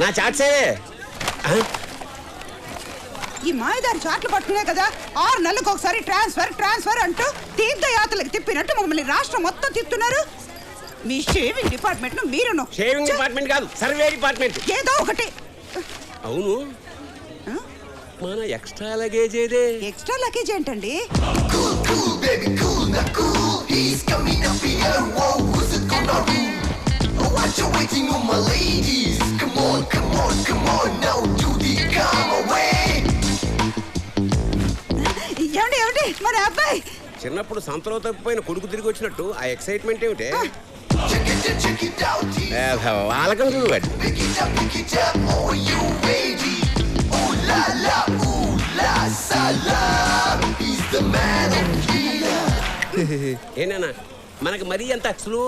నా చాట్సే ఈ మాయదారి చాట్లు పట్టుకునే కదా 6 నెలలకు ఒకసారి ట్రాన్స్ఫర్ అంటూ తీర్థయాత్రలకు తిప్పినట్టు మమ్మల్ని రాష్ట్రం మొత్తం తిప్పుతున్నారు. మీ షేవింగ్ డిపార్ట్మెంట్ మీరును. షేవింగ్ డిపార్ట్మెంట్ కాదు, సర్వే డిపార్ట్మెంట్. ఏదో ఒకటి. అవును, మన ఎక్స్ట్రా లగేజ్ ఏదే? ఎక్స్ట్రా లగేజ్ ఏంటండి? What you waiting on, my ladies? Come on, now do the come away. ఏమండి మన అబ్బాయి చిన్నప్పుడు సంతలో తప్పిపోయిన కొడుకు తిరిగి వచ్చినట్టు ఆ ఎక్సైట్మెంట్ ఏమిటి? Check it out. వాళ్ళకం చూడు వాడు. Pick it up, are you ready? Ooh la la, salam. He's the man of Kila. ఏనా మనకి మరీ అంత స్లో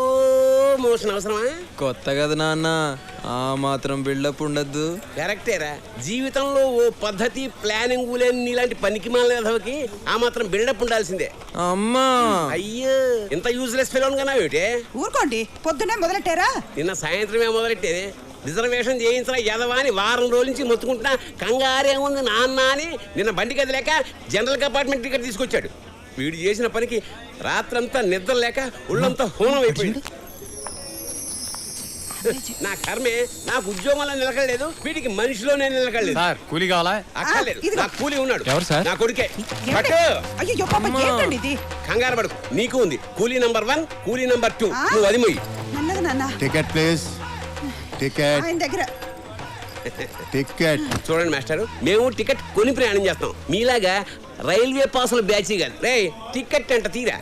మోషన్ అవసరమా? కొత్త కదా నాన్న, ఆ మాత్రం బిల్డప్ ఉండద్దు. కరెక్టేరా, జీవితంలో ఓ పద్ధతి ప్లానింగ్ లేని నీలాంటి పనికి మాలకి ఆ మాత్రం బిల్డప్ ఉండాల్సిందే. అమ్మా అయ్యో, ఇంత యూజ్లెస్ ఫెలోన్ కన్నా ఏమిటే? ఊరుకోండి, పొద్దునే మొదలెట్టారా? నిన్న సాయంత్రమే మొదలెట్టేది. రిజర్వేషన్ చేయించిన యదవా అని వారం రోజుల నుంచి మొత్తుకుంటున్నా. కంగారేముంది నాన్న అని నిన్న బండి కదిలేక జనరల్ కంపార్ట్మెంట్ టికెట్ తీసుకొచ్చాడు. వీడు చేసిన పనికి రాత్రంతా నిద్ర లేక ఒళ్ళంతా హోనం అయిపోయింది. నా కర్మే, నాకు ఉద్యోగంలో నిలకడలేదు, వీడికి మనిషిలోనే నిలకడలేదు. కూలీ కావాలా? అక్కర్లేదు, నా కూలీ ఉన్నాడు. ఎవరు సార్? నా కొడుకే. అయ్యో పాప, ఏంటండి ఇది? కంగారు పడుకు, నీకు ఉంది కూలీ నంబర్ 1, కూలీ నంబర్ 2. నువ్వు అది మొయ్యి. నన్నగా నాన్న. Ticket please. టికెట్ ఆయన దగ్గర. టికెట్ చూడండి మాస్టర్, మేము టికెట్ కొని ప్రయాణం చేస్తాం, మీలాగా రైల్వే పాసులు బ్యాచ్ కాదు. రే టికెట్ అంట తీరా.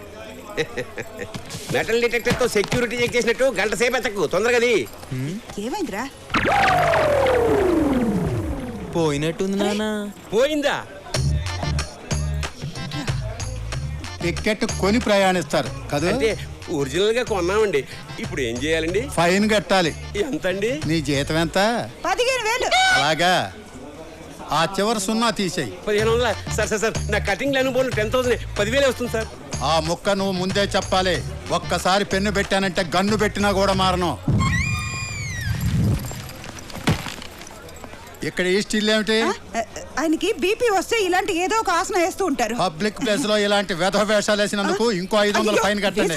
మెటల్ డిటెక్టర్ తో సెక్యూరిటీ చెక్ చేసినట్టు గంట సేపు ఎత్తకు, తొందరగా. ఏమైందిరా? పోయినట్టుంది నాన్న. పోయిందా? టికెట్ కొని ప్రయాణిస్తారు కదా? అంటే ఒరిజినల్ గా కొన్నామండి. ఇప్పుడు ఏం చేయాలండి? ఫైన్ కట్టాలి. ఎంతండి? నీ జీతం ఎంత? 15,000. అలాగా, ఆ చివరి 0 తీసేయి. 1500. సార్ నా కటింగ్ లేని పోను 10,000. 10,000 వస్తుంది సార్. ఆ ముక్క నువ్వు ముందే చెప్పాలి. ఒక్కసారి పెన్ను పెట్టానంటే గన్ను పెట్టినా కూడా మారను. ఇక్కడ ఈ స్టిల్ ఏమిటి? ఆయనకి బీపీ వస్తే ఇలాంటి ఏదో ఒక ఆసనం వేస్తూ ఉంటారు. పబ్లిక్ ప్లేస్ లో ఇలాంటి వెధ వేషాలు వేసినందుకు ఇంకో 500 ఫైన్ కట్టండి.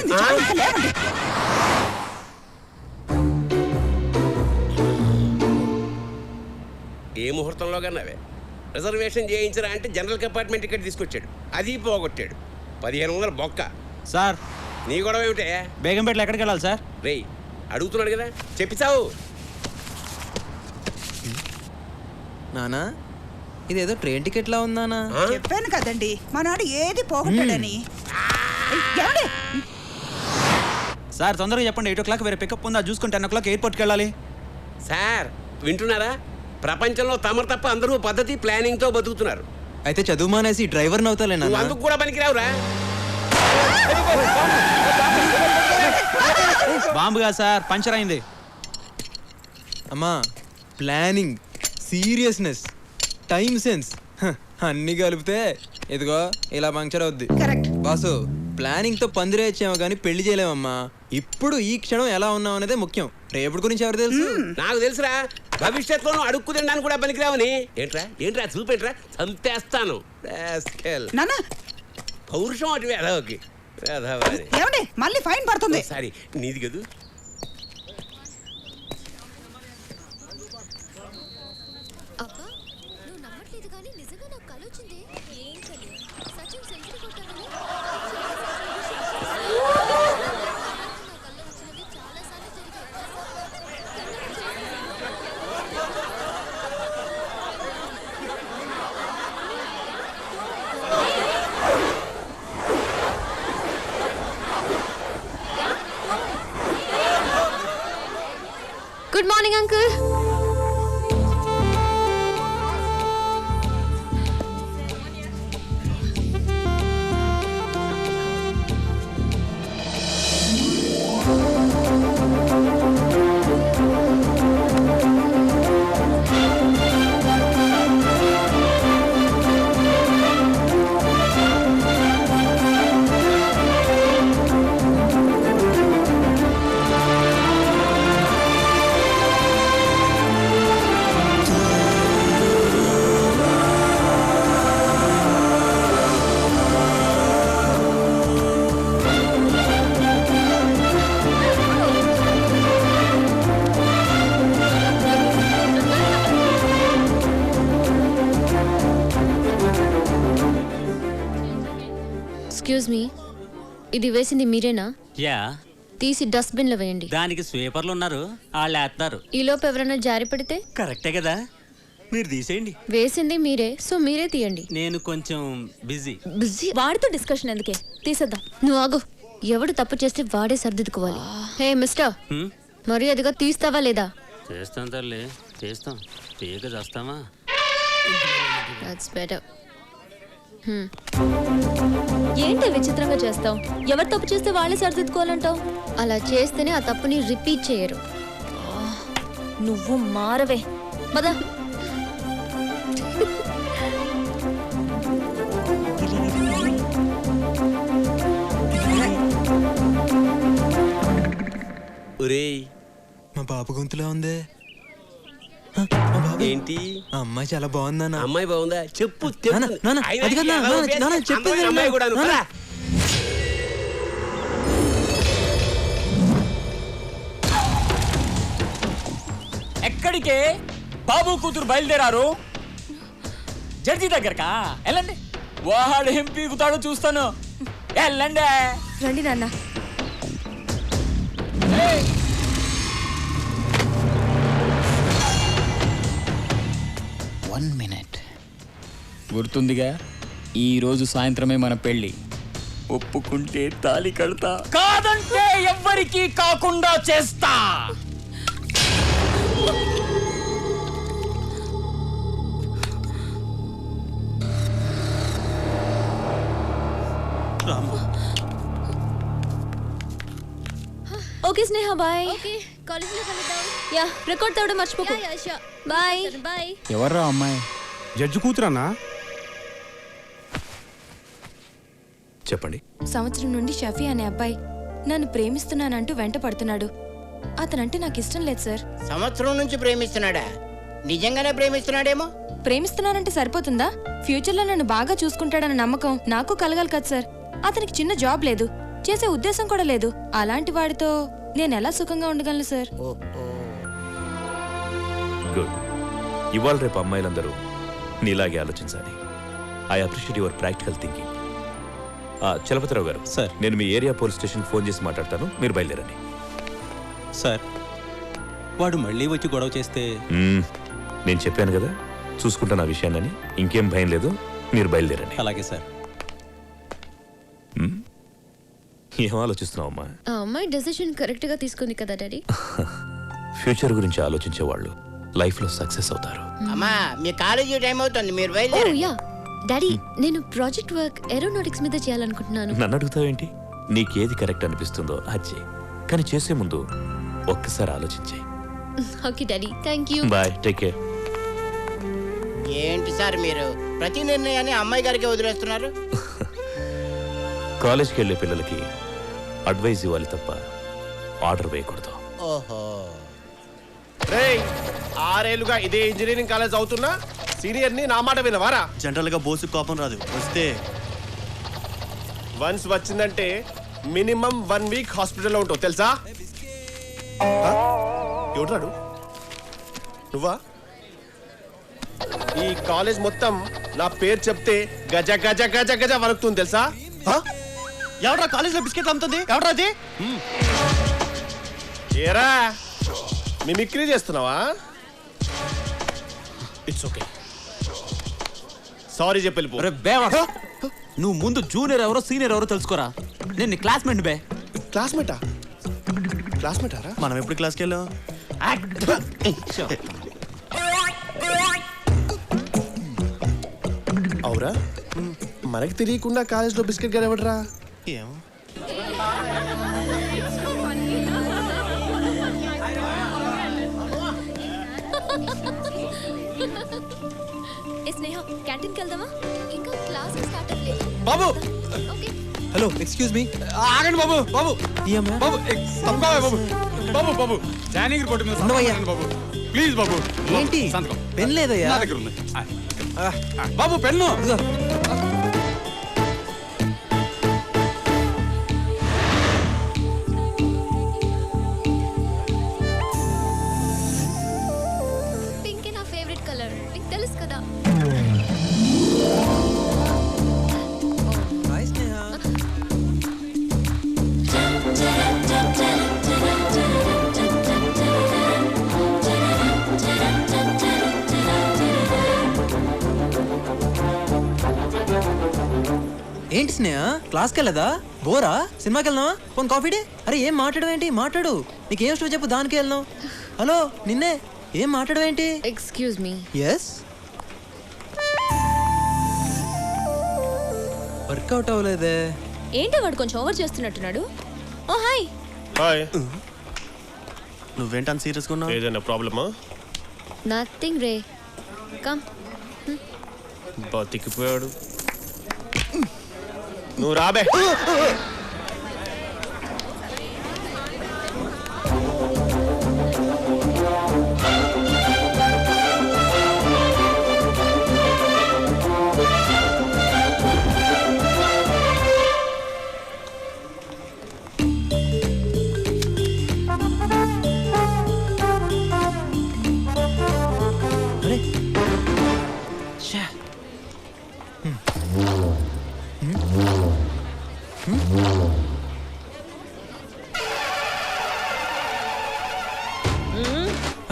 ఏ ముహూర్తంలో కన్నావే? రిజర్వేషన్ చేయించరా అంటే జనరల్ కంపార్ట్మెంట్ టికెట్ తీసుకొచ్చాడు, అది పోగొట్టాడు. 1500 బొక్క. సార్ నీ గొడవ ఏమిటే? బేగంపేటలో ఎక్కడికి వెళ్ళాలి సార్? రేయ్ అడుగుతున్నాడు కదా, చెప్పిస్తావు. నానా ఇదేదో ట్రైన్ టికెట్ లా ఉందానా? చెప్పాను కదండి, మనాడు ఏది పోగొట్టాడని. సార్ తొందరగా చెప్పండి, 8 o'clock వేరే పికప్ ఉందా చూసుకుని 10 o'clock ఎయిర్పోర్ట్కి వెళ్ళాలి. సార్ వింటున్నారా? ప్రపంచంలో తమరు తప్ప అందరూ పద్ధతి ప్లానింగ్ తో బతుకుతున్నారు. అయితే చదువు మానేసి డ్రైవర్ని అవుతాలే నువ్వు నాన్న. అందుకు కూడా పనికిరావురా. బాంబుగా సార్, పంచర్ అయింది. అమ్మా, ప్లానింగ్, సీరియస్నెస్, టైం సెన్స్ అన్నీ కలిపితే ఇదిగో ఇలా పంక్చర్ అవుద్ది. కరెక్ట్ బాసు, ప్లానింగ్ తో పందిరేచ్చాము కానీ పెళ్లి చేయలేమమ్మా. ఇప్పుడు ఈ క్షణం ఎలా ఉన్నాం అనేదే ముఖ్యం. రేపటి గురించి ఎవరు తెలుసు? నాకు తెలుసురా, భవిష్యత్తులో అడుక్కు తినడానికి కూడా పనికిరావని. ఏంట్రా చూపేంట్రా, చంపేస్తాను. పౌరుషం అటు వేదవకి. ఏమండి మళ్ళీ ఫైన్ పడుతుంది. సారీ, నీది కదూ. Good morning, uncle. Excuse me, ఇది వేసింది మీరేనా? యా, తీసి డస్ట్బిన్ లో వేయండి. దానికి స్వీపర్లు ఉన్నారు, వాళ్ళు వేస్తారు. ఈలోపు ఎవరైనా జారి పడితే? కరెక్టే కదా, మీరు తీసేయండి. వేసింది మీరే, సో మీరే తీయండి. నేను కొంచెం బిజీ. బిజీ వాడితో డిస్కషన్ ఎందుకే, తీసేద్దాం. నువ్వు ఆగు. ఎవడు తప్పు చేస్తే వాడే సర్దిద్దుకోవాలి. హే మిస్టర్, మర్యాదగా తీస్తావా లేదా? చేస్తాం తల్లి, చేస్తాం. తీగ చేస్తామా? That's better. ఏంటి విచిత్రంగా చేస్తావు? ఎవరు తప్పు చేస్తే వాళ్ళే సరిదిద్దుకోవాలంటావు? అలా చేస్తేనే ఆ తప్పుని రిపీట్ చేయరు. నువ్వు మారవే. పద. ఒరేయ్, మా బాబు గొంతులో ఉంది. ఏంటి ఆ అమ్మాయి చాలా బాగుందన్న. అమ్మాయి బాగుందా? చెప్పు నాన్న, నాన్న, అది కాదు నాన్న, నాన్న, చెప్పేది అమ్మాయి కూడా నాన్న. ఎక్కడికే బాబు కూతురు బయలుదేరారు? జడ్జి దగ్గరకా? వెళ్ళండి, వాడు ఏం పీకుతాడో చూస్తాను. వెళ్ళండి. రండి నాన్న. గుర్తుందిగా, ఈ రోజు సాయంత్రమే మన పెళ్లి. ఒప్పుకుంటే తాళి కడతా, కాదంటే ఎవ్వరికీ కాకుండా చేస్తా. ఓకే స్నేహ, బాయ్. ఓకే, కాలేజీలో కలుద్దాం. యా, రికార్డ్ తేవడం మర్చిపోకు. బాయ్. బాయ్. ఎవర్రా అమ్మాయి? జడ్జి కూతురన్నా? చెప్పండి. సంవత్సరం నుండి షఫీ అనే అబ్బాయి నన్ను ప్రేమిస్తున్నానంటూ వెంట పడుతున్నాడు. అతనంటే నాకు ఇష్టం లేదు సార్. సంవత్సరం నుంచి ప్రేమిస్తున్నాడా? నిజంగానే ప్రేమిస్తున్నాడేమో. ప్రేమిస్తున్నానంటే సరిపోతుందా? ఫ్యూచర్లో నన్ను బాగా చూసుకుంటాడన్న నమ్మకం నాకు కలగాలి కదా సార్. అతనికి చిన్న జాబ్ లేదు, చేసే ఉద్దేశం కూడా లేదు. అలాంటి వాడితో నేను ఎలా సుఖంగా ఉండగలను సార్? గుడ్. ఇవాళ రేపు అమ్మాయిలందరూ నీలాగే ఆలోచించాలి. I appreciate your practical thinking. Chalapathirao గారు, సార్, నేను మీ ఏరియా పోలీస్ స్టేషన్ ఫోన్ చేసి మాట్లాడతాను, మీరు బయలుదేరండి. సార్, వాడు మళ్ళీ వచ్చి గొడవ చేస్తే? నేను చెప్పాను కదా, చూసుకుంటాను ఆ విషయాన్ని. ఇంకేం భయం లేదు, మీరు బయలుదేరండి. అలాగే సార్. ఏం ఆలోచిస్తున్నావు అమ్మా? ఆ అమ్మాయి డెసిషన్ కరెక్ట్ గా తీసుకుంది కదా డాడీ. ఫ్యూచర్ గురించి ఆలోచించే వాళ్ళు లైఫ్ లో సక్సెస్ అవుతారు. అమ్మా, మీ కాలేజీ టైం అవుతుంది, మీరు ఓ బయలుదేరండి. యా డాడీ, నేను ప్రాజెక్ట్ వర్క్ ఏరోనాటిక్స్ మీద చేయాలనుకుంటున్నాను. నన్ను అడుగుతావేంటి? నీకేది కరెక్ట్ అనిపిస్తుందో అది చెయ్యి, కానీ చేసే ముందు ఒక్కసారి ఆలోచించే. Okay daddy, thank you. Bye, take care. ఏంటి సార్ మీరు ప్రతి నిర్ణయాన్ని అమ్మాయి గారికి వదిలేస్తున్నారు? కాలేజ్కి వెళ్ళే పిల్లలకి అడ్వైజ్ ఇవ్వాలి తప్ప ఆర్డర్ వేయకూడదు. ఓహో, 6 ఏళ్లుగా ఇదే ఇంజనీరింగ్ కాలేజ్ అవుతున్నా సీనియర్ ని నా మాట వినవారా? జనరల్ గా బోసు కోపం రాదు, వస్తే వన్స్ వచ్చిందంటే మినిమం 1 వీక్ హాస్పిటల్లో ఉంటావు తెలుసా? ఎవడాడు? నువ్వా? ఈ కాలేజ్ మొత్తం నా పేరు చెప్తే గజ గజ గజ గజ వణుకుతుంది తెలుసా? ఎవరా కాలేజ్ లో బిస్కెట్ అమ్ముతుంది? ఎవరా అది? ఏరా మిమిక్రీ చేస్తున్నావా? ఇట్స్ ఓకే, సారీ చెప్పి వెళ్ళిపో. నువ్వు ముందు జూనియర్ ఎవరో సీనియర్ ఎవరో తెలుసుకోరా. నేను నీ క్లాస్మేట్ బే. క్లాస్మేటా? క్లాస్మేటారా? మనం ఎప్పుడు క్లాస్కి వెళ్ళాం? అవురా, మనకి తెలియకుండా కాలేజ్లో బిస్కెట్ గారు ఎవడరా? ఏమో. స్నేహ, క్యాంటీన్కి వెళ్దామా? ఇంకా క్లాస్ స్టార్ట్ అవ్వలేదు. బాబు, ఓకే. Hello, excuse me. ఆగండి బాబు. బాబు, బాబు, బాబు, బాబు, బాబు, జాయినింగ్ రిపోర్ట్ మీద ఉండవయ్యా. బాబు, ప్లీజ్ బాబు. ఏంటి పెన్ లేదయ్యా? నా దగ్గర ఉంది. బాబు, పెన్ను. పింక్ నా ఫేవరెట్ కలర్, నీకు తెలుసు కదా. హాయ్ స్నేహ. ఏంటి స్నేహ క్లాస్కి వెళ్ళదా? బోరా? సినిమాకి వెళ్దామా? పోనీ కాఫీ డే? అరే ఏం మాట్లాడవేంటి? మాట్లాడు. నీకేం స్టో చెప్పు, దానికి వెళ్దాం. హలో నిన్నే, ఏం మాట్లాడవేంటి? Excuse me. ఎస్. వర్కౌట్ అవ్వలేదే. ఏంటి వాడు కొంచెం ఓవర్ చేస్తున్నట్టున్నాడు. ఓ హాయ్. హాయ్. నువ్వేంటని సీరియస్గా ఉన్నావు? ఏదైనా ప్రాబ్లమా? నథింగ్ రే. కమ్. బతికిపోయాడు. నువ్వు రాబే.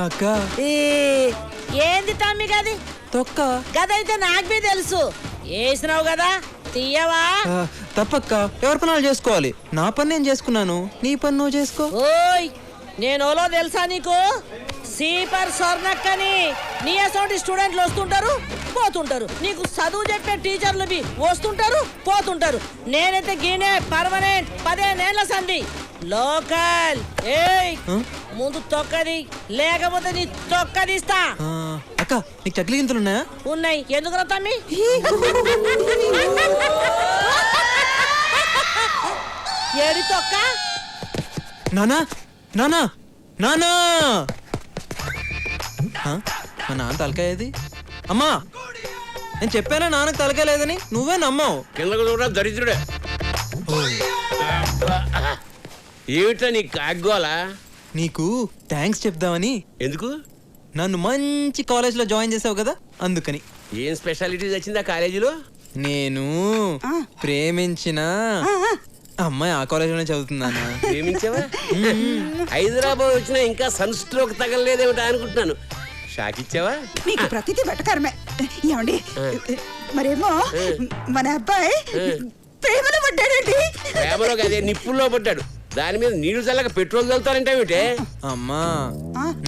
అక్క ఏంది తమ్మి గది తొక్క గదైతే నాకు బి తెలుసు. వేసినావు కదా తీయవా? తప్పక్క, ఎవరి పనులు చేసుకోవాలి. నా పని నేను చేసుకున్నాను, నీ పని నువ్వు చేసుకో. ఓయ్ నేను ఓలో తెలుసా నీకు? సీపర్ స్వర్ణక్కని నీ అసోంటి స్టూడెంట్లు వస్తుంటారు పోతుంటారు. నీకు చదువు చెప్పే టీచర్లు బి వస్తుంటారు పోతుంటారు. నేనైతే గీనే పర్మనెంట్ 15 ఏళ్ల సంధి లోకల్. ఏయ్ ముందు తొక్కది, లేకపోతే నీ తొక్కదిస్తా. అక్క నీకు చక్లి గింతలు ఉన్నాయా? ఉన్నాయి. ఎందుకు తమ్మి? ఏడి తొక్క? నానా నానా నానా, మా నాన్న తలకాయది. అమ్మా నేను చెప్పానా నాన్నకు తలకాయ లేదని? నువ్వే నమ్మావు. కిందకు చూడ దరిద్రుడే. ఏమిటా నీ కాగ్గోలా? నీకు థ్యాంక్స్ చెప్దామని. ఎందుకు? నన్ను మంచి కాలేజ్లో జాయిన్ చేసావు కదా, అందుకని. ఏం స్పెషాలిటీస్ వచ్చిందా కాలేజీలో? నేను ప్రేమించిన అమ్మాయి ఆ కాలేజీలోనే చదువుతున్నానా. ప్రేమించావా? హైదరాబాద్ వచ్చినా ఇంకా సన్ స్ట్రోక్ తగలలేదేమిటా అనుకుంటున్నాను. షాక్ ఇచ్చావా? మీకు ప్రతిదీ వెటకారమే. ఏమండి మరేమో మన అబ్బాయి ప్రేమలో పడ్డాడండి. ప్రేమలో కదే నిప్పుల్లో పడ్డాడు. దాని మీద నీళ్లు చల్లగా పెట్రోల్ చల్లుతారంటే. అమ్మా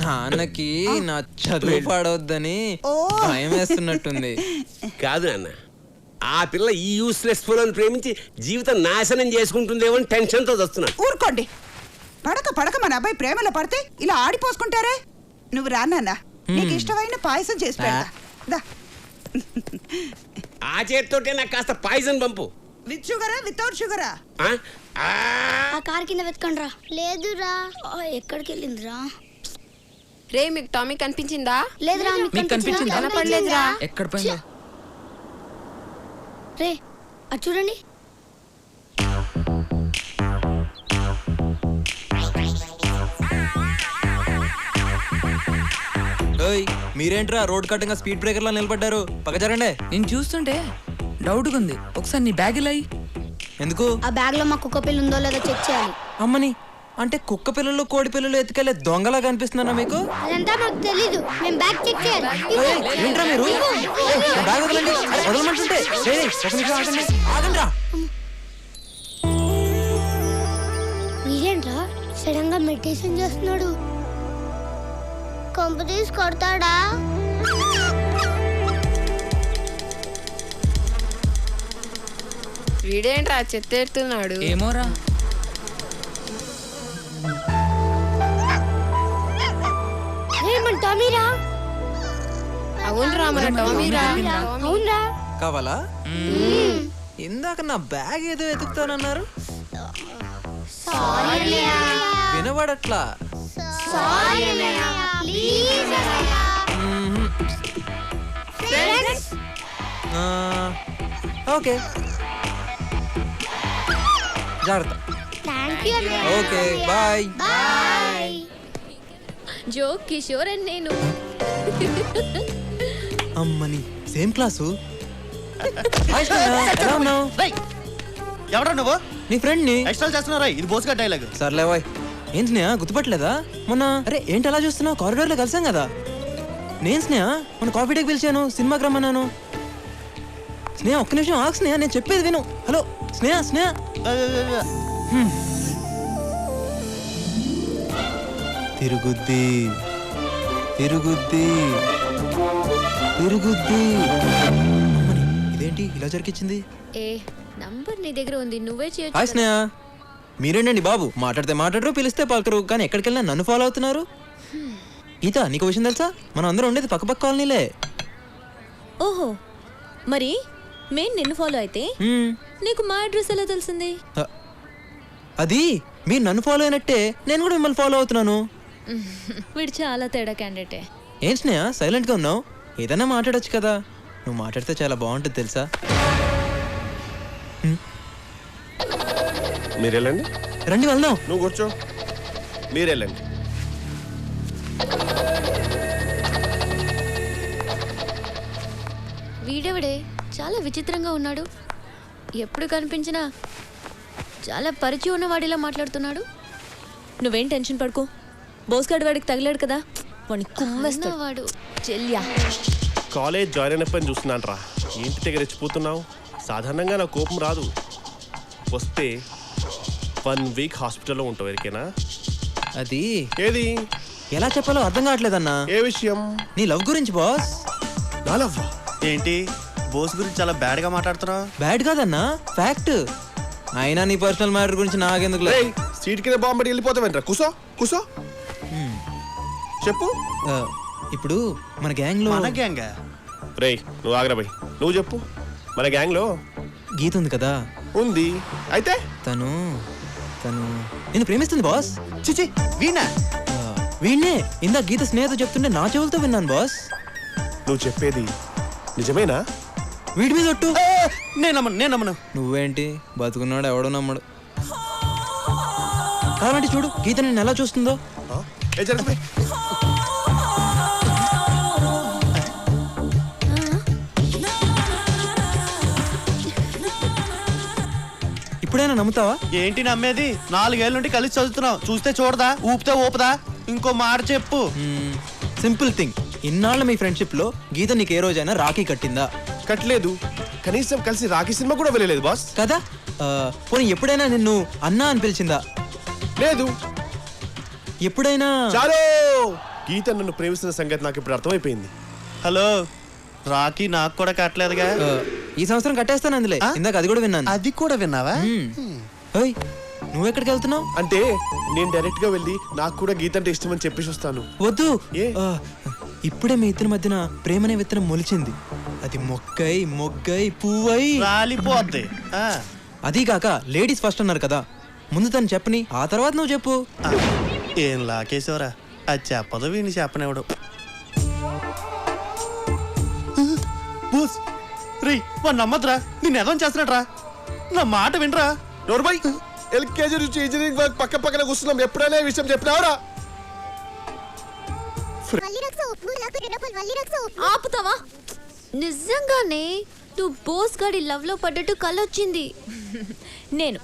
నాన్నకి నా చదువు పాడవద్దని భయం వేస్తున్నట్టుంది. కాదు నాన్న, ఆ పిల్ల ఈ యూస్లెస్ ఫోన్ ప్రేమించి జీవితం నాశనం చేసుకుంటుందేమో అని టెన్షన్ తో వస్తున్నాను. ఊరుకోండి. పడక పడక మన అబ్బాయి ప్రేమలో పడితే ఇలా ఆడిపోసుకుంటారే. నువ్వు రానా, నీకు ఇష్టమైన పాయసం చేసి పెడతా. దా. ఆ చేతితోటే నాకు కాస్త పాయిజన్ పంపు. విత్ షుగరా వితౌట్ షుగరా? ఆ కార్ కింద వెతకండ్రా. లేదురా. ఎక్కడికి వెళ్ళిందిరా? రే మీకు టామీ కనిపించిందా? లేదురా. మీకు కనిపించిందా? కనపడలేదురా. ఎక్కడ పోయిందో? రే అటు చూడండి. మీరేంట్రా రోడ్ కట్టంగా స్పీడ్ బ్రేకర్ లా నిలబడ్డారు? పక్క జరగండి. నేను చూస్తుంటే డౌట్గా ఉంది. ఒకసారి నీ బ్యాగ్ ఇలా. ఎందుకు? ఆ బ్యాగ్ లో మా కుక్క పిల్ల ఉందో లేదో చెక్ చేయాలి. అమ్మని అంటే కుక్క పిల్లలు కోడి పిల్లలు ఎత్తుకెళ్ళే దొంగలా కనిపిస్తున్నారా మీకు? అదంతా మాకు తెలీదు. మేము బ్యాగ్ చెక్ చేయాలి. ఏంట్రా మీరు? బ్యాగ్ వదలండి. వదలమంటుంటే ఒక నిమిషం ఆగండి. ఆగండ్రా. వీరేంట్రా సడన్ గా మెడిటేషన్ చేస్తున్నాడు? కొంప తీసి కొడతాడా? వీడేంట్రా చెత్తేస్తున్నాడు? ఏమోరా. టామీరా? అవునరా మన టామీరా. అవునరా. కావాలా? ఇందాక నా బ్యాగ్ ఏదో ఎతుకుతానన్నారు. వినబడట్లా. ఓకే జాగ్రత్త. Okay bye. జో కిషోర్ అండ్ నేను. అమ్మని సేమ్ క్లాసు. ఎలా ఉన్నావు? ఎవడా నువ్వు? నీ ఫ్రెండ్ ని. ఎక్స్ట్రా చేస్తున్నారా? ఇది బోసుగా డైలాగ్. సర్లే బాయ్. ఏం స్నేహ గుర్తుపట్టలేదా మొన్న? అరే ఏంటి అలా చూస్తున్నావు? కారిడార్ లో కలిసాం కదా. నేను స్నేహ మొన్న కాఫీ డేకి పిలిచాను, సినిమాకి రమ్మన్నాను. స్నేహ ఒక్క నిమిషం ఆగు స్నేహ, నేను చెప్పేది విను. హలో స్నేహ, స్నేహ. తిరుగుద్ది తిరుగుద్ది తిరుగుద్ది. అమ్మని, ఇదేంటి ఇలా జరిగించింది? ఏ నంబర్ నీ దగ్గర ఉంది, నువ్వే హాయ్ చేయొచ్చు. స్నేహ. మీరేంటండి బాబు, మాట్లాడితే మాట్లాడరు, పిలిస్తే పలకరు, కానీ ఎక్కడికి వెళ్ళినా నన్ను ఫాలో అవుతున్నారు. గీత, నీకు విషయం తెలుసా? మనం అందరం ఉండేది పక్క కాలనీలే. ఓహో, మరి మేము నిన్ను ఫాలో అయితే నీకు మా అడ్రస్ ఎలా తెలిసింది? అది మీరు నన్ను ఫాలో అయినట్టే నేను కూడా మిమ్మల్ని ఫాలో అవుతున్నాను. వీడు చాలా తేడా క్యాండిడేటే. ఏం స్నేహ సైలెంట్గా ఉన్నావు? ఏదైనా మాట్లాడొచ్చు కదా. నువ్వు మాట్లాడితే చాలా బాగుంటుంది తెలుసా. మీరు వెళ్ళండి. రండి వెళ్దాం. నువ్వు కూర్చో. మీరు వెళ్ళండి. వీడెవడే చాలా విచిత్రంగా ఉన్నాడు. ఎప్పుడు కనిపించినా చాలా పరిచయం ఉన్నవాడిలా మాట్లాడుతున్నాడు. నువ్వేం టెన్షన్ పడుకో, బోస్గాడు వాడికి తగిలాడు కదా, వాడిని కుమ్మేస్తాడు. వాడు చెల్యా. కాలేజ్ జాయిన్ అయినప్పని చూస్తున్నాను రా. ఏంటి దగ్గర రెచ్చిపోతున్నావు? సాధారణంగా నా కోపం రాదు. వస్తే 1 వీక్ హాస్పిటల్లో ఉంటావు. ఎరికేనా? అది ఏది ఎలా చెప్పాలో అర్థం కావట్లేదన్నా. ఏ విషయం? నీ లవ్ గురించి బాస్. నా లవ్ ఏంటి? బోస్ గురించి చాలా బ్యాడ్ గా మాట్లాడుతున్నావు. బ్యాడ్ కాదన్నా, ఫ్యాక్ట్. అయినా నీ పర్సనల్ మ్యాటర్ గురించి నాకెందుకు? సీట్ కింద బాంబడి వెళ్ళిపోతావేంట్రా? కూసో కూసో. చెప్పు. ఇప్పుడు మన గ్యాంగ్ లో. మన గ్యాంగ్? రేయ్ నువ్వు ఆగ్రా బై. నువ్వు చెప్పు. మన గ్యాంగ్ లో గీత ఉంది కదా. ఉంది. అయితే తను నిన్ను ప్రేమిస్తుంది బాస్. చిచి వీణా? వీణ్ణే ఇందా గీత స్నేహితుడు చెప్తుంటే నా చెవులతో విన్నాను బాస్. నువ్వు చెప్పేది నిజమేనా? వీడి మీద ఒట్టు. నేను నమ్మను. నువ్వేంటి బతుకున్నాడు ఎవడో నమ్మడు. కావాలంటే చూడు గీత నేను ఎలా చూస్తుందో. ఇప్పుడైనా నమ్ముతావా? ఏంటి నమ్మేది? 4 ఏళ్ళ నుండి కలిసి చదువుతున్నావు. చూస్తే చూడదా, ఊపితే ఊపదా? ఇంకో మాట చెప్పు. Simple thing. ఇన్నాళ్ళ మీ ఫ్రెండ్షిప్ లో గీత నీకు ఏ రోజైనా రాఖీ కట్టిందా? కట్టలేదు. కనీసం కలిసి రాఖీ సినిమా కూడా వెళ్ళలేదు బాస్. కదా. పోనీ ఎప్పుడైనా నిన్ను అన్నా అని పిలిచిందా? లేదు. ఎప్పుడైనా? చాలు. గీత నన్ను ప్రేమిస్తున్న సంగతి నాకు ఇప్పుడు అర్థమైపోయింది. హలో, రాఖీ నాకు కూడా కట్టలేదుగా. ఈ సంవత్సరం కట్టేస్తాను అందులో. ఇందాక అది కూడా విన్నాను. అది కూడా విన్నావా? నువ్వు ఎక్కడికి వెళ్తున్నావు? అంటే నేను డైరెక్ట్ గా వెళ్ళి నాకు కూడా గీత అంటే ఇష్టం అని చెప్పేసి వస్తాను. వద్దు. ఇప్పుడే మీ ఇద్దరి మధ్యన ప్రేమనే విత్తనం మొలిచింది. అది మొగ్గై పువ్వై రాలిపోద్ది. అదీ కాక లేడీస్ ఫస్ట్ అన్నారు కదా. ముందు తను చెప్పని, ఆ తర్వాత నువ్వు చెప్పు. ఏం లాకేశ్వరా, అది చెప్పదు వీడిని చెప్పనివ్వడు. బోస్ రే, వాడు నమ్మద్రా. నిన్ను ఎదం చేస్తున్నాడు రా. నా మాట వినరా. నోర్మై ఎల్కేజీ నుంచి ఇంజనీరింగ్ వర్క్ పక్క పక్కన కూర్చున్నాం. ఎప్పుడైనా ఈ విషయం చెప్పినావరా? ఆపుతావా? నిజంగానే నువ్వు బోస్ గాడి లవ్ లో పడ్డట్టు కళ్ళొచ్చింది. నేను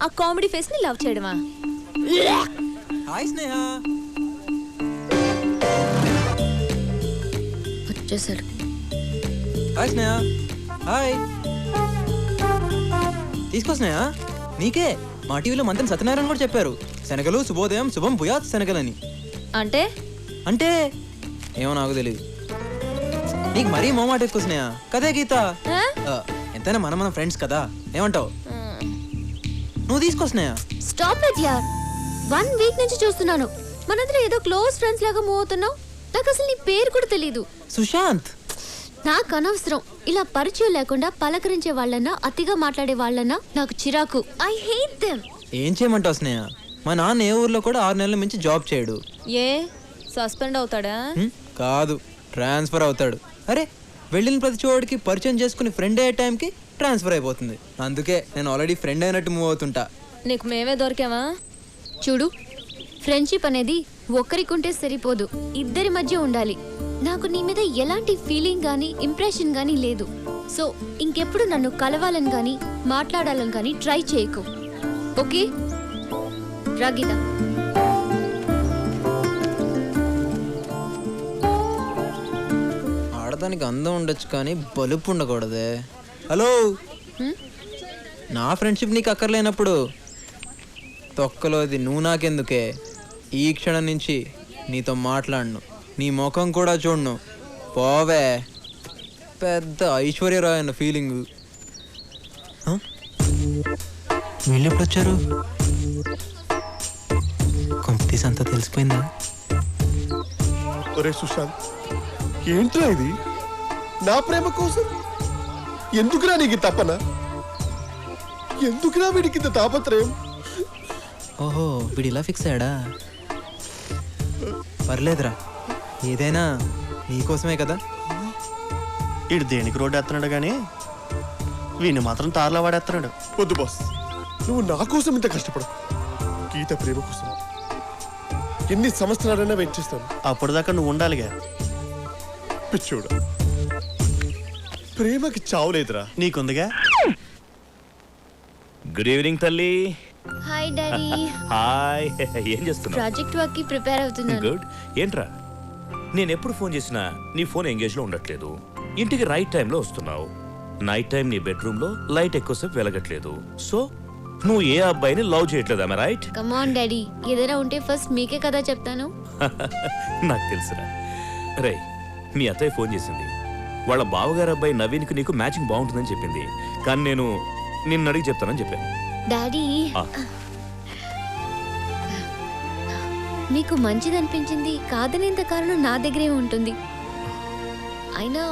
ఆ కామెడీ ఫేస్ ని లవ్ చేయడమా? హాయ్ స్నేహ. వచ్చేసాడు. హాయ్ స్నేహ. హాయ్. తీసుకో స్నేహ, నీకే. మా టీవీలో మంత్రి సత్యనారాయణ కూడా చెప్పారు. శనగలు శుభోదయం శుభం భూయాత్ శనగలని. అంటే అంటే ఏమో నాకు తెలియదు. నీకు మరీ మోమాట ఎక్కువ స్నేహ. కదే గీత. ఎంతైనా మన ఫ్రెండ్స్ కదా, ఏమంటావు? నువ్వు తీసుకో స్నేహ. స్టాప్ ఇట్ యార్. 1 వీక్ నుంచి చూస్తున్నాను మనందరం ఏదో క్లోజ్ ఫ్రెండ్స్ లాగా మూవ్ అవుతున్నావు. నాకు అసలు నీ పేరు కూడా తెలీదు. సుశాంత్. నాకు అనవసరం ఇలా పరిచయం లేకుండా పలకరించే వాళ్ళన్నా అతిగా మాట్లాడే వాళ్ళన్నా నాకు చిరాకు. I hate them. ఏం చేయమంటావు స్నేహ? మా నాన్న ఏ ఊర్లో కూడా 6 నెలల మించి జాబ్ చేయడు. ఏ సస్పెండ్ అవుతాడా? కాదు, ట్రాన్స్ఫర్ అవుతాడు. అరే, వెళ్ళిన ప్రతి చోటికి పరిచయం చేసుకుని ఫ్రెండ్ అయ్యే టైంకి ట్రాన్స్ఫర్ అయిపోతుంది. అందుకే నేను ఆల్రెడీ ఫ్రెండ్ అయినట్టు మూవ్ అవుతుంటా. నీకు మేమే దొరికామా? చూడు, ఫ్రెండ్షిప్ అనేది ఒక్కరికుంటే సరిపోదు, ఇద్దరి మధ్య ఉండాలి. నాకు నీ మీద ఎలాంటి ఫీలింగ్ గానీ ఇంప్రెషన్ గానీ లేదు. సో ఇంకెప్పుడు నన్ను కలవాలని గానీ మాట్లాడాలని గానీ ట్రై చేయకు. ఓకే రాగీత? ఆడదానికి అందం ఉండొచ్చు కానీ బలుపు ఉండకూడదే. హలో, నా ఫ్రెండ్షిప్ నీకు అక్కర్లేనప్పుడు తొక్కలోది నువ్వు నాకెందుకే? ఈ క్షణం నుంచి నీతో మాట్లాడను, నీ ముఖం కూడా చూడను. పోవే. పెద్ద ఐశ్వర్యరాయ్ అన్న ఫీలింగు. వీళ్ళు ఎప్పుడు వచ్చారు? కంపెనీస్ అంతా తెలిసిపోయిందా? ఒరే సుశాంత్, ఏంట్రా ఇది? నా ప్రేమ కోసం ఎందుకురా నీకు తపన? ఎందుకురా వీడికి ఇంత తాపత్రయం? ఓహో, వీడు ఇలా ఫిక్స్ అయ్యాడా? పర్లేదురా, ఏదైనా నీకోసమే కదా. వీడు దేనికి రోడ్డు వేస్తున్నాడు కానీ వీడిని మాత్రం తారలా వాడేస్తున్నాడు. వద్దు బాస్, నువ్వు నా కోసం ఇంత కష్టపడు. గీత ప్రేమ కోసం ఎన్ని సంవత్సరాలైనా వెయిట్ చేస్తాను. అప్పుడు దాకా నువ్వు ఉండాలిగా. పిచ్చోడు, ప్రేమకి చావులేదురా. నీకుందిగా. గుడ్ ఈవినింగ్ తల్లి. Hi daddy. హాయ్. ఏం చేస్తున్నావు? ప్రాజెక్ట్ వర్క్ కి ప్రిపేర్ అవుతున్నాను. గుడ్. ఏంట్రా, నేను ఎప్పుడు ఫోన్ చేసినా నీ ఫోన్ ఎంగేజ్ లో ఉండట్లేదు. ఇంటికి రైట్ టైంలో వస్తున్నావు. నైట్ టైం నీ బెడ్రూమ్ లో లైట్ ఎక్కువసేపు వెలగట్లేదు. సో నువ్వు ఏ అబ్బాయిని లవ్ చేయట్లేదు, ఆమె రైట్? కమ్ ఆన్ డాడీ, ఏదైనా ఉంటే ఫస్ట్ మీకే కదా చెప్తాను. నాకు తెలుసురా. రే, మీ అత్తయ్య ఫోన్ చేసింది. వాళ్ళ బావగారు అబ్బాయి నవీన్కి నీకు మ్యాచింగ్ బాగుంటుందని చెప్పింది. కానీ నేను నిన్ను అడిగి చెప్తానని చెప్పాను. డాడీ, మీకు మంచిది అనిపించింది కాదనేంత కారణం నా దగ్గరే ఉంటుంది. అయినా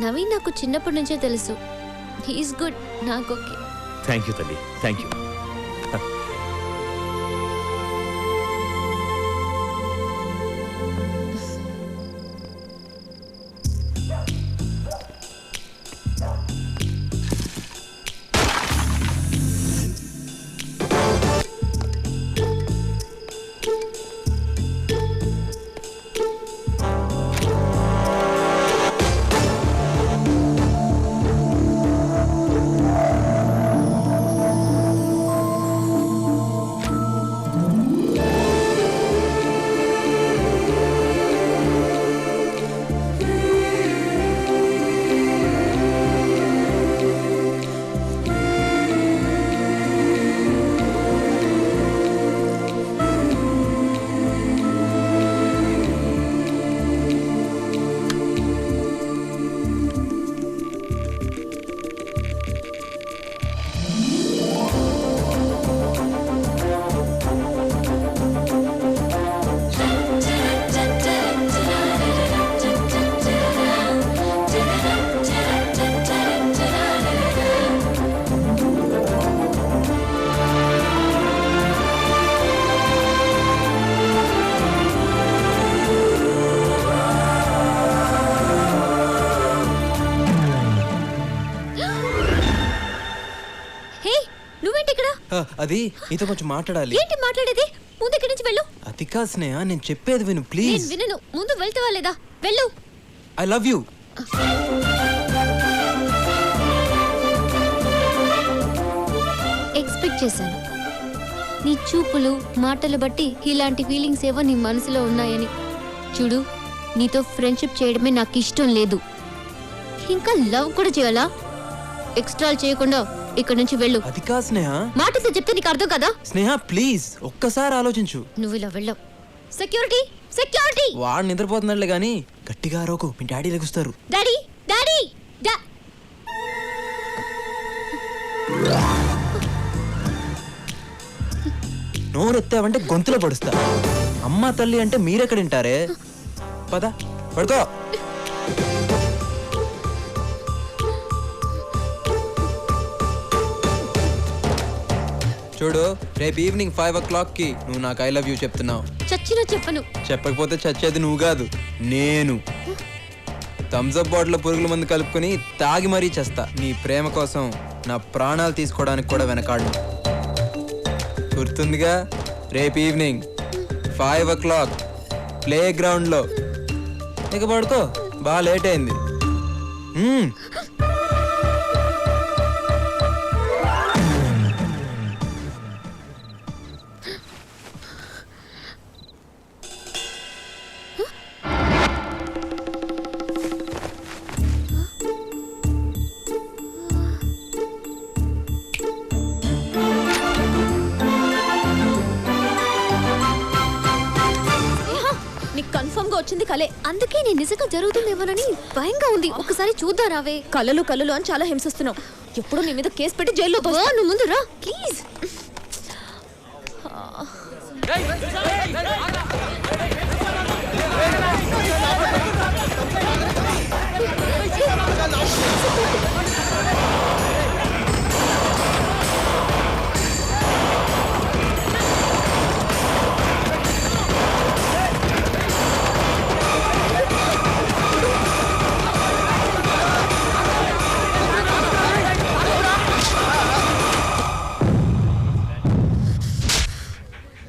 నవీన్ నాకు చిన్నప్పటి నుంచే తెలుసు. హీఈస్ గుడ్, నాకు ఓకే. థ్యాంక్ యూ తల్లి, థ్యాంక్ యూ. అది నీతో కొంచెం మాట్లాడాలి. ఏంటి మాట్లాడేది? ముందు ఇక్కడి నుంచి వెళ్ళు. అది కాదు స్నేహ, నేను చెప్పేది విను ప్లీజ్. నేను వినను. ముందు వెళ్తావా లేదా? వెళ్ళు. I love you. ఎక్స్పెక్ట్ చేశాను నీ చూపులు మాటలు బట్టి ఇలాంటి ఫీలింగ్స్ ఏవో నీ మనసులో ఉన్నాయని. చూడు, నీతో ఫ్రెండ్షిప్ చేయడమే నాకు ఇష్టం లేదు. ఇంకా లవ్ కూడా చేయాలా? ఎక్స్ట్రా చేయకుండా ఇక్కడ నుంచి వెళ్ళు. అది కాదు స్నేహ. మాటతో చెప్తే నీకు అర్థం కదా? స్నేహ ప్లీజ్ ఒక్కసారి ఆలోచించు. నువ్వు ఇలా వెళ్ళవు. Security, security. వాడు నిద్రపోతున్నాడులే గానీ గట్టిగా అరవకు, మీ డాడీ లెగుస్తారు. Daddy, daddy. నోరెత్తావంటే గొంతులో పడుస్తా. అమ్మ తల్లి అంటే మీరెక్కడ వింటారే? పద పడుకో. చూడు, రేపు ఈవినింగ్ 5 o'clock కి నువ్వు నాకు ఐ లవ్ యూ చెప్తున్నావు. చచ్చినా చెప్పను. చెప్పకపోతే చచ్చేది నువ్వు కాదు, నేను. థమ్స్అప్ బాటిల్ పురుగుల మందు కలుపుకొని తాగి మరీ చేస్తా. నీ ప్రేమ కోసం నా ప్రాణాలు తీసుకోవడానికి కూడా వెనకాడు. గుర్తుందిగా? రేపు ఈవినింగ్ 5 o'clock ప్లే గ్రౌండ్లో. ఇక పడుకో, బాగా లేట్ అయింది. కలే, అందుకే నేను నిజంగా జరుగుతుందేమోనని భయంగా ఉంది. ఒకసారి చూద్దాం రావే. కలలు కలలు అని చాలా హింసిస్తున్నావు. ఎప్పుడు నీ మీద కేసు పెట్టి జైల్లో తోస్తా. నువ్వు ముందు రా ప్లీజ్.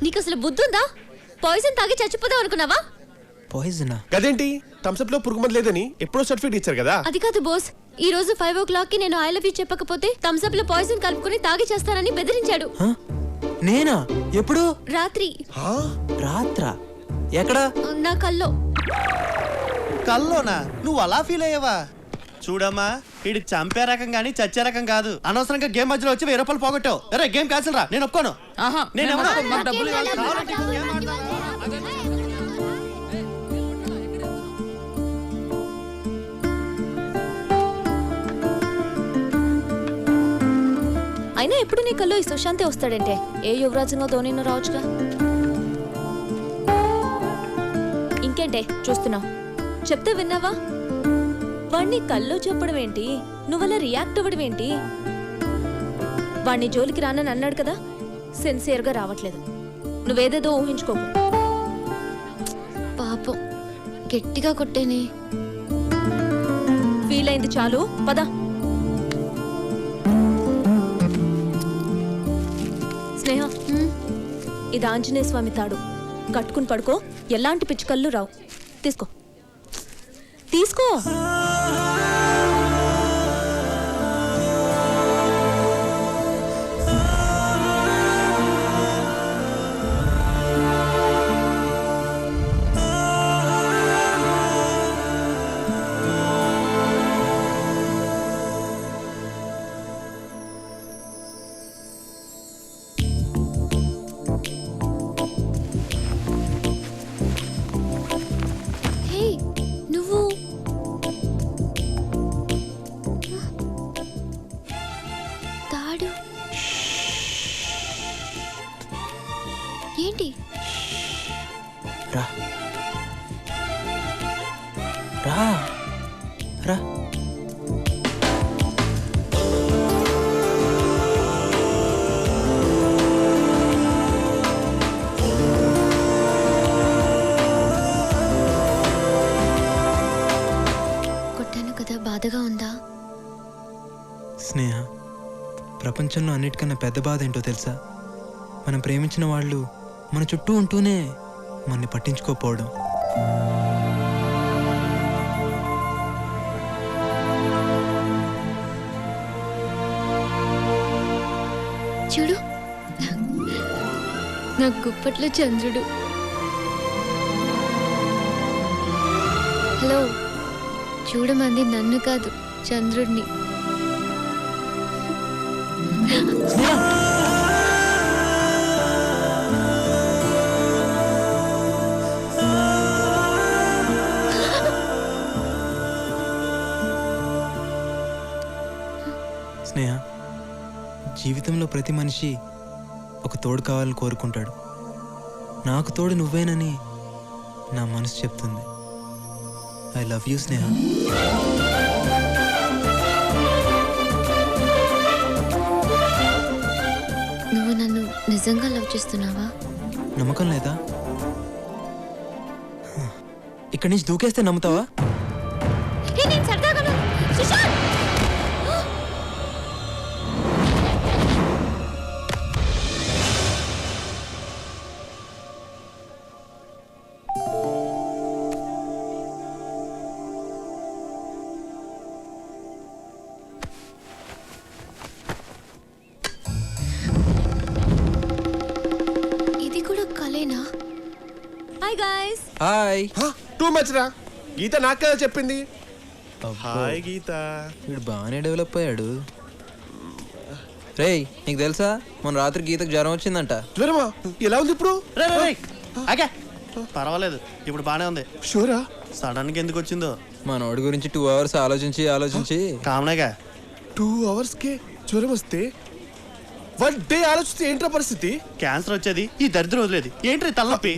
నీకు అసలు బుద్ధుందా? పాయిజన్ తాగి చచ్చిపోదాం అనుకున్నావా? పాయిజనా? గదేంటి థమ్స్అప్ లో పురుగు మందు లేదని ఎప్పుడో సర్టిఫికేట్ ఇచ్చారు కదా. అది కాదు బాస్, ఈ రోజు 5 o'clock కి నేను ఐ లవ్ యూ చెప్పకపోతే థమ్స్అప్ లో పాయిజన్ కలుపుకొని తాగి చేస్తానని బెదిరించాడు. నేనా? ఎప్పుడు? రాత్రి. రాత్రా? ఎక్కడ? నా కల్లో. కల్లోనా? నువ్వు అలా ఫీల్ అయ్యావా? చూడమ్మా, ఇది చంపే రకం గానీ చచ్చే రకం కాదు. అనవసరంగా గేమ్ మధ్యలో వచ్చి 1000 రూపాయలు పోగొట్టావు. అరే గేమ్ క్యాన్సిల్ రా, నేను ఒప్పుకోను. అయినా ఎప్పుడు నీ కల్లో ఈ సుశాంతే వస్తాడంటే ఏ యువరాజంగా ధోనిను రావచ్చుగా. ఇంకేంటే చూస్తున్నావు? చెప్తే విన్నావా? వాణ్ణి కల్లో చెప్పడం ఏంటి, నువ్వలా రియాక్ట్ అవ్వడం ఏంటి? వాణ్ణి జోలికి రానని అన్నాడు కదా, సిన్సియర్గా రావట్లేదు. నువ్వేదేదో ఊహించుకోకు. పాపం గట్టిగా కొట్టేనే. ఫీల్ అయింది చాలు, పద. స్నేహ, ఇది ఆంజనేయ స్వామి తాడు. కట్టుకుని పడుకో, ఎలాంటి పిచ్చుకళ్ళు రావు. తీసుకో తీసుకో. ఏంటి? రా రా రా. కొట్టాను కదా, బాధగా ఉందా? స్నేహ, ప్రపంచంలో అన్నిటికన్నా పెద్ద బాధ ఏంటో తెలుసా? మనం ప్రేమించిన వాళ్ళు మన చుట్టూ ఉంటూనే మనని పట్టించుకోకపోవడం. చూడు, నా గుప్పట్లో చంద్రుడు. హలో, చూడమంది నన్ను కాదు, చంద్రుడిని. స్నేహ, జీవితంలో ప్రతి మనిషి ఒక తోడు కావాలని కోరుకుంటాడు. నాకు తోడు నువ్వేనని నా మనసు చెప్తుంది. ఐ లవ్ యూ స్నేహ. నువ్వు నన్ను నిజంగా లవ్ చేస్తున్నావా? నమ్మకం లేదా? ఇక్కడి నుంచి దూకేస్తే నమ్ముతావా? ఇది కూడా కలేనా? Hi guys. Hi. Too much రా, గీత నాకు కదా చెప్పింది. హాయ్ గీత. వీడు బాగానే డెవలప్ అయ్యాడు. రేయ్, నీకు తెలుసా మొన్న రాత్రి గీతకు జ్వరం వచ్చిందంట. జ్వరమా? ఎలా ఉంది ఇప్పుడు? పర్వాలేదు ఇప్పుడు బానే ఉంది. షూరా? సడన్ గా ఎందుకు వచ్చిందో మనోడి గురించి 2 hours ఆలోచించి కామనేగా 2 hours కే జ్వరం వస్తే 1 day ఆలోచిస్తే ఏంట్రా పరిస్థితి? క్యాన్సర్ వచ్చేది, ఈ దరిద్రం వదిలేదు. ఏంటి తలనొప్పి?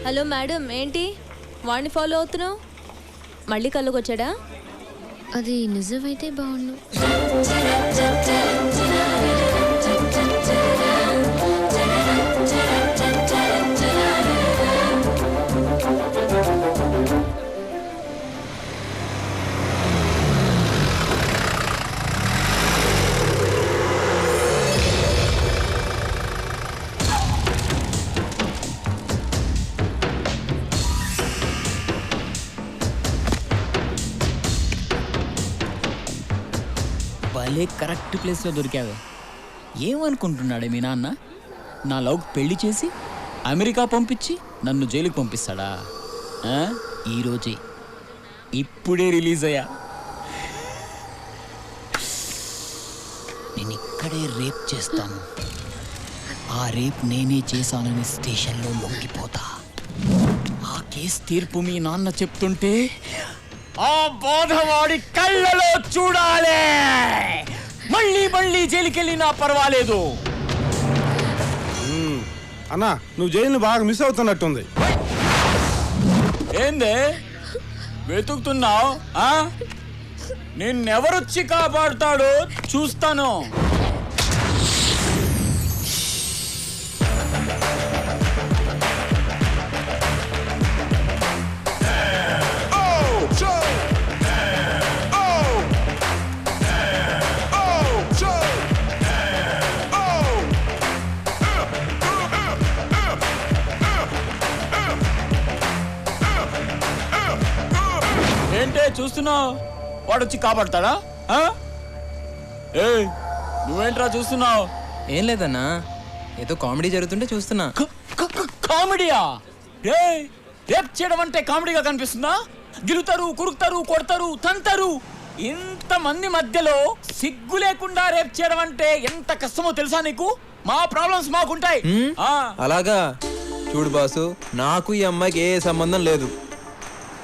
హలో మేడం, ఏంటి వాడిని ఫాలో అవుతున్నావు? మళ్ళీ కళ్ళకొచ్చాడా? అది నిజమైతే బాగుండు. భలే కరెక్ట్ ప్లేస్లో దొరికావే. ఏమనుకుంటున్నాడే మీ నాన్న? నా లవ్కి పెళ్లి చేసి అమెరికా పంపించి నన్ను జైలుకి పంపిస్తాడా? ఈరోజే ఇప్పుడే రిలీజ్ అయ్యా. నేను ఇక్కడే రేప్ చేస్తాను. ఆ రేప్ నేనే చేశానని స్టేషన్లో లొంగిపోతా. ఆ కేసు తీర్పు మీ నాన్న చెప్తుంటే ఆ బాధవాడి కళ్ళలో చూడాలి. మళ్ళీ జైలుకెళ్ళినా పర్వాలేదు. అన్నా, నువ్వు జైలుని బాగా మిస్ అవుతున్నట్టుంది. ఏందే వెతుకుతున్నావు? నిన్నెవరొచ్చి కాపాడుతాడో చూస్తాను. ఏంటే చూస్తున్నావు? వాడొచ్చి కాపాడతాడా? ఏయ్, నువ్వేంట్రా చూస్తున్నావు? ఏం లేదన్నా, ఏదో కామెడీ జరుగుతుంటే చూస్తున్నా. కామెడీయా? రేప్ చేయడం అంటే కామెడీగా కనిపిస్తుందా? గిలుతారు, కురుకుతారు, కొడతారు, తంతారు. ఇంతమంది మధ్యలో సిగ్గు లేకుండా రేప్ చేయడం అంటే ఎంత కష్టమో తెలుసా నీకు? మా ప్రాబ్లమ్స్ మాకుంటాయి. అలాగా? చూడు బాసు, నాకు ఈ అమ్మాయికి ఏ సంబంధం లేదు.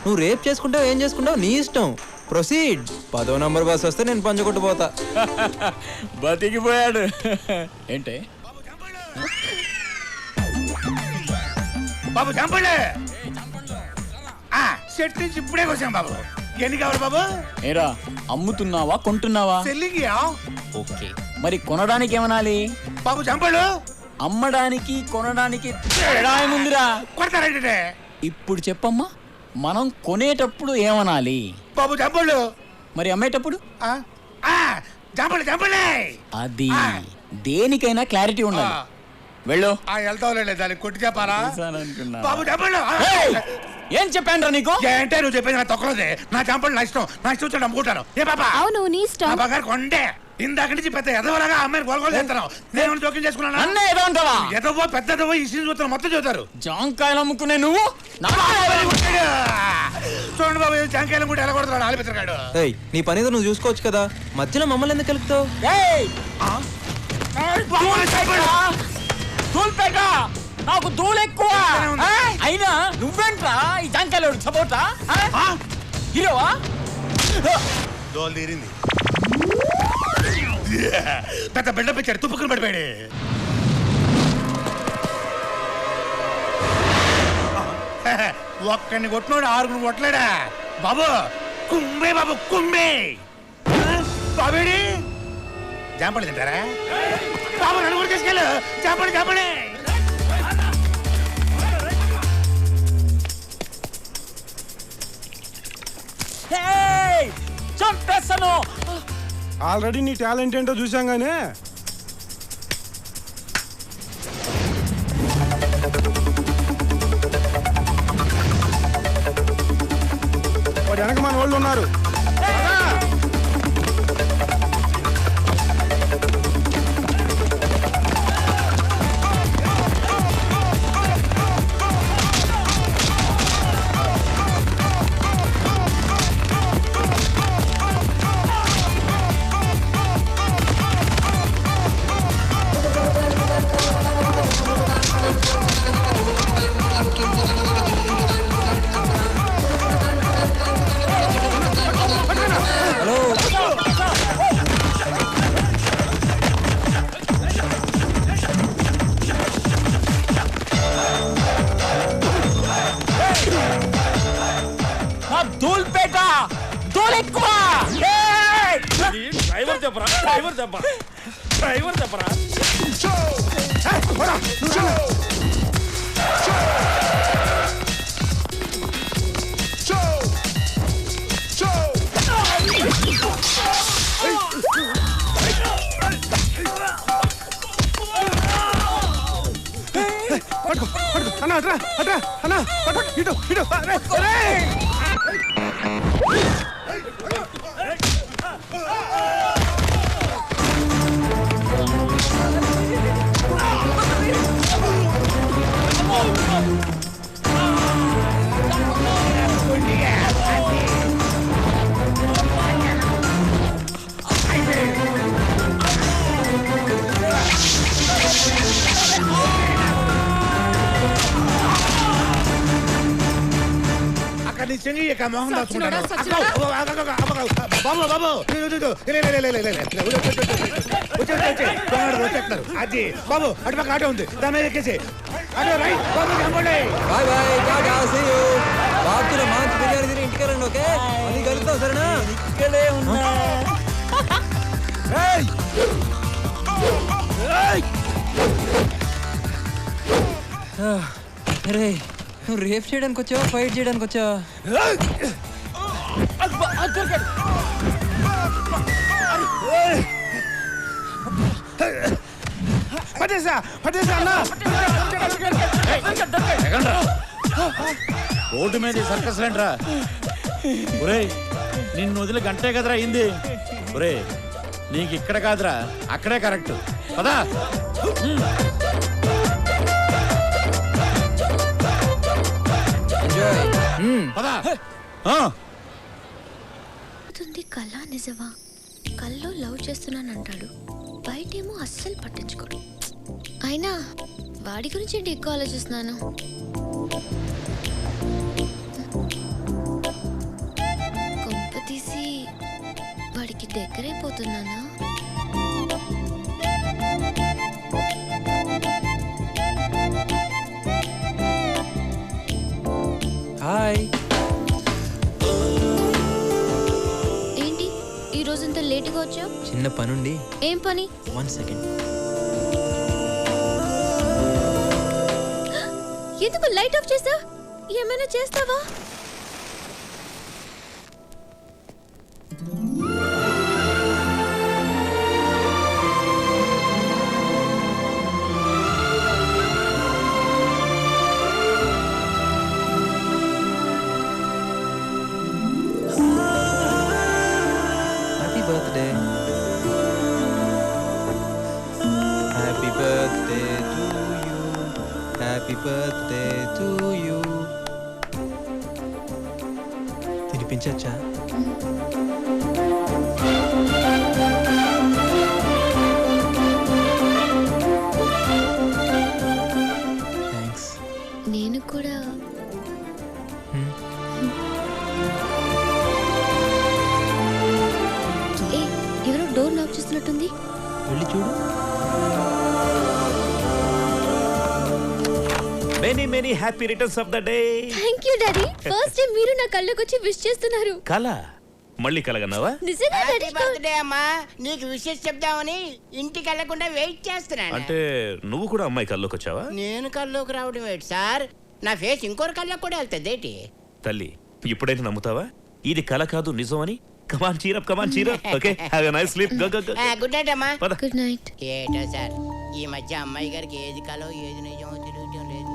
నువ్వు రేప్ చేసుకుంటావు, ఏం చేసుకుంటావు నీ ఇష్టం. ప్రొసీడ్. 10వ నంబర్ బస్ వస్తే నేను పంచకొట్టుపోతా. బతికిపోయాడు. ఏంటే బాబు చంపలే సెట్ నుంచి ఇప్పుడే వచ్చాం బాబు. ఎన్ని కావాలి బాబు? ఏరా, అమ్ముతున్నావా కొంటున్నావా? సెల్లింగ్. ఓకే, మరి కొనడానికి ఏమనాలి? బాబు చంపలు. అమ్మడానికి కొనడానికి తేడా ఏముందిరా? కొడతారంటే ఇప్పుడు చెప్పమ్మా, మనం కొనేటప్పుడు ఏమనాలి? బాబు చంపలు. మరి అమ్మేటప్పుడు? చంపలు చంపలే. అది దేనికైనా క్లారిటీ ఉండాలి. వెళ్ళు. వెళ్తావులే, దానికి కొట్టి చెప్పారా? బాబు చంపలు. ఏం చెప్పాను నీకు? అంటే నువ్వు చెప్పేది నా తొక్కలదే. నా చంపలు నా ఇష్టం, నా ఇష్టం వచ్చి అమ్ముకుంటాను. ఏ బాబా? అవును, నీ ఇష్టం. బాగా కొండే ఇందాక నుంచి పెద్ద ఎదవలాగా అమ్మాయిని గొలగొలు చేస్తున్నావు. నేను జోక్యం చేసుకున్నాను. అన్న ఏదో అంటావా? ఎదవో పెద్దదవో ఈ సీన్ చూస్తారు, మొత్తం చూస్తారు. జాంకాయలు అమ్ముకునే నువ్వు చూడండి బాబు, జాంకాయలు కూడా ఎలా కొడుతున్నాడు ఆలిపిత్రగాడు. నీ పని నువ్వు చూసుకోవచ్చు కదా, మధ్యలో మమ్మల్ని ఎందుకు కలుపుతావు? నాకు దూలు ఎక్కువ. అయినా నువ్వేంట్రా ఈ జాంకాయలు సపోర్టా? హీరోవా? దోలు తీరింది. పెద్ద బిల్డప్ ఇచ్చాడు, తుప్పుకుని పడిపోయాడు. ఒక్కడిని కొట్టినోడు 6 కొట్టలేడా బాబు? కుమ్మే బాబు, కుమ్మే. బాబేడి జాంపడి తింటారా బాబు? నన్ను కూడా తీసుకెళ్ళు. జాంపడి జాంపడి. చంపేస్తాను. ఆల్రెడీ నీ టాలెంట్ ఏంటో చూసాం గానే. వాడు వెనక మన వాళ్ళు ఉన్నారు. డ్రైవర్ చెప్పరా అన్నా అట్రా అట్రా అన్నా ఇటు ఇటు నీ చెంగి మొహం దాచుకుంటాను బాబు బాబు వచ్చేస్తున్నారు అది బాబు అటు పక్క ఆటో ఉంది దాని మీద ఎక్కేసి ఆటో రైట్ బాబు bye bye tata see you బాబుతో మంచి బిర్యానీ తిని ఇంటికి రండి ఓకే అది కలుద్దాం సరేనా ఇక్కడే ఉన్నా అరే నువ్వు రేప్ చేయడానికి వచ్చావా ఫైట్ చేయడానికి వచ్చావా రోడ్డు మీద సర్కస్ రండ్రా ఒరే నిన్ను వదిలి గంటే కదరా అయింది ఒరే నీకు ఇక్కడ కాదురా అక్కడే కరెక్ట్ పదా కళ నిజమా కల్లో లవ్ చేస్తున్నానంటాడు బయటేమో అస్సలు పట్టించుకోడు అయినా వాడి గురించి ఏంటి ఎక్కువ ఆలోచిస్తున్నాను కొంప తీసి వాడికి దగ్గరైపోతున్నానా హాయ్ ఏంటి ఈ రోజంతా లేటుగా వచ్చావు చిన్న పనుండి ఏం పని 1 సెకండ్ ఎందుకు లైట్ ఆఫ్ చేసా ఏమైనా చేస్తావా happy birthday happy birthday to you happy birthday to you తినిపించచ్చా థ్యాంక్స్ నేను కూడా ఏ ఎవరో డోర్ లాక్ చేస్తున్నట్టుంది వెళ్ళి చూడు many many happy returns of the day thank you daddy first time మీరు నా కళ్ళకి వచ్చి విష్ చేస్తున్నారు కళ మళ్ళీ కలగన్నావా నిజంగా డాడీ బర్త్డే అమ్మా నీకు విషెస్ చెప్దామని ఇంటికి వెళ్లకుండా వెయిట్ చేస్తున్నాను అంటే నువ్వు కూడా అమ్మాయి కల్లోకి వచ్చావా నేను కల్లోకి రావడం ఏంటి సార్ నా ఫేస్ ఇంకోరు కళ్ళకి కూడా వెళ్తుంది ఏంటి తల్లి ఇప్పుడైతే నమ్ముతావా ఇది కళ కాదు నిజం అని come on cheer up okay have a nice sleep go go go good night అమ్మా గుడ్ నైట్ ఏటో సార్ ఈ మధ్య అమ్మాయి గారికి ఏది కలో ఏది నిజమో తెలియటం లేదు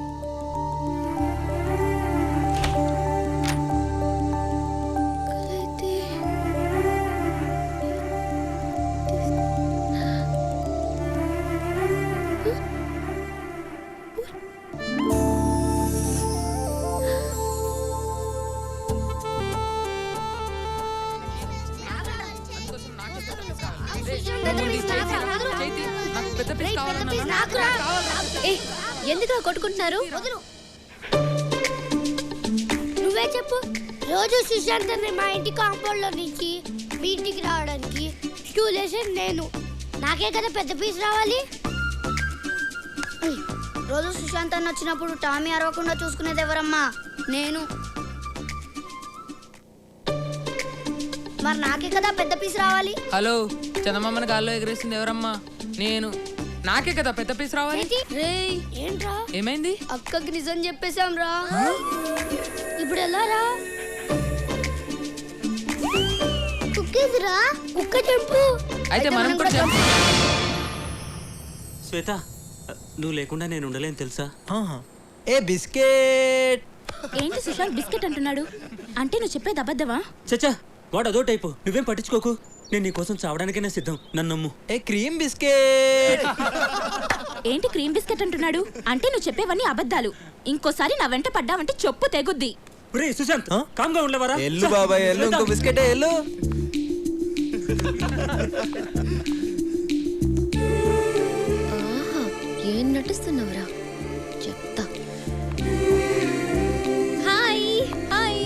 ఎందుకు కొట్టుకుంటున్నారు నువ్వే చెప్పు రోజు సుశాంత్ మా ఇంటి కాంపౌండ్ లో నుంచి మీ ఇంటికి రావడానికి స్టూల్ వేసేది నేను నాకే కదా పెద్ద పీస్ రావాలి రోజు సుశాంత్ అన్న వచ్చినప్పుడు టామీ అరవకుండా చూసుకునేది ఎవరమ్మా నేను మరి నాకే కదా పెద్ద పీస్ రావాలి హలో చందమామని గాల్లో ఎగరేసింది ఎవరమ్మా? నేను. నాకే కదా పెద్ద పీస్ రావాలి. రేయ్ ఏంట్రా ఏమైంది? అక్కకి నిజం చెప్పేశాం రా. ఇప్పుడు ఎలా రా? కుక్కేదిరా కుక్క చంపు. అయితే మనం కూడా చంపు. శ్వేత నువ్వు లేకుండా నేను ఉండలేను తెలుసా? ఏ బిస్కెట్. ఏంటి సుశాంత్ బిస్కెట్ అంటున్నాడు? అంటే నువ్వు చెప్పేది అబద్ధమా? చచ్చా వాడు అదో టైపు, నువ్వేం పట్టించుకోకు. నేను నీ కోసం చావడానికైనా సిద్ధం, నన్ను నమ్ము. ఏ క్రీమ్ బిస్కెట్. ఏంటి క్రీమ్ బిస్కెట్ అంటున్నాడు? అంటే నువ్వు చెప్పేవన్నీ అబద్ధాలు. ఇంకోసారి నా వెంట పడ్డావంటే చెప్పు తెగుద్ది. రే సుశాంత్ కామ్గా ఉండలేవరా? ఎల్లు బాబాయ్ ఎల్లు, ఇంకో బిస్కెట్ ఎల్లు. ఏం నటిస్తున్నావురా? చెప్తా. Hi hi.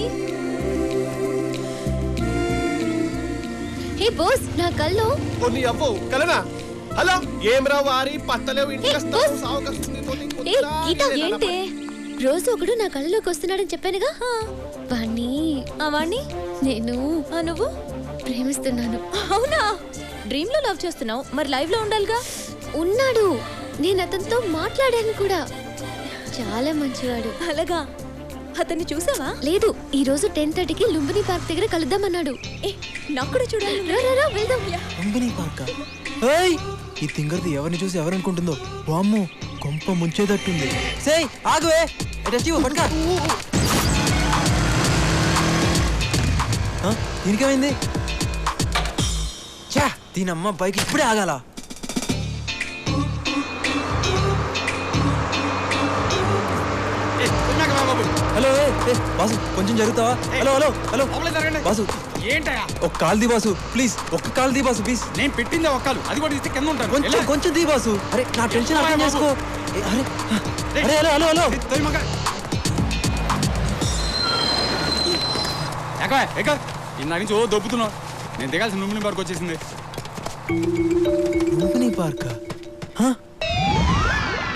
హే బాస్, నా కల్లో నీ అవ్వు కలనా? హలో ఏం రా వారి పత్తలేవు ఇంటికి వస్తావు ఏ గీత ఏంటి? రోజు ఒకడు నా కళ్ళలోకి వస్తున్నాడని చెప్పానుగా. వాణ్ణి నేను నువ్వు ప్రేమిస్తున్నాను. అవునా? డ్రీమ్ లో లవ్ చేస్తున్నావు, మరి లైవ్ లో ఉండాలిగా. ఉన్నాడు, నేను అతనితో మాట్లాడాను కూడా. చాలా మంచివాడు. అలాగా? అతన్ని చూసావా? లేదు, ఈ రోజు 10:30కి లుంబిని పార్క్ దగ్గర కలుద్దామన్నాడు. నాకు కూడా చూడాలి. వెళ్దాం. లుంబిని పార్క్. ఏయ్ ఈ తింగర్ది ఎవరిని చూసి ఎవరనుకుంటుందో. వామ్మో కొంప ముంచేదట్టుంది. సేయ్ ఆగువే. పట్టుకా. దీనికేమైంది? చా దీనమ్మ బైక్ ఇప్పుడే ఆగాల. హలో బాసు కొంచెం జరుగుతావా? హలో హలో హలో బాసు ఏంటయా? ఒక కాల్ ది బాసు ప్లీజ్. ఒక్క కాల్ ది బాసు ప్లీజ్. నేను పెట్టింది ఒక్కలు, అది కూడా ఇస్తే కింద ఉంటాను. కొంచెం కొంచెం ది బాసు. అరే నా టెన్షన్ అర్థం చేసుకో. అరే అరే హలో హలో హలో ఇందా నుంచి ఓ దొబ్బుతున్నావు. నేను దిగాల్సిన లుంబిని పార్క్ వచ్చేసింది. లుంబిని పార్క్?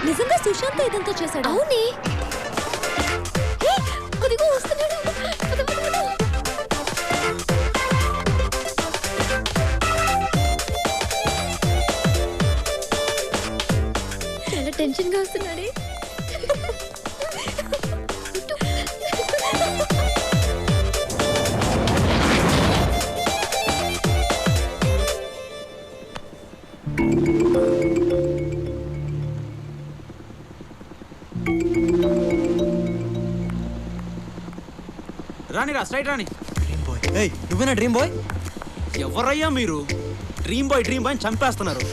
నిజంగా సుశాంత్ ఇదంతా చేశాడు? అవునే, అదిగో వస్తున్నాడు. చాలా టెన్షన్ గా వస్తున్నాడే. రానిరా స్ట్రైట్ రాని. Dream boy. ఏయ్ నువ్వేనా డ్రీమ్ బాయ్? ఎవరయ్యా మీరు? డ్రీమ్ బాయ్ అని చంపేస్తున్నారు.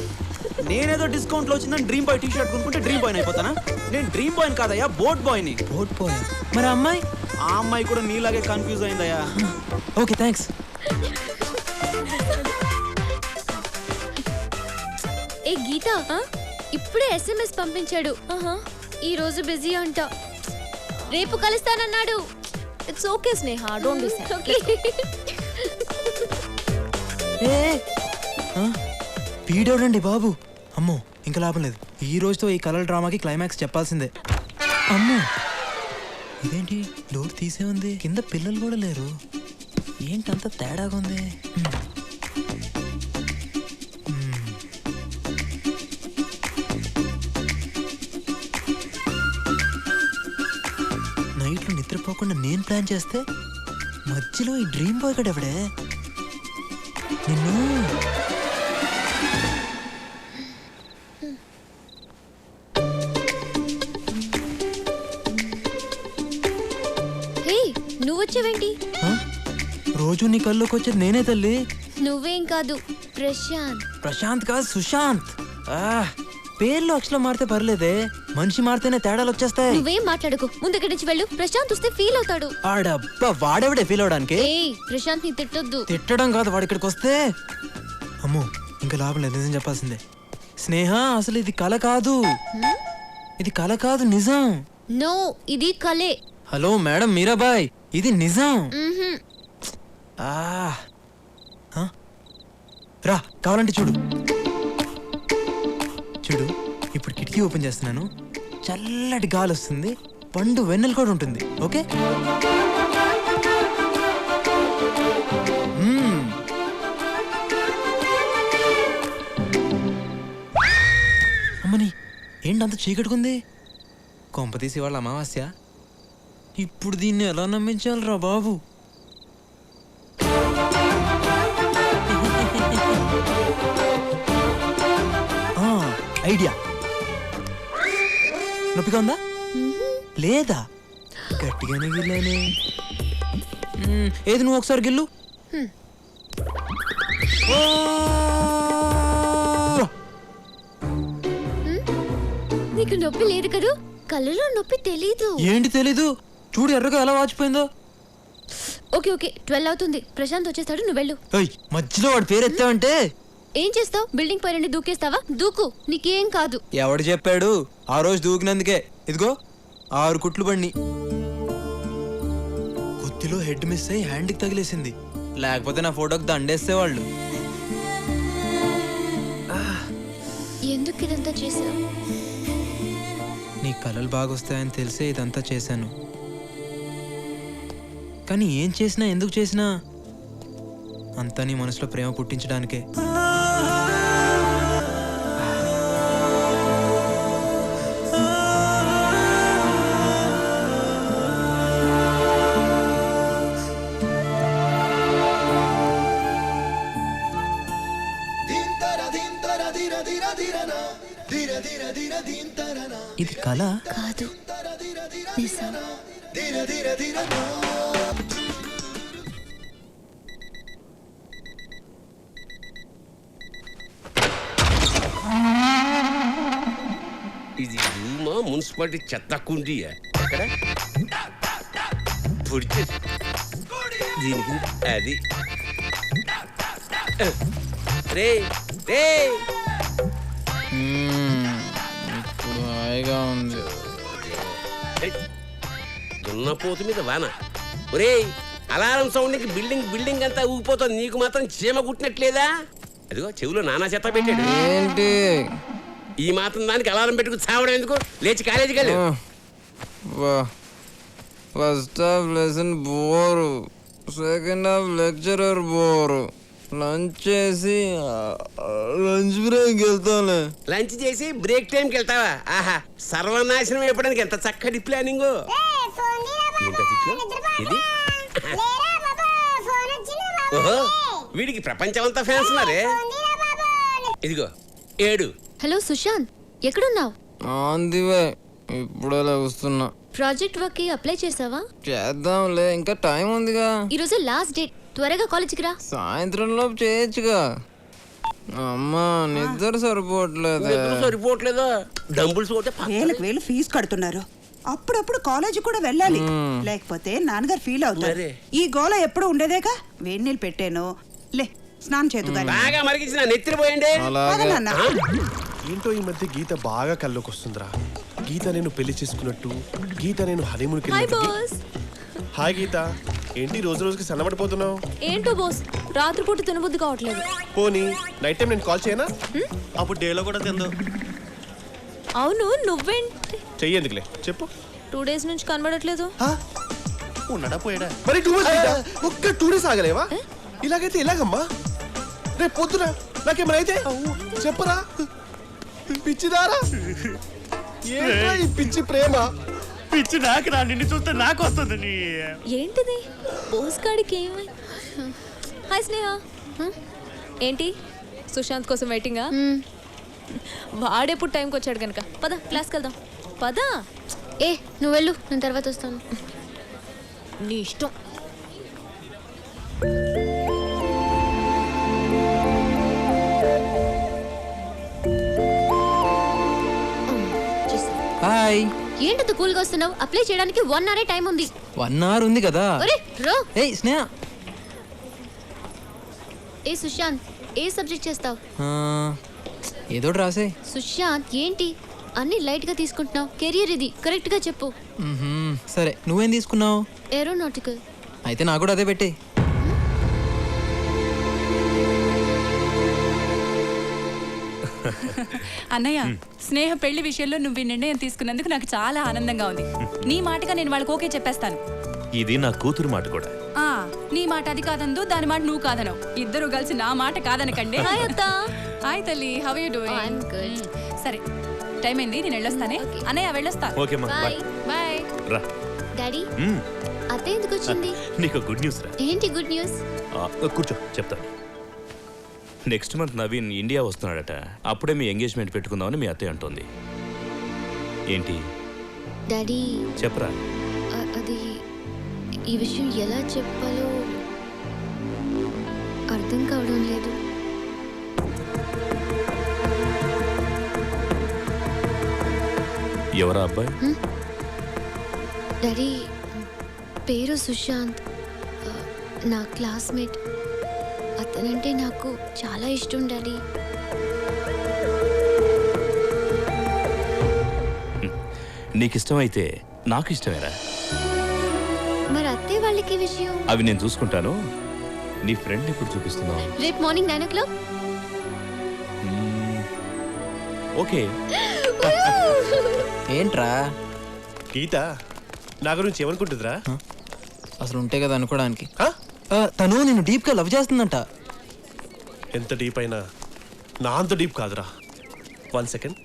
నేనేదో డిస్కౌంట్లో వచ్చిందని డ్రీమ్ బాయ్ టీ షర్ట్ కొనుక్కుంటే డ్రీమ్ బాయ్ అయిపోతానా? నేను డ్రీమ్ బాయ్ కాదయ్యా, బోట్ బాయ్ని. Boat boy? మరి అమ్మాయి? ఆ అమ్మాయి కూడా నీలాగే కన్ఫ్యూజ్ అయిందయ్యా. Okay thanks. ఏ గీత, ఇప్పుడే SMS పంపించాడు. ఈ రోజు బిజీ అంట, రేపు కలుస్తానన్నాడు. It's okay Sneha, don't be sad. Okay. వీడోడండి బాబు. అమ్మో ఇంకా లాభం లేదు. ఈ రోజుతో ఈ కలర్ డ్రామాకి క్లైమాక్స్ చెప్పాల్సిందే. అమ్మో ఇదేంటి డోర్ తీసే ఉంది, కింద పిల్లలు కూడా లేరు. ఏంటంత తేడాగా ఉంది? నైట్లో నిద్రపోకుండా నేను ప్లాన్ చేస్తే మధ్యలో ఈ డ్రీమ్ బాయ్ గడు ఎవడే? నిన్ను నువ్వు వచ్చావేంటి? రోజు నీ కల్లోకి వచ్చేది నేనే తల్లి. నువ్వేం కాదు, ప్రశాంత్. ప్రశాంత్ కాదు సుశాంత్. పేర్లు అక్షరం మారితే పర్లేదే, మనిషి మారితేనే తేడాలు వచ్చేస్తాయి. నువ్వేం మాట్లాడుకో, ముందుకి నుంచి వెళ్ళు. ప్రశాంత్ వస్తే ఫీల్ అవుతాడు. ఆడబ్బా వాడెవడే ఫీల్ అవడానికి? ప్రశాంత్ ని తిట్టొద్దు. తిట్టడం కాదు, వాడు ఇక్కడికి వస్తే అమ్మో ఇంకా లాభం లేదు. నిజం చెప్పాల్సిందే. స్నేహ అసలు ఇది కల కాదు, ఇది కల కాదు నిజం. నో ఇది కలే. హలో మేడం మీరాబాయ్, ఇది నిజం. రా కావాలంటే చూడు. చూడు ఇప్పుడు కిటికీ ఓపెన్ చేస్తున్నాను, చల్లటి గాలి వస్తుంది, పండు వెన్నెల కూడా ఉంటుంది. ఓకే అమ్మని ఏంటి అంత చీకట్టుకుంది? కొంపతీసి వాళ్ళ అమావాస్య. ఇప్పుడు దీన్ని ఎలా నమ్మించాలిరా బాబు? ఐడియా. నొప్పిగా ఉందా? లేదా? గట్టిగానే గిల్లానే. ఏది నువ్వు ఒకసారి గిల్లు. నీకు నొప్పి లేదు కదూ? కళ్ళలో నొప్పి తెలీదు. ఏంటి తెలీదు? చూడు ఎర్రగా ఎలా వాచిపోయిందో. ఓకే ఓకే 12 అవుతుంది. ప్రశాంత్ వచ్చేస్తాడు, నువ్వు వెళ్ళు. మధ్యలో వాడి పేరు ఎత్తావంటే ఏం చేస్తావు? బిల్డింగ్ పైన దూకేస్తావా? దూకు, నీకేం కాదు. ఎవడు చెప్పాడు? ఆ రోజు దూకినందుకే ఇదిగో 6 కుట్లు పడిని. కొద్దిలో హెడ్ మిస్ అయ్యి హ్యాండ్కి తగిలేసింది. లేకపోతే నా ఫోటోకి దండేసేవాళ్ళు. ఎందుకు ఇదంతా చేసావు? నీ కళలు బాగొస్తాయని తెలిసే ఇదంతా చేశాను. కానీ ఏం చేసినా ఎందుకు చేసినా అంతా నీ మనసులో ప్రేమ పుట్టించడానికే. ఇది కళ కాదు, నిజం. ఇది రూమా మున్సిపాలిటీ చెత్త కుండీయా? అక్కడ పొడిచే దీనికి అది రే రే ఇప్పుడు హాయిగా ఉంది. దున్నపోతు మీద వాన. ఒరే అలారం సౌండ్కి బిల్డింగ్ అంతా ఊగిపోతుంది. నీకు మాత్రం చీమ కుట్టినట్లేదా? అదిగో చెవులో నానా చెత్త పెట్టాడు. ఏంటి ఈ మాత్రం దానికి అలారం పెట్టుకు చావడం ఎందుకు? లేచి కాలేజీకి వెళ్ళు. First half lesson bore, second half lecturer bore. Lunch చేసి లంచ్ బ్రేక్ వెళ్తాలే. లంచ్ చేసి బ్రేక్ టైంకి వెళ్తావా? ఆహా, సర్వనాశనం అయిపోవడానికి ఎంత చక్కటి ప్లానింగ్. ఇది ఓహో, వీడికి ప్రపంచం అంతా ఫ్యాన్స్ ఉన్నారే. ఇదిగో 7. హలో సుశాంత్, ఎక్కడున్నావు? ఆందివే, ఇప్పుడే లేస్తున్నా. ప్రాజెక్ట్ వర్క్ కి అప్లై చేసావా? చేద్దాంలే, ఇంకా టైం ఉందిగా. ఈరోజు లాస్ట్ డేట్, త్వరగా కాలేజీకి రా. సాయంత్రం లోపు చేయొచ్చుగా. అమ్మా నిద్ర సరిపోవట్లేదా? డంబుల్స్ కొట్టే వేలకు వేలు ఫీజు కడుతున్నారు. అప్పుడప్పుడు కాలేజీ కూడా వెళ్ళాలి, లేకపోతే నాన్నగారు ఫీల్ అవుతారు. ఈ గోల ఎప్పుడు ఉండేదేగా. వేడి నీళ్ళు పెట్టాను, లే స్నానం చేద్దు గాని. బాగా మరిగించిన నెత్తిన పోయండి. ఏంటో ఈ మధ్య గీత బాగా కల్లోకి వస్తుందిరా. గీత నేను పెళ్లి చేసుకున్నట్టు, గీత నేను హనీమూన్కి హాయ్ గీత, ఏంటి రోజు రోజుకి సన్నబడిపోతున్నావు? ఏంటో బోస్, రాత్రిపూట తినబుద్ధి కావట్లేదు. పోనీ నైట్ టైం నేను కాల్ చేయనా? అప్పుడు డేలో కూడా తిందు. అవును, నువ్వేంటి చెయ్యేందుకులే చెప్పు. 2 days నుంచి కనబడట్లేదు. ఉన్నాడా పోయాడా? మరి 2 days ఒక్క 2 days ఆగలేవా? ఇలాగైతే ఎలాగమ్మా? రేపు పొద్దున నాకేమైనా అయితే చెప్పరా? పిచ్చిదారా, ఏంట్రా ఈ పిచ్చి ప్రేమ? పిచ్చి నాకు రా, నిన్ను చూస్తే నాకు వస్తుంది. ఏంటిది బోస్ గాడికి ఏమై? హాయ్ స్నేహ. ఏంటి సుశాంత్ కోసం వెయిటింగా? వాడెప్పుడు టైంకి వచ్చాడు కనుక పద క్లాస్కి వెళ్దాం. పద. ఏ నువ్వు వెళ్ళు, నేను తర్వాత వస్తాను. నీ ఇష్టం. హాయ్. ఏంటంత కూల్గా వస్తున్నావు? అప్లై చేయడానికి 1 hour టైం ఉంది. 1 hour ఉంది కదా. ఏయ్ స్నేహ. ఏ సుశాంత్, ఏ సబ్జెక్ట్ చేస్తావు? ఏదో రాసే. సుశాంత్ ఏంటి అన్ని లైట్ గా తీసుకుంటున్నావు? కెరియర్ ఇది, కరెక్ట్ గా చెప్పు. సరే నువ్వేం తీసుకున్నావు? ఏరోనాటికల్. అయితే నాకు కూడా అదే పెట్టే. అన్నయ్య, స్నేహ పెళ్లి విషయంలో నువ్వు ఈ నిర్ణయం తీసుకున్నందుకు నాకు చాలా ఆనందంగా ఉంది. నీ మాటగా నేను వాళ్ళకి ఓకే చెప్పేస్తాను. ఇది నా కూతురు మాట కూడా. నీ మాట అది కాదందు, దాని మాట నువ్వు కాదనవు. ఇద్దరు కలిసి నా మాట కాదనకండి. హాయ్ అత్త. హాయ్ తల్లి, how are you doing? I am good. సరే టైం అయింది, నేను వెళ్ళొస్తానే. అన్నయ్య వెళ్ళొస్తా. ఓకే మా బాయ్. బాయ్. రా. డాడీ అత్త ఎందుకు వచ్చింది? నీకు గుడ్ న్యూస్ రా. ఏంటి గుడ్ న్యూస్? కూర్చో చెప్తాను. నెక్స్ట్ మంత్ నవీన్ ఇండియా వస్తున్నాడట. అప్పుడే మీ ఎంగేజ్మెంట్ పెట్టుకుందామని మీ అత్తయ్య అంటుంది. ఏంటి డాడీ? చెప్పరా. అది ఈ విషయం ఎలా చెప్పాలో అర్థం కావడం లేదు. ఎవరా అబ్బాయి? డాడీ పేరు సుశాంత్, నా క్లాస్మేట్. అతనంటే నాకు చాలా ఇష్టం డాడీ. నీకు ఇష్టమైతే నాకు ఇష్టమేరా. మరి అత్తయ్య వాళ్ళకి విషయం? అవి నేను చూసుకుంటాను. నీ ఫ్రెండ్ ఇప్పుడు చూపిస్తున్నావు. రేపు మార్నింగ్ 9 o'clock. ఓకే. ఏంట్రా గీత నా గురించి ఏమనుకుంటుందిరా? అసలు ఉంటే కదా అనుకోవడానికి. తను నేను డీప్గా లవ్ చేస్తుందంట. ఎంత డీప్ అయినా నా అంత డీప్ కాదురా. 1 second.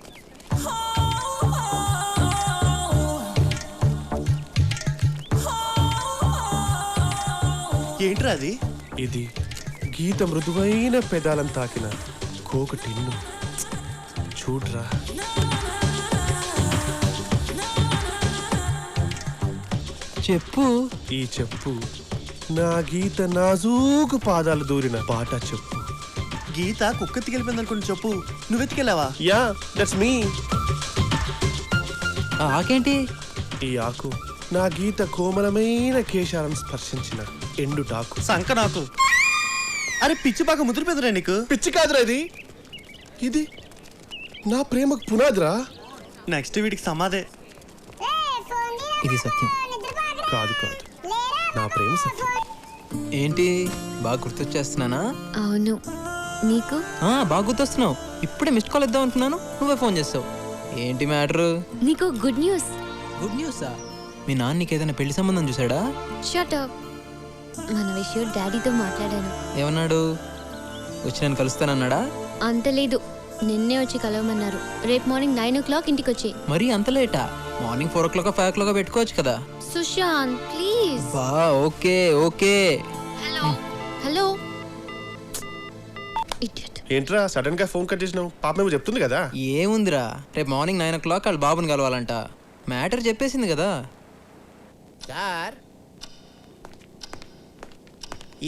ఏంట్రా అది? ఇది గీత మృదువైన పెదాలను తాకిన కోక టిన్ను. చూడ్రా. చెప్పు. ఈ చెప్పు నా గీత నాజూకు పాదాలు దూరిన పాట చెప్పు. గీత కుక్క ఎత్తుకెళ్ళిపోయింది అనుకుని చెప్పు. నువ్వు ఎత్తుకెళ్ళావా? Yeah, that's me. ఆకేంటి? ఈ ఆకు నా గీత కోమలమైన కేశాలను స్పర్శించిన ఎండుటాకు. సంక నాకు. అరే పిచ్చి బాగా ముదిరిపోయిందిరా నీకు. పిచ్చి కాదురా ఇది. ఇది నా ప్రేమకు పునాదిరా. నెక్స్ట్ వీడికి సమాధే. ఇది సత్యం. కాదు కాదు, నా ప్రేమ సత్యం. ఏంటి బాగా గుర్తొచ్చేస్తున్నానా? అవును. నీకు? బాగా గుర్తొస్తున్నావు. ఇప్పుడే మిస్డ్ కాల్ ఇద్దాం అనుకున్నాను, నువ్వే ఫోన్ చేస్తావు. ఏంటి మ్యాటర్? నీకు గుడ్ న్యూస్. గుడ్ న్యూసా? మీ నాన్న నీకు ఏదైనా పెళ్లి సంబంధం చూసాడా? Shut up. మన విషయం డాడీతో మాట్లాడాను. ఏమన్నాడు? వచ్చి నన్ను కలుస్తానన్నాడా? అంత లేదు, నిన్నే వచ్చి కలవమన్నారు. రేపు మార్నింగ్ 9 o'clock ఇంటికి వచ్చి. మరి అంత లేటా? మార్నింగ్ 4 o'clock 5 o'clock పెట్టుకోవచ్చు కదా. Sushant please. Okay okay. Hello hello. ఏంట్రా సడన్ గా ఫోన్ కట్ చేసినావు? పాప మేము చెప్తుంది కదా. ఏముందిరా, రేపు మార్నింగ్ 9 o'clock వాళ్ళ బాబుని కలవాలంట. మ్యాటర్ చెప్పేసింది కదా. సార్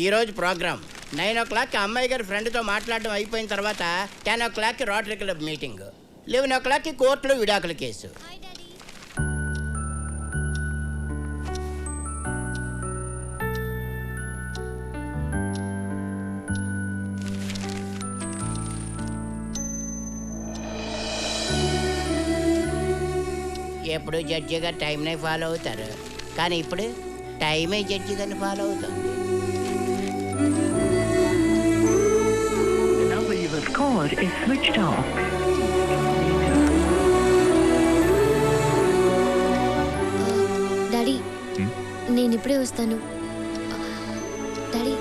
ఈరోజు ప్రోగ్రామ్ 9 o'clock అమ్మాయి గారి ఫ్రెండ్తో మాట్లాడడం అయిపోయిన తర్వాత 10 o'clock rotary club meeting, 11 o'clock కోర్టులో విడాకుల కేసు. ఎప్పుడు జడ్జి గారు టైంనే ఫాలో అవుతారు, కానీ ఇప్పుడు టైమే జడ్జి గారిని ఫాలో అవుతుంది. డాడీ నేను ఇప్పుడే వస్తాను. డాడీ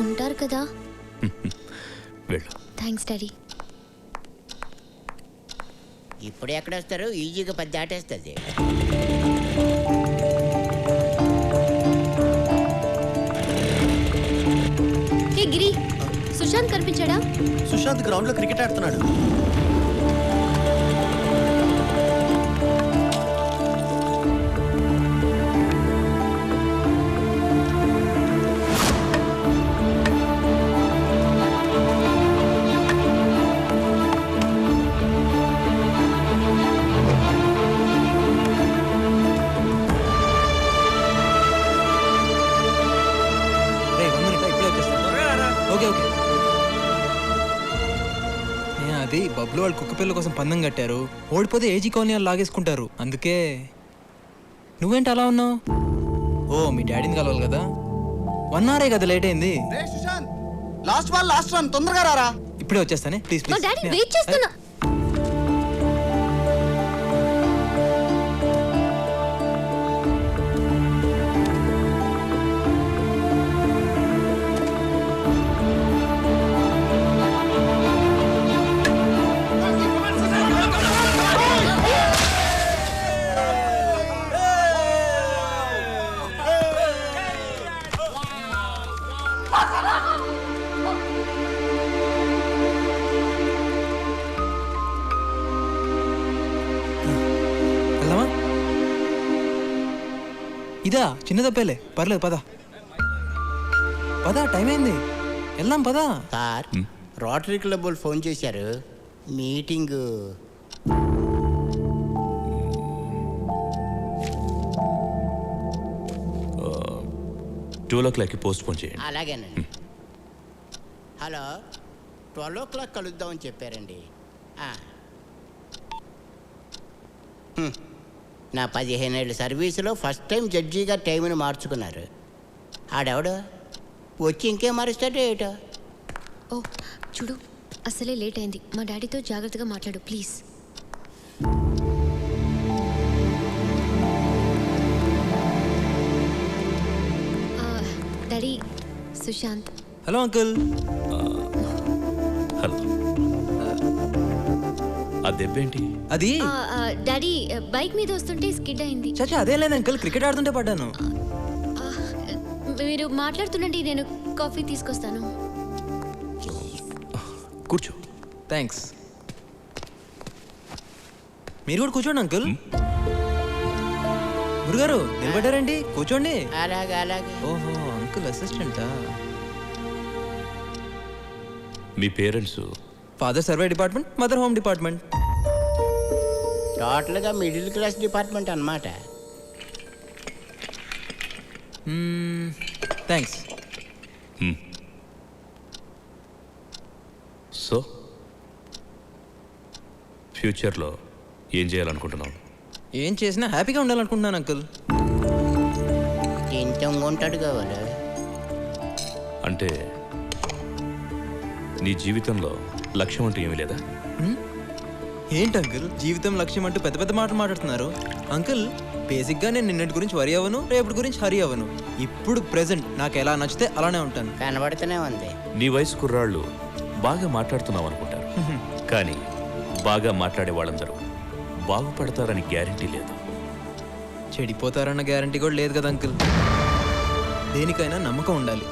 ఉంటారు కదా? Thanks daddy. ఇప్పుడు ఎక్కడ వస్తారు? ఈజీగా 10 దాటేస్తుంది. హే గిరి, సుశాంత్ కనిపించాడా? సుశాంత్ గ్రౌండ్ లో క్రికెట్ ఆడుతున్నాడు. అది బబ్లు వాళ్ళు కుక్క పిల్లల కోసం పందెం కట్టారు. ఓడిపోతే ఏజీ కాలనీ వాళ్ళు లాగేసుకుంటారు. అందుకే. నువ్వేంటి అలా ఉన్నావు? ఓ మీ డాడీని కలవాలి కదా. 1 hour కదా లేట్ అయింది. లాస్ట్ బాల్ లాస్ట్ రన్, తొందరగా రారా. ఇప్పుడే వచ్చేస్తానే ప్లీజ్ మా డాడీ వెయిట్ చేస్తున్నా. ఇదా చిన్న తప్పేలే, పర్లేదు పద పద, టైం అయింది, వెళ్దాం పద. సార్ రోటరీ క్లబ్ వాళ్ళు ఫోన్ చేశారు, మీటింగ్. ఆ, 12 పోస్ట్ పోన్ చేయండి. అలాగేనండి. హలో, 12 కలుద్దామని చెప్పారండి. నా 15 ఏళ్ళ సర్వీసులో ఫస్ట్ టైం జడ్జిగా టైంని మార్చుకున్నారు. ఆడెవడు వచ్చి ఇంకేం మారుస్తాడో ఏటో. ఓ చూడు, అసలే లేట్ అయింది. మా డాడీతో జాగ్రత్తగా మాట్లాడు please. Daddy, Sushant. Hello uncle. Hello. ఆ దెబ్బేంటి? అది డాడీ బైక్ మీద వస్తుంటే స్కిడ్ అయింది. చచ్చా అదే లేదు అంకుల్, క్రికెట్ ఆడుతుంటే పడ్డాను. మీరు మాట్లాడుతుండండి, నేను కాఫీ తీసుకొస్తాను. కూర్చో. థ్యాంక్స్. మీరు కూడా కూర్చోండి అంకుల్. గురుగారు నిలబడ్డారండి, కూర్చోండి. అలాగే అలాగే. ఓహో, అంకుల్ అసిస్టెంటా? మీ parents? Father survey department, mother home department. టోటల్గా మిడిల్ క్లాస్ డిపార్ట్మెంట్ అన్నమాట. థ్యాంక్స్. సో ఫ్యూచర్లో ఏం చేయాలనుకుంటున్నావు? ఏం చేసినా హ్యాపీగా ఉండాలనుకుంటున్నాను అంకుల్. ఇంతంగా ఉంటాడు కావాలి అంటే నీ జీవితంలో లక్ష్యం అంటూ ఏమీ లేదా? ఏంటి అంకుల్ జీవితం లక్ష్యం అంటూ పెద్ద పెద్ద మాటలు మాట్లాడుతున్నారు? అంకుల్ బేసిక్గా నేను నిన్నటి గురించి వరి అవ్వను, రేపటి గురించి హరి అవ్వను. ఇప్పుడు ప్రెసెంట్ నాకు ఎలా నచ్చితే అలానే ఉంటాను. కనబడుతూనే ఉంది. నీ వయసు కుర్రాళ్ళు బాగా మాట్లాడుతున్నావు అనుకుంటారు, కానీ బాగా మాట్లాడే వాళ్ళందరూ బాగుపడతారని గ్యారంటీ లేదు. చెడిపోతారన్న గ్యారంటీ కూడా లేదు కదా అంకుల్. దేనికైనా నమ్మకం ఉండాలి.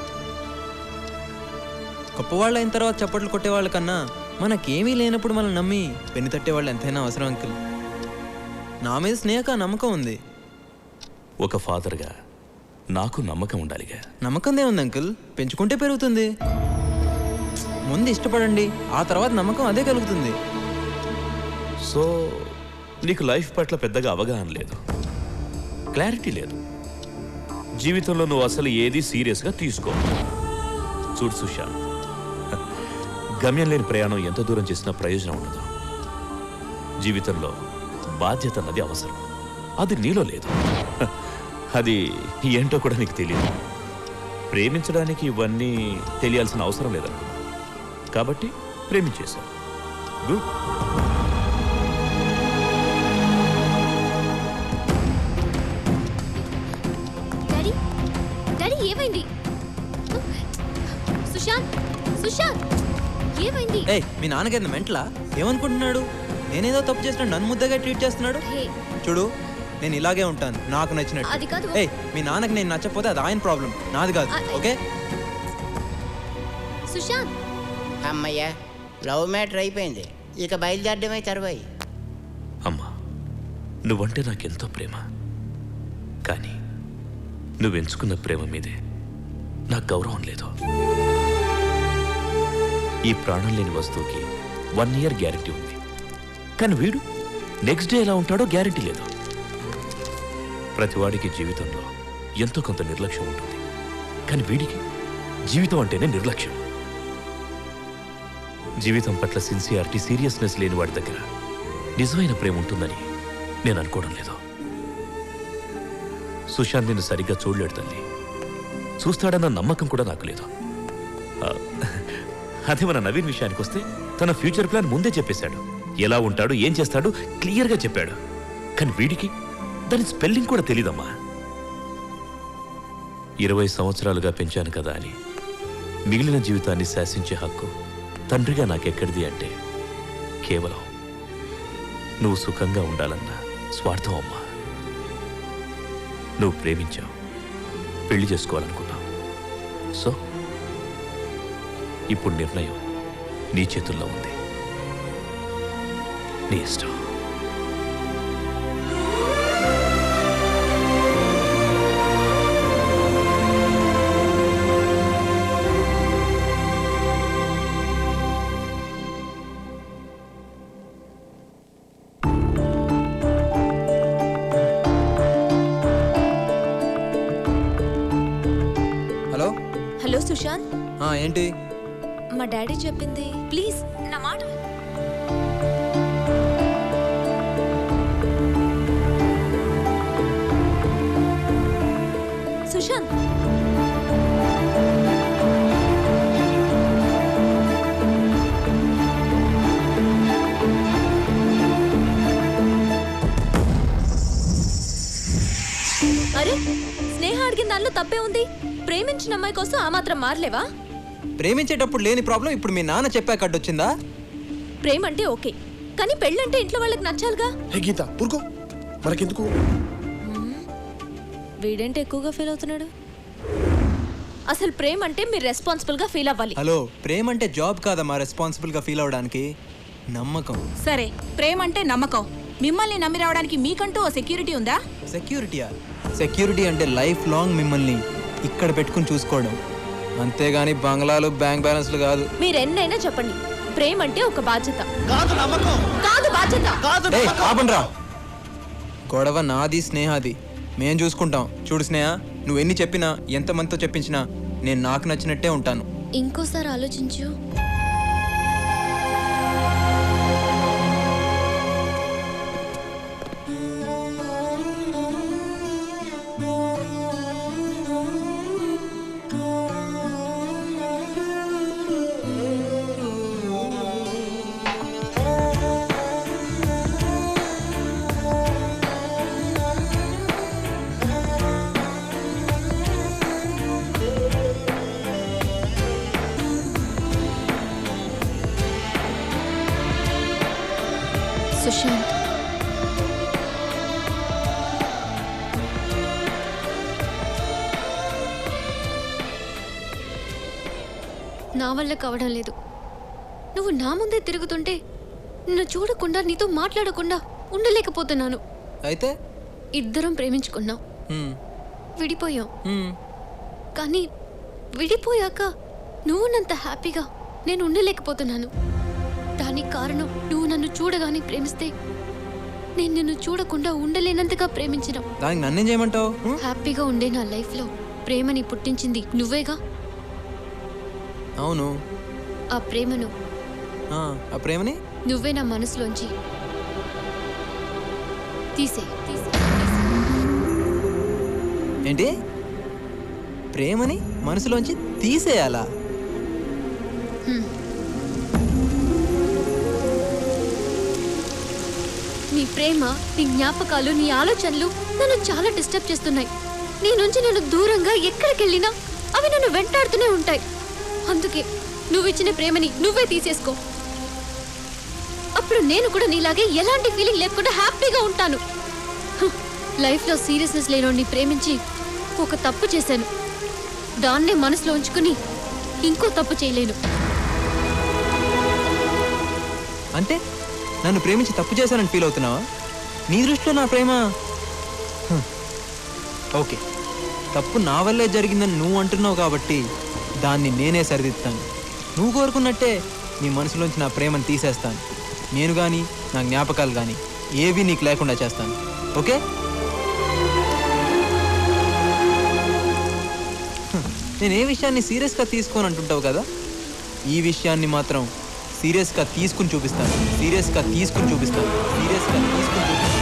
గొప్పవాళ్ళు అయిన తర్వాత చప్పట్లు కొట్టేవాళ్ళ కన్నా మనకేమీ లేనప్పుడు మనం నమ్మి పెన్ను తట్టేవాళ్ళు ఎంతైనా అవసరం అంకుల్. నా మీద స్నేహక నమ్మకం ఉంది. ఒక ఫాదర్గా నాకు నమ్మకం ఉండాలిగా. నమ్మకందే ఉంది అంకుల్, పెంచుకుంటే పెరుగుతుంది. ముందు ఇష్టపడండి, ఆ తర్వాత నమ్మకం అదే కలుగుతుంది. సో నీకు లైఫ్ పట్ల పెద్దగా అవగాహన లేదు, క్లారిటీ లేదు. జీవితంలో నువ్వు అసలు ఏది సీరియస్గా తీసుకో. చూడు సుశాంత్, గమ్యం లేని ప్రయాణం ఎంత దూరం చేసినా ప్రయోజనం ఉండదు. జీవితంలో బాధ్యత అన్నది అవసరం, అది నీలో లేదు. అది ఏంటో కూడా నీకు తెలియదు. ప్రేమించడానికి ఇవన్నీ తెలియాల్సిన అవసరం లేదనుకున్నా, కాబట్టి ప్రేమించేశావు. గుడ్. డాడీ, డాడీ ఏమైంది? సుశాంత్, సుశాంత్ ఏమైంది? ఏయ్, మీ నాన్నకేంది మెంటలా? ఏమనుకుంటున్నాడు? నేనేదో తప్పు చేసిన నన్ను ముద్దగా ట్రీట్ చేస్తున్నాడు. చూడు, నేను ఇలాగే ఉంటాను, నాకు నచ్చినట్టు. అది కాదు. ఏయ్, మీ నాన్నకి నేను నచ్చకపోతే అది ఆయన ప్రాబ్లం, నాది కాదు. ఓకే సుశాంత్. అమ్మయ్య, లవ్ మ్యాటర్ అయిపోయింది, ఇక బయలుదేరడమే తరువాయి. అమ్మా, నువ్వంటే నాకెంతో ప్రేమ, కానీ నువ్వు ఎంచుకున్న ప్రేమ మీదే నాకు గౌరవం లేదు. ఈ ప్రాణం లేని వస్తువుకి 1 year గ్యారెంటీ ఉంది, కానీ వీడు నెక్స్ట్ డే ఎలా ఉంటాడో గ్యారెంటీ లేదు. ప్రతివాడికి జీవితంలో ఎంతో కొంత నిర్లక్ష్యం ఉంటుంది, కానీ వీడికి జీవితం అంటేనే నిర్లక్ష్యం. జీవితం పట్ల సిన్సియారిటీ, సీరియస్నెస్ లేని వాడి దగ్గర నిజమైన ప్రేమ ఉంటుందని నేను అనుకోవడం లేదు. సుశాంత్ నిన్ను సరిగ్గా చూడలేడు తల్లి, చూస్తాడన్న నమ్మకం కూడా నాకు లేదు. అదే మన నవీన్ విషయానికి వస్తే తన ఫ్యూచర్ ప్లాన్ ముందే చెప్పేశాడు, ఎలా ఉంటాడు, ఏం చేస్తాడు క్లియర్గా చెప్పాడు. కానీ వీడికి దాని స్పెల్లింగ్ కూడా తెలీదమ్మా. 20 సంవత్సరాలుగా పెంచాను కదా అని మిగిలిన జీవితాన్ని శాసించే హక్కు తండ్రిగా నాకెక్కడిది అంటే కేవలం నువ్వు సుఖంగా ఉండాలన్న స్వార్థం అమ్మా. నువ్వు ప్రేమించావు, పెళ్లి చేసుకోవాలనుకున్నావు. సో ఇప్పుడు నిర్ణయం నీ చేతుల్లో ఉంది, నీ ఇష్టం. సుశాంత్, ఏంటి? మా డాడీ చెప్పింది ప్లీజ్ నా మాట. సుశాంత్, అరే స్నేహ అడిగిన దానిలో తప్పే ఉంది. ప్రేమించిన అమ్మాయి కోసం ఆ మాత్రం మారలేవా? ప్రేమించేటప్పుడు లేని ప్రాబ్లం ఇప్పుడు మీ నాన్న చెప్పాక అడ్డొచ్చిందా? ప్రేమ అంటే ఓకే, కానీ పెళ్ళంటే ఇంట్లో వాళ్ళకి నచ్చాలిగా. హే గీత ఊరుకో, మనకెందుకు? వీడేంటి ఎక్కువగా ఫీల్ అవుతున్నాడు? అసలు ప్రేమ అంటే మీరు రెస్పాన్సిబుల్ గా ఫీల్ అవ్వాలి. హలో, ప్రేమ అంటే జాబ్ కాదమ్మా రెస్పాన్సిబుల్ గా ఫీల్ అవడానికి. నమ్మకం. సరే, ప్రేమ అంటే నమ్మకం. మిమ్మల్ని నమ్మి రావడానికి మీకంటూ ఓ సెక్యూరిటీ ఉందా? సెక్యూరిటీయా? సెక్యూరిటీ అంటే లైఫ్ లాంగ్ మిమ్మల్ని ఇక్కడ పెట్టుకుని చూసుకోవడం, అంతేగాని బంగ్లాలు బ్యాంక్ బ్యాలెన్స్లు కాదు. మీరు ఎన్నైనా చెప్పండి, ప్రేమ అంటే ఒక బాధ్యత కాదు, నమ్మకం కాదు, బాధ్యత కాదు. ఆపండ్రా. గొడవ నాది స్నేహాది, మేం చూసుకుంటాం. చూడు స్నేహ, నువ్వు ఎన్ని చెప్పినా ఎంతమందితో చెప్పించినా నేను నాకు నచ్చినట్టే ఉంటాను. ఇంకోసారి ఆలోచించు. సుశాంత్, నా వల్ల కావడం లేదు. నువ్వు నా ముందే తిరుగుతుంటే నిన్ను చూడకుండా నీతో మాట్లాడకుండా ఉండలేకపోతున్నాను. అయితే ఇద్దరం ప్రేమించుకున్నాం, విడిపోయాం. కానీ విడిపోయాక నువ్వున్నంత హ్యాపీగా నేను ఉండలేకపోతున్నాను. దానికి కారణం నువ్వు నన్ను చూడగానే ప్రేమిస్తే నేను నిన్ను చూడకుండా ఉండలేనంతగా ప్రేమించిన. దానికి నన్నేం చేయమంటావు? హ్యాపీగా ఉండే నా లైఫ్లో ప్రేమని పుట్టించింది నువ్వేగా. అవును. ఆ ప్రేమను నువ్వే నా మనసులోంచి తీసే. ఏంటి? ప్రేమని మనసులోంచి తీసేయాలా? నీ ప్రేమ, నీ జ్ఞాపకాలు, నీ ఆలోచనలు నన్ను చాలా డిస్టర్బ్ చేస్తున్నాయి. నీ నుంచి నేను దూరంగా ఎక్కడికి వెళ్ళినా అవి నన్ను వెంటాడుతూనే ఉంటాయి. అందుకే నువ్వు ఇచ్చిన ప్రేమని నువ్వే తీసేసుకో. అప్పుడు నేను కూడా నీలాగే ఎలాంటి ఫీలింగ్ లేకుండా హ్యాపీగా ఉంటాను. లైఫ్లో సీరియస్నెస్ లేనోడిని ప్రేమించి ఒక తప్పు చేశాను. దాన్నే మనసులో ఉంచుకుని ఇంకో తప్పు చేయలేను. అంటే నన్ను ప్రేమించి తప్పు చేశానని ఫీల్ అవుతున్నావా? నీ దృష్టిలో నా ప్రేమ ఓకే, తప్పు నా వల్లే జరిగిందని నువ్వు అంటున్నావు కాబట్టి దాన్ని నేనే సరిదిద్దుతాను. నువ్వు కోరుకున్నట్టే నీ మనసులోంచి నా ప్రేమను తీసేస్తాను. నేను కానీ నా జ్ఞాపకాలు కానీ ఏవి నీకు లేకుండా చేస్తాను. ఓకే? నేను ఏ విషయాన్ని సీరియస్గా తీసుకోని అంటుంటావు కదా, ఈ విషయాన్ని మాత్రం సీరియస్గా తీసుకుని చూపిస్తాను. సీరియస్గా తీసుకుని చూపిస్తాను. సీరియస్గా తీసుకుని చూపిస్తాను.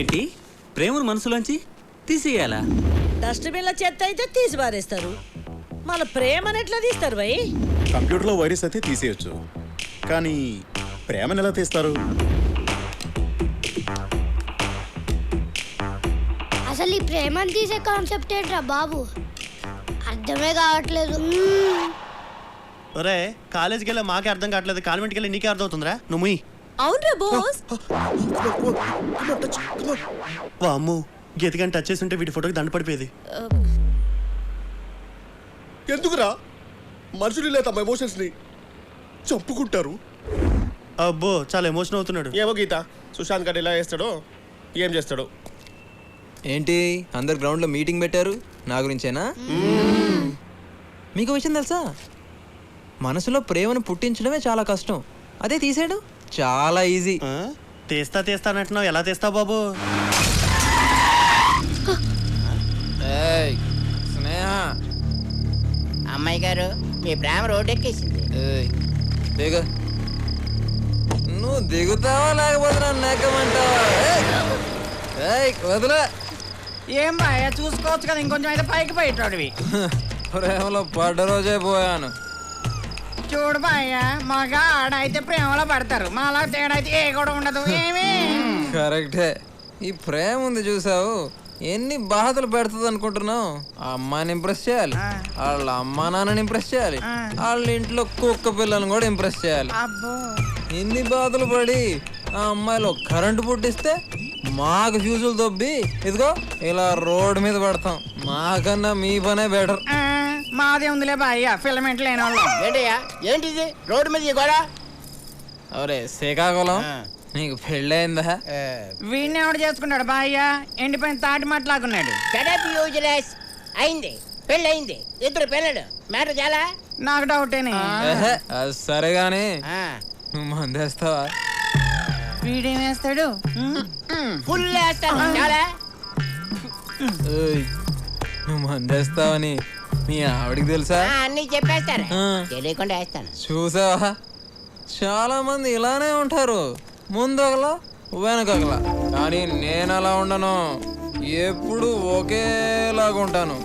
ఏంటి? ప్రేమను మనసులోంచి తీసేయాలా? డస్ట్బిన్ల చెత్త అయితే తీసి పారేస్తారు, మన ప్రేమను ఎట్లా తీస్తారు భయ్? కంప్యూటర్లో వైరస్ అయితే తీసేయచ్చు, కానీ ప్రేమను ఎలా తీస్తారు? అసలు ఈ ప్రేమను తీసే కాన్సెప్ట్ ఏంట్రా బాబు, అర్థమే కావట్లేదు. ఒరే, కాలేజీకి వెళ్ళి మాకే అర్థం కావట్లేదు, కాన్వెంట్కి వెళ్ళి నీకే అర్థం అవుతుందిరా. నువ్వు అవునరా బాస్. అమ్ము, గీతగాని టచ్ చేసి ఉంటే వీటి ఫోటోకి దండ పడిపోయేది. ఎందుకురా మనుషులు ఇలా తమ ఎమోషన్స్ ని చంపుకుంటారు? అబ్బో చాలా ఎమోషన్ అవుతున్నాడు. ఏమో గీత, సుశాంత్ గడ్ ఎలా చేస్తాడో ఏం చేస్తాడో. ఏంటి అందరు గ్రౌండ్లో మీటింగ్ పెట్టారు నా గురించేనా? మీకు విషయం తెలుసా, మనసులో ప్రేమను పుట్టించడమే చాలా కష్టం, అదే తీసేయడం చాలా ఈజీ. తీస్తానంటున్నావు, ఎలా తీస్తావు బాబు? స్నేహ, అమ్మాయి గారు మీ ప్రేమ రోడ్డెక్కేసింది. దిగ. నువ్వు దిగుతావా లేకపోతే నన్ను నెక్కమంటావా? వదిలే. ఏం బాయ్ చూసుకోవచ్చు కదా, ఇంకొంచెం అయితే పైకి పోయేటోడివి. ప్రేమలో పడ్డ రోజే పోయాను. చూడు బాయ్య, మగ ఆడైతే ప్రేమలో పడతారు, మాలా తేడైతే ఏ కూడా ఉండదు. ఏమి కరెక్టే. ఈ ప్రేమ ఉంది చూసావు, ఎన్ని బాధలు పెడుతుంది అనుకుంటున్నావు? ఆ అమ్మాయిని ఇంప్రెస్ చేయాలి, వాళ్ళ అమ్మా నాన్నని ఇంప్రెస్ చేయాలి, వాళ్ళ ఇంట్లో కుక్క పిల్లలను కూడా ఇంప్రెస్ చేయాలి. ఇన్ని బాధలు పడి ఆ అమ్మాయిలో కరెంటు పుట్టిస్తే మాకు ఫ్యూజులు దొబ్బి ఇదిగో ఇలా రోడ్డు మీద పడతాం. మాకన్నా మీ పనే బెటర్. మాదే ఉందిలే బాయ్య, ఫిలమెంట్ లేని వాళ్ళం. ఏంటయ్యా ఏంటిది రోడ్డు మీద కూడా? అవరే శ్రీకాకుళం, నీకు పెళ్ళయిందా? వీడిని ఎవడు చేసుకుంటాడు బాయ్య, ఎండిపోయిన తాటి మట్లాకున్నాడు. అయింది, పెళ్ళి అయింది, ఇద్దరు పిల్లలు. మ్యాటర్ చాలా నాకు డౌటేనే. అది సరే గాని నువ్వు మందేస్తావా? వీడేం వేస్తాడు? ఫుల్ వేస్తాను. చాలా నువ్వు మందేస్తావని మీ ఆవిడికి తెలుసా? అన్ని చెప్పేస్తారు, తెలియకుండా వేస్తాను. చూసావా, చాలా మంది ఇలానే ఉంటారు, ముందొకలా వెనకగలా. కానీ నేను అలా ఉండను, ఎప్పుడు ఒకేలాగా ఉంటాను.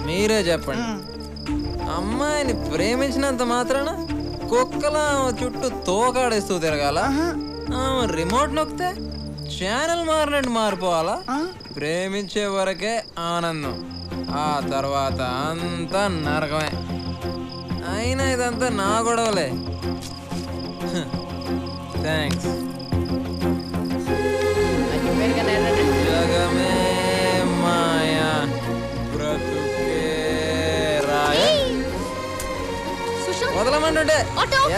మీరే చెప్పండి, అమ్మాయిని ప్రేమించినంత మాత్రాన కుక్కలా చుట్టూ తోకాడేస్తూ తిరగాల? రిమోట్ నొక్కితే ఛానల్ మారినట్టు మారిపోవాలా? ప్రేమించే వరకే ఆనందం, ఆ తర్వాత అంతా నరకమే. అయినా ఇదంతా నా గొడవలే. థ్యాంక్స్. జగమే మాయా బ్రతుకే రాయ. వదలమంటుంటే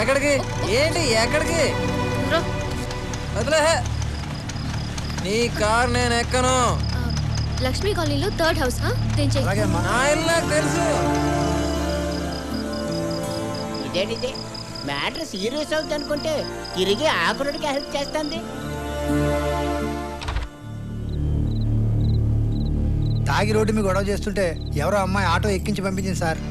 ఎక్కడికి? ఏంటి ఎక్కడికి? వదిలే, నీ కార్ నేను ఎక్కను. లక్ష్మీ కాలనీలో 3rd హౌస్. నా ఇల్లు నాకు తెలుసు. ఇదేంటిది మ్యాటర్ సీరియస్ అవుతుంది అనుకుంటే తిరిగి ఆకురుడికి హెల్ప్ చేస్తుంది. తాగి రోడ్డు మీద గొడవ చేస్తుంటే ఎవరో అమ్మాయి ఆటో ఎక్కించి పంపించింది సార్.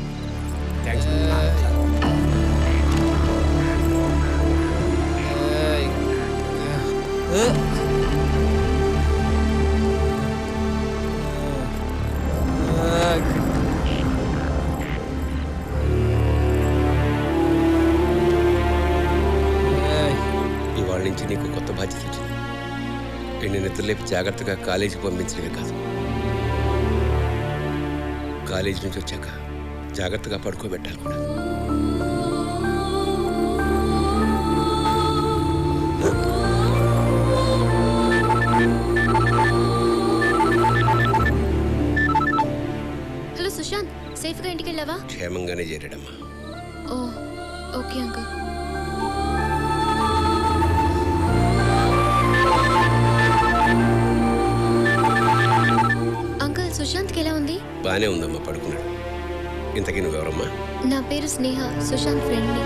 ఇవాళ నుంచి నీకు కొత్త బాధ్యత వచ్చింది. నేను నిద్రలేపి జాగ్రత్తగా కాలేజీకి పంపించడమే కాదు, కాలేజీ నుంచి వచ్చాక జాగ్రత్తగా పడుకోబెట్టాలి కూడా. హలో సుశాంత్, సేఫ్గా ఇంటికి వెళ్ళావా? క్షేమంగానే చేరాడమ్మా. ఓ ఓకే అంకుల్. అంకుల్ సుశాంత్కి ఎలా ఉంది? బానే ఉందమ్మా, పడుకున్నాడు. ఇంతకీ నువ్వెవరమ్మా? నా పేరు స్నేహ, సుశాంత్ ఫ్రెండ్ని.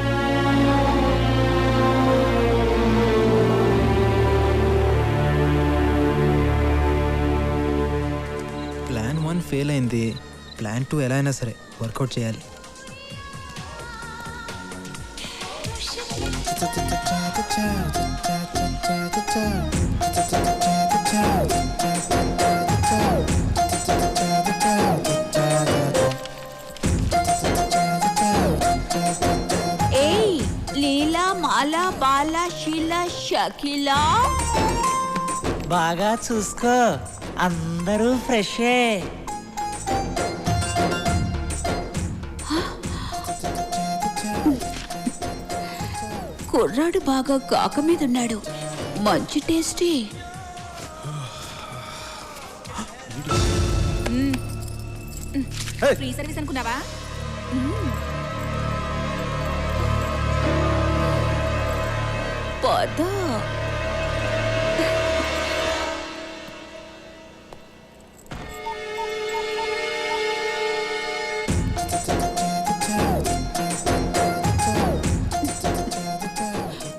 ప్లాన్ 1 ఫెయిల్ అయింది, ప్లాన్ 2 ఎలా అయినా సరే వర్కౌట్ చేయాలి. ఏయ్ లీలా, మాలా, బాలా, షీలా, షకీలా, బాగా చూసుకో, అందరూ ఫ్రెషే. కుర్రాడు బాగా కాక మీద ఉన్నాడు, మంచి టేస్టీ. ఫ్రీ సర్వీస్ అనుకున్నావా? పద.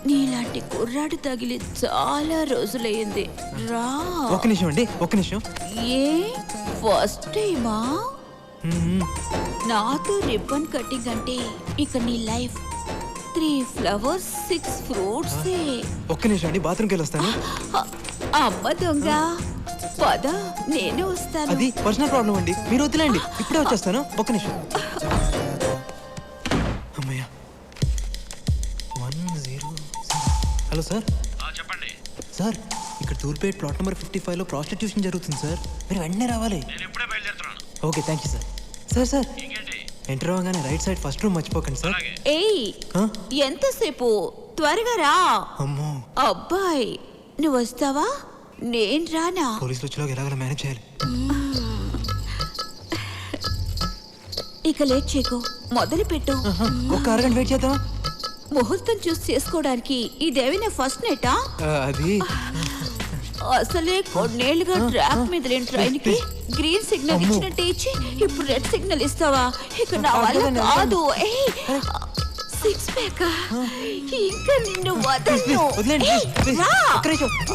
నీలాంటి కుర్రాడు తగిలి చాలా రోజులయ్యింది. రా. ఒక్క నిమిషం అండి, ఒక్క నిమిషం. ఏ ఫస్ట్ టైమా? నాతో రిబ్బన్ కటింగ్ అంటే ఇక నీ లైఫ్ 3 flowers 6 fruits. ఒక్క నిమిషం అండి, బాత్రూమ్కి వెళ్ళి వస్తాను. అమ్మ దొంగ, పద నేను వస్తాను. అది పర్సనల్ ప్రాబ్లం అండి, మీరు వదిలేండి, ఇప్పుడే వచ్చేస్తాను. ఒక్క నిమిషం. అమ్మయ్యా. 106. Hello sir. చెప్పండి సార్, ఇక్కడ తూర్పేట్ ప్లాట్ నెంబర్ 55లో ప్రాస్టిట్యూషన్ జరుగుతుంది సార్, మీరు వెంటనే రావాలి. నేను ఇప్పుడే బయలుదేరుతున్నాను. Okay, thank you sir. Sir sir, enter అవ్వగానే రైట్ సైడ్ ఫస్ట్ రూమ్ మర్చిపోకండి సార్. ఏయ్, ఎంతసేపు? త్వరగా రా. అమ్మో, అబ్బాయి నువ్వు వస్తావా? నేను రానా? పోలీసులు వచ్చేలోకి ఎలాగైనా మేనేజ్ చేయాలి. ఇక లేట్ చేయకు, మొదలు పెట్టు. ఒక్క అరగంట వెయిట్ చేద్దామా? ముహూర్తం చూసి చేసుకోవడానికి ఇదేమైనా ఫస్ట్ నైటా? అది అసలే కొన్నేళ్లుగా ట్రాక్ మీద లేని ట్రైన్ కి గ్రీన్ సిగ్నల్ ఇచ్చినట్టే ఇచ్చి ఇప్పుడు రెడ్ సిగ్నల్ ఇస్తావా? ఇక నా వల్ల కాదు. సిక్స్ ప్యాక్ ఇంకా నిన్ను వదలను.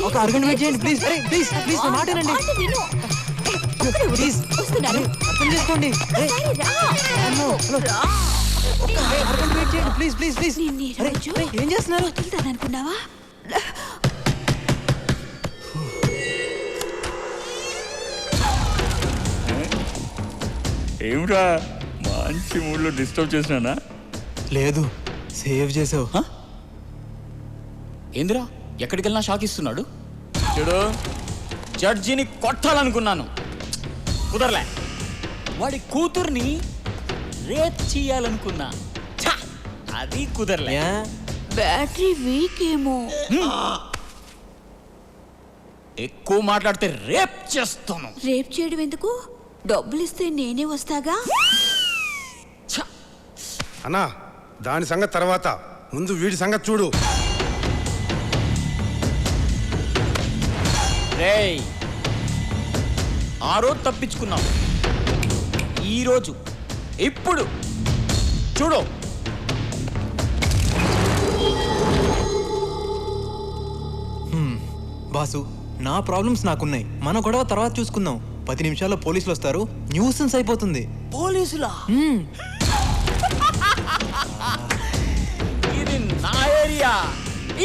ఒక అరగంట వెయిట్ చేయండి ప్లీజ్. ప్లీజ్ ప్లీజ్ నా మాట వినండి. ప్లీజ్ వస్తున్నాను, అర్థం చేసుకోండి. అరగంట వెయిట్ చేయండి ప్లీజ్ ప్లీజ్ ప్లీజ్. ఏం చేస్తున్నారు? వదులుతాననుకున్నావా? ఏమిరా మంచి మూడ్లో డిస్టర్బ్ చేసినానా? లేదు, సేవ్ చేసావు. ఏందిరా ఎక్కడికి వెళ్ళినా షాక్ ఇస్తున్నాడు. చూడు, జడ్జిని కొట్టాలనుకున్నాను, కుదరలే. వాడి కూతుర్ని రేప్ చేయాలనుకున్నా, అది కుదరలే. బ్యాటరీ వీక్ ఏమో. ఎక్కువ మాట్లాడితే రేప్ చేస్తాను. రేప్ చేయడం ఎందుకు? డబ్బులు ఇస్తే నేనే వస్తాగా. అన్నా, దాని సంగతి తర్వాత, ముందు వీడి సంగతి చూడు. రేయ్, ఆ రోజు తప్పించుకున్నావు, ఈరోజు ఇప్పుడు చూడు. బాసు, నా ప్రాబ్లమ్స్ నాకున్నాయి, మన గొడవ తర్వాత చూసుకుందాం. 10 నిమిషాల్లో పోలీసులు వస్తారు, న్యూసెన్స్ అయిపోతుంది. పోలీసులా? ఇది నా ఏరియా,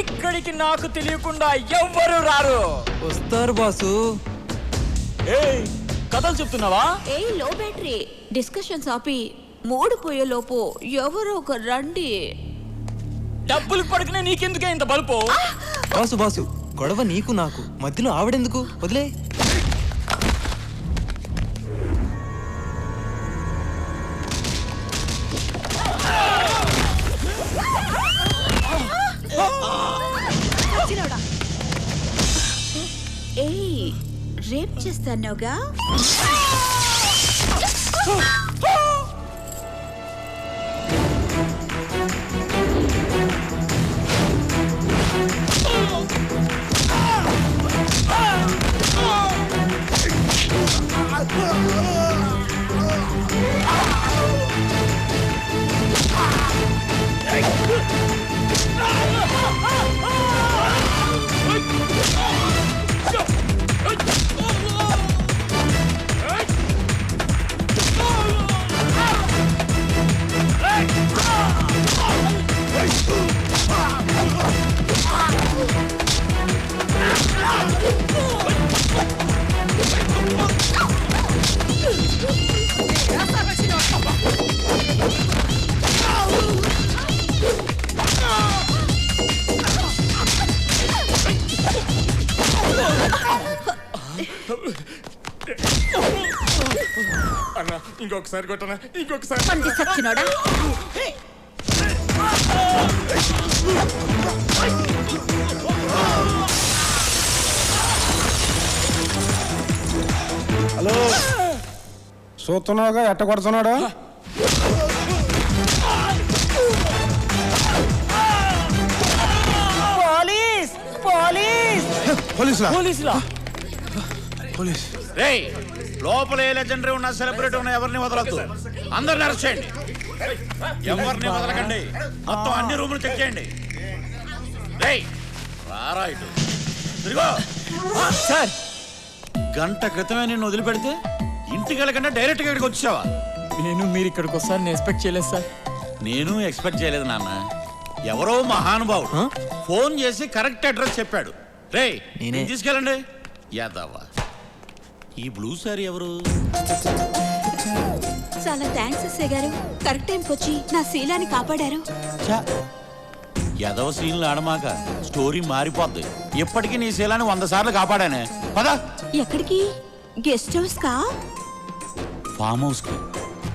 ఇక్కడికి నాకు తెలియకుండా ఎవ్వరు రారు. వస్తారు బాసు. ఏయ్, కథలు చెప్తున్నావా? ఏ లో బ్యాటరీ డిస్కషన్స్ ఆపి మూడు పోయే లోపు ఎవరో ఒక రండి. డబ్బులు పడుకునే నీకెందుకే ఇంత బలుపు? బాసు బాసు, గొడవ నీకు నాకు మధ్యలో ఆవిడెందుకు? వదిలే. ఏయ్, రేప్ చేస్తానుగా. అన్నా, ఇంకొకసారి కొట్టనా? ఇంకొకసారి. హలో, చూస్తున్నావుగా ఎట్ట కొడుతున్నాడు? పోలీస్ పోలీసులా రేయ్ లోపల ఏ లెజెండరీ ఉన్నా సెలబ్రిటీ ఉన్నా ఎవరిని వదలొద్దు. అందరిని అరెస్ట్ చేయండి. ఎవరిని వదలకండి. మొత్తం అన్ని రూములు చెక్ చేయండి. రేయ్ రారా ఇటు తిరుగో. సార్ గంట క్రితమే నిన్ను వదిలిపెడితే ఇంటికి వెళ్ళకుండా డైరెక్ట్ గా ఇక్కడికి వచ్చావా? మీరు ఇక్కడికి వస్తారని ఎక్స్పెక్ట్ చేయలేదు సార్. నేను ఎక్స్పెక్ట్ చేయలేదు నాన్న. ఎవరో మహానుభావుడు ఫోన్ చేసి కరెక్ట్ అడ్రస్ చెప్పాడు. రేయ్ నేను తీసుకెళ్ళండి. యాదవ్వా ఈ బ్లూ సారీ ఎవరు? చాలా థ్యాంక్స్ ఎస్ఐ గారు, కరెక్ట్ టైంకి వచ్చి నా శీలాన్ని కాపాడారు. యాదవ సీన్లు ఆడమాక, స్టోరీ మారిపోద్ది. ఇప్పటికీ నీ శీలాన్ని 100 సార్లు కాపాడానే. పద. ఎక్కడికి? గెస్ట్ హౌస్ కా? ఫామ్ హౌస్ కి.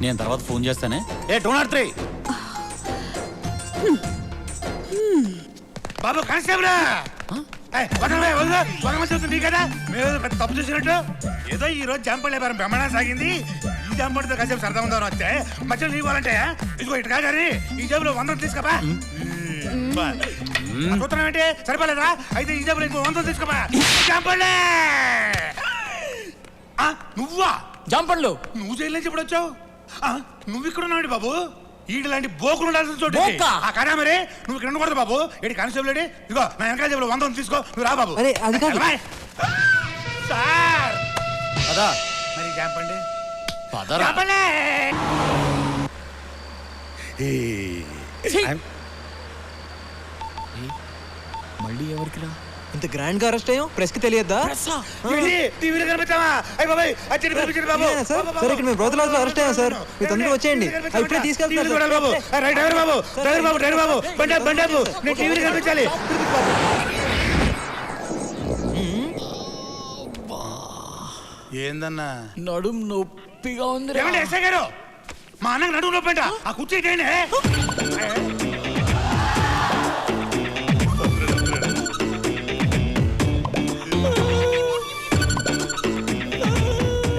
నేను తర్వాత ఫోన్ చేస్తానే. ఏ 203 బాబు కానిస్టేబుల్ కదా మీరు పెద్ద తప్పు చూసినట్టు. ఏదో ఈ రోజు జాంపల్ వ్యాపారం బ్రహ్మాండం సాగింది. ఈ జాంపడితో కాసేపు సరదా ఉందామని వస్తే మధ్యలో నీ వాళ్ళంటే ఇదిగో ఇటు కాదని ఈ జేబులో 100 తీసుకోపా. సూత్రం ఏంటి సరిపోలేదా? అయితే ఈ జేబులో ఇంకో 100 తీసుకోపా. జాంపళ్ళే నువ్వా? జాంపళ్ళు నువ్వు జైలు నుంచి ఇప్పుడు వచ్చావు? నువ్వు ఇక్కడ ఉన్నావు బాబు. ఈడు లాంటి బోకులు ఉండాల్సిన చోటు కాదా మరి? నువ్వు ఇక్కడ ఉండకూడదు బాబు. ఏంటి కానిస్టేబుల్ ఏంటి? ఇదిగో నా వెనకాల జేబులో 100 తీసుకో. నువ్వు రా బాబు. సార్ పదా మరి జాంపండి. పదరా. మళ్ళీ ఎవరికి రా? ఇంత గ్రాండ్ గా అరెస్ట్ అయ్యాం, ప్రెస్ కి తెలియద్దా? టీవీలో కనిపించావా? అయ్య బాబాయ్ అచ్చడి పిలిపించండి బాబు. సార్ ఇక్కడ మేము బ్రోతలాస్ లో అరెస్ట్ అయ్యాం సార్. మీరు తొందరగా వచ్చేయండి. ఇప్పుడే తీసుకెళ్తాను బాబు. డ్రైవర్ బాబు, డ్రైవర్ బాబు, డ్రైవర్ బాబు, బండాపు నేను టీవీలో కనిపించాలి. ఏందన్నా నడుం నొప్పిగా ఉంది. ఏమండి ఎస్ఐ గారు, మా అన్నకు నడుము నొప్పి అంట. ఆ కుర్చీ ఏంటి?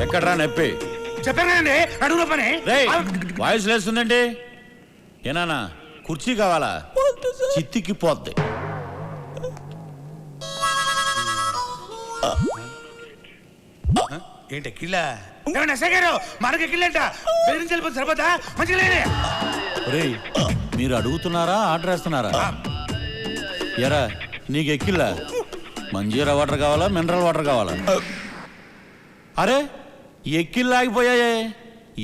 ఎక్కడ్రా నొప్పి? చెప్పాను కదండి నడుము నొప్పని. వాయిస్ లేస్తుందండి. ఏనానా కుర్చీ కావాలా? చిత్తికి పోద్ది. ఏంటి కిల్లా? ఏమండి ఎస్ఐ గారు, మనకి కిల్లంట. బెదిరించి వెళ్ళిపోతే సరిపోతా? మంచిగా లేని. మీరు అడుగుతున్నారా ఆర్డర్ వేస్తున్నారా? ఎరా నీకు ఎక్కిల్లా? మంజీరా వాటర్ కావాలా మినరల్ వాటర్ కావాలా? అరే ఎక్కిళ్ళు ఆగిపోయాయే,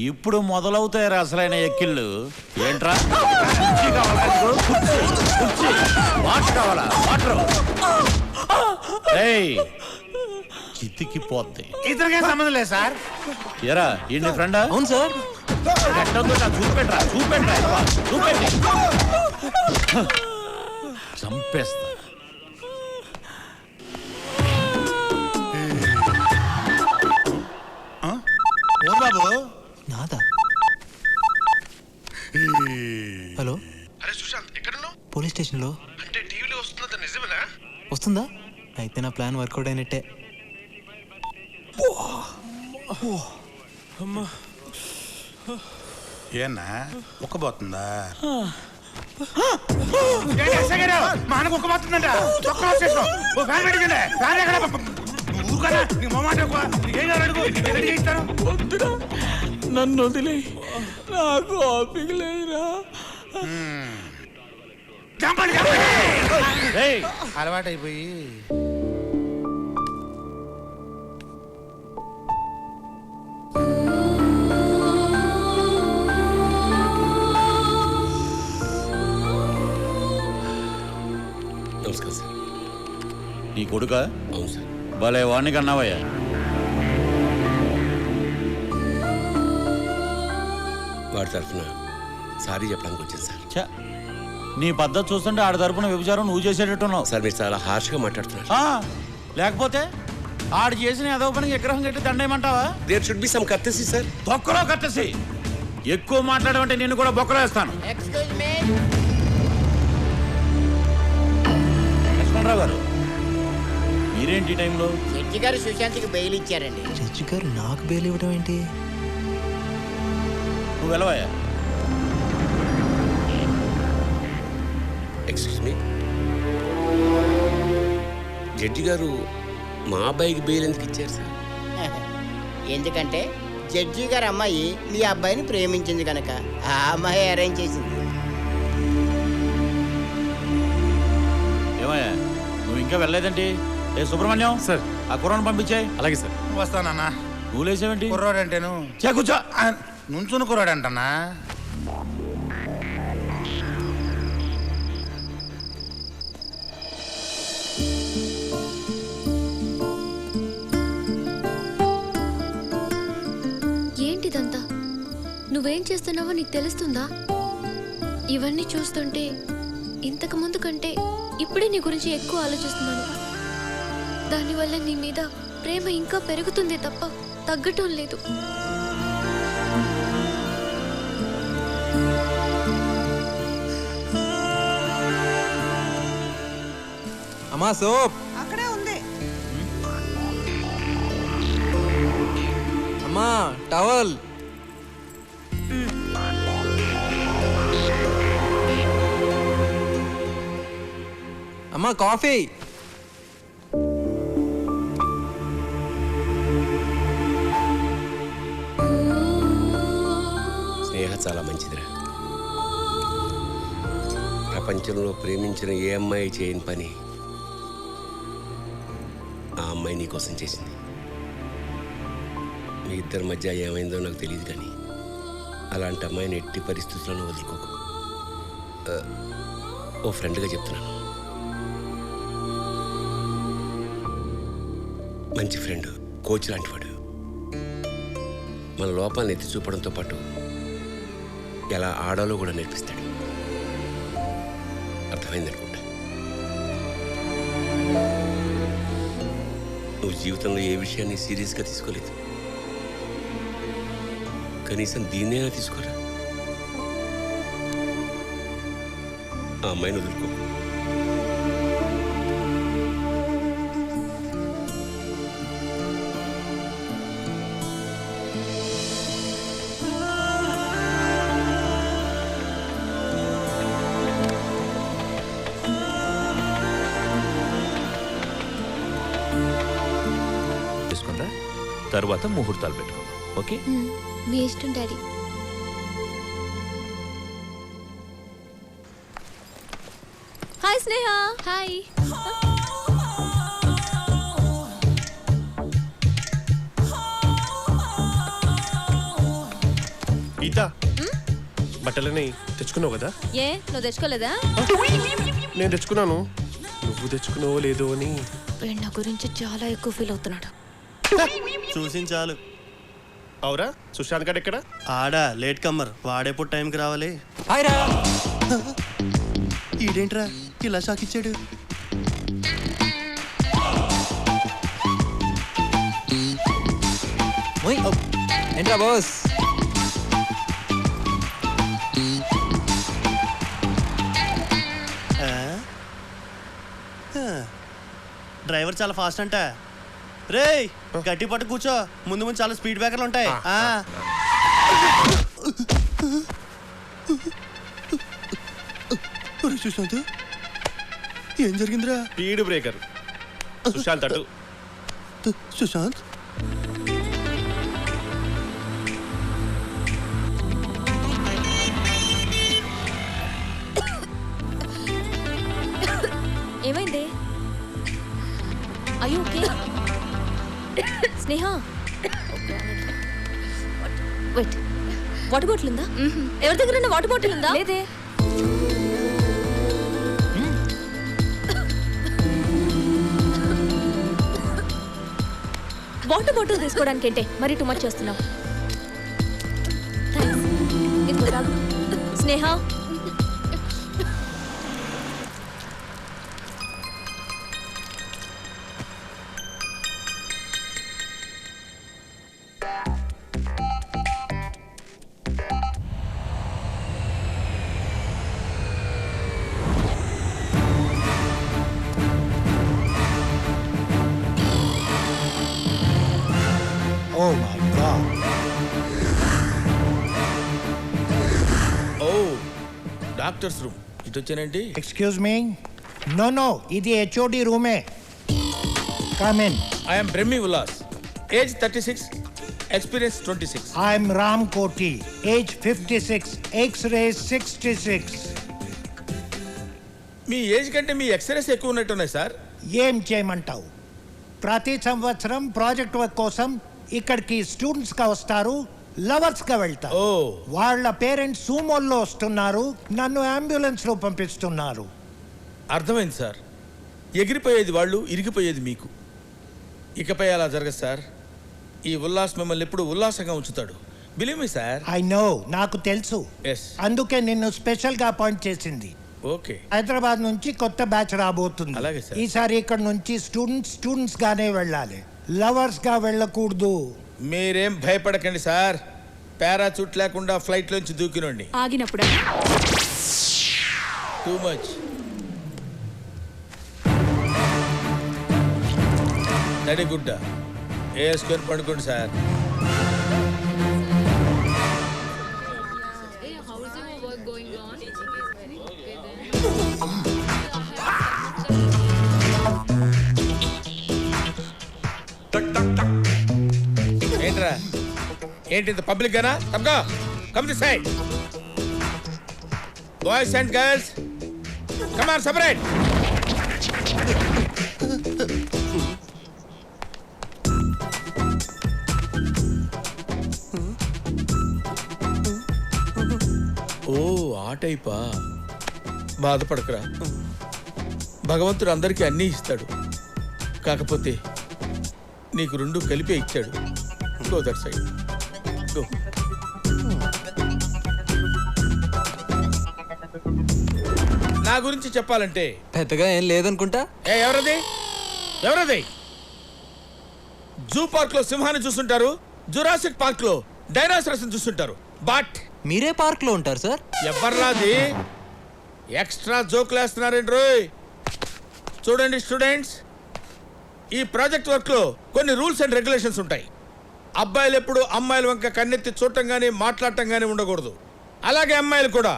ఇప్పుడు మొదలవుతాయి అసలైన ఎక్కిళ్ళు. ఏంట్రా వాటర్ కావాలా? వాటర్ చిత్తికి పోద్ది. ఇద్దరికేం సంబంధం లేదు సార్. ఎరా ఈ ఫ్రెండా? అవును సార్. చూపెట్రా చూపెట్రా చూపెట్టి చంపేస్తా. బాబు నాదా? హలో. అరే సుశాంత్ ఎక్కడున్నావు? పోలీస్ స్టేషన్ లో. అంటే టీవీలో వస్తుందా? నిజమేనా? వస్తుందా? అయితే నా ప్లాన్ వర్కౌట్ అయినట్టే. ఏనా ఒక్కబోతుందా? మా అన్నకు ఒక్కబోతుందంట. నన్ను వదిలే, నాకు ఓపిక లేదురా. అలవాటైపోయి నమస్కారం సార్. నీ కొడుక? అవును సార్. భలే వాడిని కన్నావయ్యా. వాడి తరఫున సారీ చెప్పడానికి వచ్చాను సార్. నీ పద్ధతి చూస్తుంటే ఆడి తరపున వ్యభిచారం నువ్వు చేసేటట్టున్నావు. సార్ మీరు చాలా హార్ష్గా మాట్లాడుతున్నారు. లేకపోతే ఆడు చేసిన ఏదో పనికి విగ్రహం కట్టి దండేయమంటావా? There should be some courtesy sir. బొక్కలో కర్టసీ. ఎక్కువ మాట్లాడమంటే నిన్ను కూడా బొక్కలో వేస్తాను. లక్ష్మణరావు గారు మీరేంటి ఈ టైంలో? జడ్జి గారు సుశాంత్కి బెయిల్ ఇచ్చారండి. జడ్జి గారు నాకు బెయిల్ ఇవ్వడం ఏంటి? నువ్వు వెళ్ళవయ్యా. ఎక్స్క్యూజ్ మీ, జడ్జి గారు మా అబ్బాయికి బెయిల్ ఎందుకు ఇచ్చారు సార్? ఎందుకంటే జడ్జి గారి అమ్మాయి మీ అబ్బాయిని ప్రేమించింది కనుక ఆ అమ్మాయి అరేంజ్ చేసింది. ఏమయ్యా నువ్వు ఇంకా వెళ్ళలేదండి? ఏ సుబ్రహ్మణ్యం సార్, ఆ కుర్రాన్ని పంపించాయి. అలాగే సార్. వస్తానన్నా. నువ్వు లేచేవేంటి? కుర్రాడు అంటేను కూర్చో. నుంచుని కుర్రాడు అంటన్నా. ఏంటిదంతా? నువ్వేం చేస్తున్నావో నీకు తెలుస్తుందా? ఇవన్నీ చూస్తుంటే ఇంతకు ముందు కంటే ఇప్పుడే నీ గురించి ఎక్కువ ఆలోచిస్తున్నాను. దానివల్ల నీ మీద ప్రేమ ఇంకా పెరుగుతుంది తప్ప తగ్గటం లేదు. అమ్మా సోప్. అక్కడే ఉంది. అమ్మా టవల్. అమ్మా కాఫీ. స్నేహ చాలా మంచిదిరా. ప్రపంచంలో ప్రేమించిన ఏ అమ్మాయి చేయని పని ఆ అమ్మాయి నీకోసం చేసింది. మీ ఇద్దరి మధ్య ఏమైందో నాకు తెలియదు, కానీ అలాంటి అమ్మాయిని ఎట్టి పరిస్థితులను వదులుకోకు. ఓ ఫ్రెండ్గా చెప్తున్నాను. మంచి ఫ్రెండ్, కోచ్ లాంటివాడు. మన లోపాలను ఎత్తి చూపడంతో పాటు ఎలా ఆడాలో కూడా నేర్పిస్తాడు. అర్థమైందనుకుంటా. నువ్వు జీవితంలో ఏ విషయాన్ని సీరియస్గా తీసుకోలేదు. కనీసం దీన్నైనా తీసుకోరా. ఆ అమ్మాయిని వదులుకో. తర్వాత ముహూర్తాలు పెట్టుకుందాం. ఓకే? మీ ఇష్టం డాడీ. హాయ్ స్నేహ. హాయ్. గీత, బట్టలని తెచ్చుకున్నావు కదా? ఏ నువ్వు తెచ్చుకోలేదా? నేను తెచ్చుకున్నాను. నువ్వు తెచ్చుకున్నావో లేదో అని. వీడు నా గురించి చాలా ఎక్కువ ఫీల్ అవుతున్నాడు. చూసి చాలు. అవురా, సుశాంత్ గడ్ ఎక్కడ? ఆడా లేట్ కమ్మర్, వాడెప్పుడు టైంకి రావాలి. ఈడేంట్రా ఇలా షాక్ ఇచ్చాడు? ఏంట్రా బాస్? డ్రైవర్ చాలా ఫాస్ట్ అంట. రేయ్ గట్టి పట్టు కూర్చో, ముందు ముందు చాలా స్పీడ్ బ్రేకర్లు ఉంటాయి. సుశాంత్ ఏం జరిగిందిరా? Speed breaker. సుశాంత్ అటు. సుశాంత్ ఏమైంది? అయ్యో ఓకే. స్నేహ వెయిట్, వాటర్ బాటిల్ ఉందా? ఎవరి దగ్గర వాటర్ బాటిల్ ఉందా? లేదే. వాటర్ బాటిల్ తీసుకోవడానికి ఏంటే మరి టూ మచ్ చేస్తున్నావు. స్నేహ Oh my God. Doctors room ఇటు వచ్చానండి. Excuse me? No, ఇది HOD రూమే. Come in. I'm Brahmi Ullas, age 36, experience 26. I'm Ram కోటి, ఏజ్ 56, ఎక్స్-రే 66. మీ ఏజ్ కంటే మీ ఎక్స్రేస్ ఎక్కువ ఉన్నట్టున్నాయి సార్. ఏం చేయమంటావు? ప్రతి సంవత్సరం ప్రాజెక్ట్ వర్క్ కోసం ఇక్కడికి స్టూడెంట్స్ గా వస్తారు, లవర్స్ గా వెళ్తారు. వాళ్ళ పేరెంట్స్ సూమోల్లో వస్తున్నారు, నన్ను అంబులెన్స్ లో పంపిస్తున్నారు. అర్థమైంది సార్. ఎగిరిపోయేది వాళ్ళు, ఇరిగిపోయేది మీకు. ఇకపై అలా జరగదు సార్. ఈ ఉల్లాస్ మిమ్మల్ని ఎప్పుడు ఉల్లాసంగా ఉంచుతాడు. Believe me sir. I know, నాకు తెలుసు. అందుకే నిన్ను స్పెషల్ గా అపాయింట్ చేసింది. ఓకే. హైదరాబాద్ నుంచి కొత్త బ్యాచ్ రాబోతుంది. అలాగే సార్. ఈసారి ఇక్కడ నుంచి స్టూడెంట్స్ గానే వెళ్ళాలి, లవర్స్ గా వెళ్ళకూడదు. మీరేం భయపడకండి సార్. పారాచూట్ లేకుండా ఫ్లైట్ లోంచి దూకినండి. ఆగినప్పుడు టూ మచ్. తడిగుడ్డ వేసుకొని పడుకోండి సార్. ఏంట్రా, ఏంటి ఇంత పబ్లిక్ గానా? తప్పగా come this side. Boys and girls come on, separate. ఓ ఆ టైపా? బాధపడకరా, భగవంతుడు అందరికీ అన్నీ ఇస్తాడు. కాకపోతే నీకు రెండు కలిపే ఇచ్చాడు. Go that side, go. నా గురించి చెప్పాలంటే పెద్దగా ఏం లేదనుకుంటా. ఎవరది? జూ పార్క్ లో సింహాన్ని చూస్తుంటారు, జురాసిక్ పార్క్ లో డైనోసారస్ చూస్తుంటారు. బట్ మీరే పార్క్ లో ఉంటారు సార్. ఎవర్రాది? ఎక్స్ట్రా జోకులు వేస్తున్నారండి రోయ్. చూడండి స్టూడెంట్స్, ఈ ప్రాజెక్ట్ వర్క్ లో కొన్ని రూల్స్ అండ్ రెగ్యులేషన్స్ ఉంటాయి. అబ్బాయిలు ఎప్పుడు అమ్మాయిల వంక కన్నెత్తి చూడటం కానీ మాట్లాడటం కానీ ఉండకూడదు. అలాగే అమ్మాయిలు కూడా.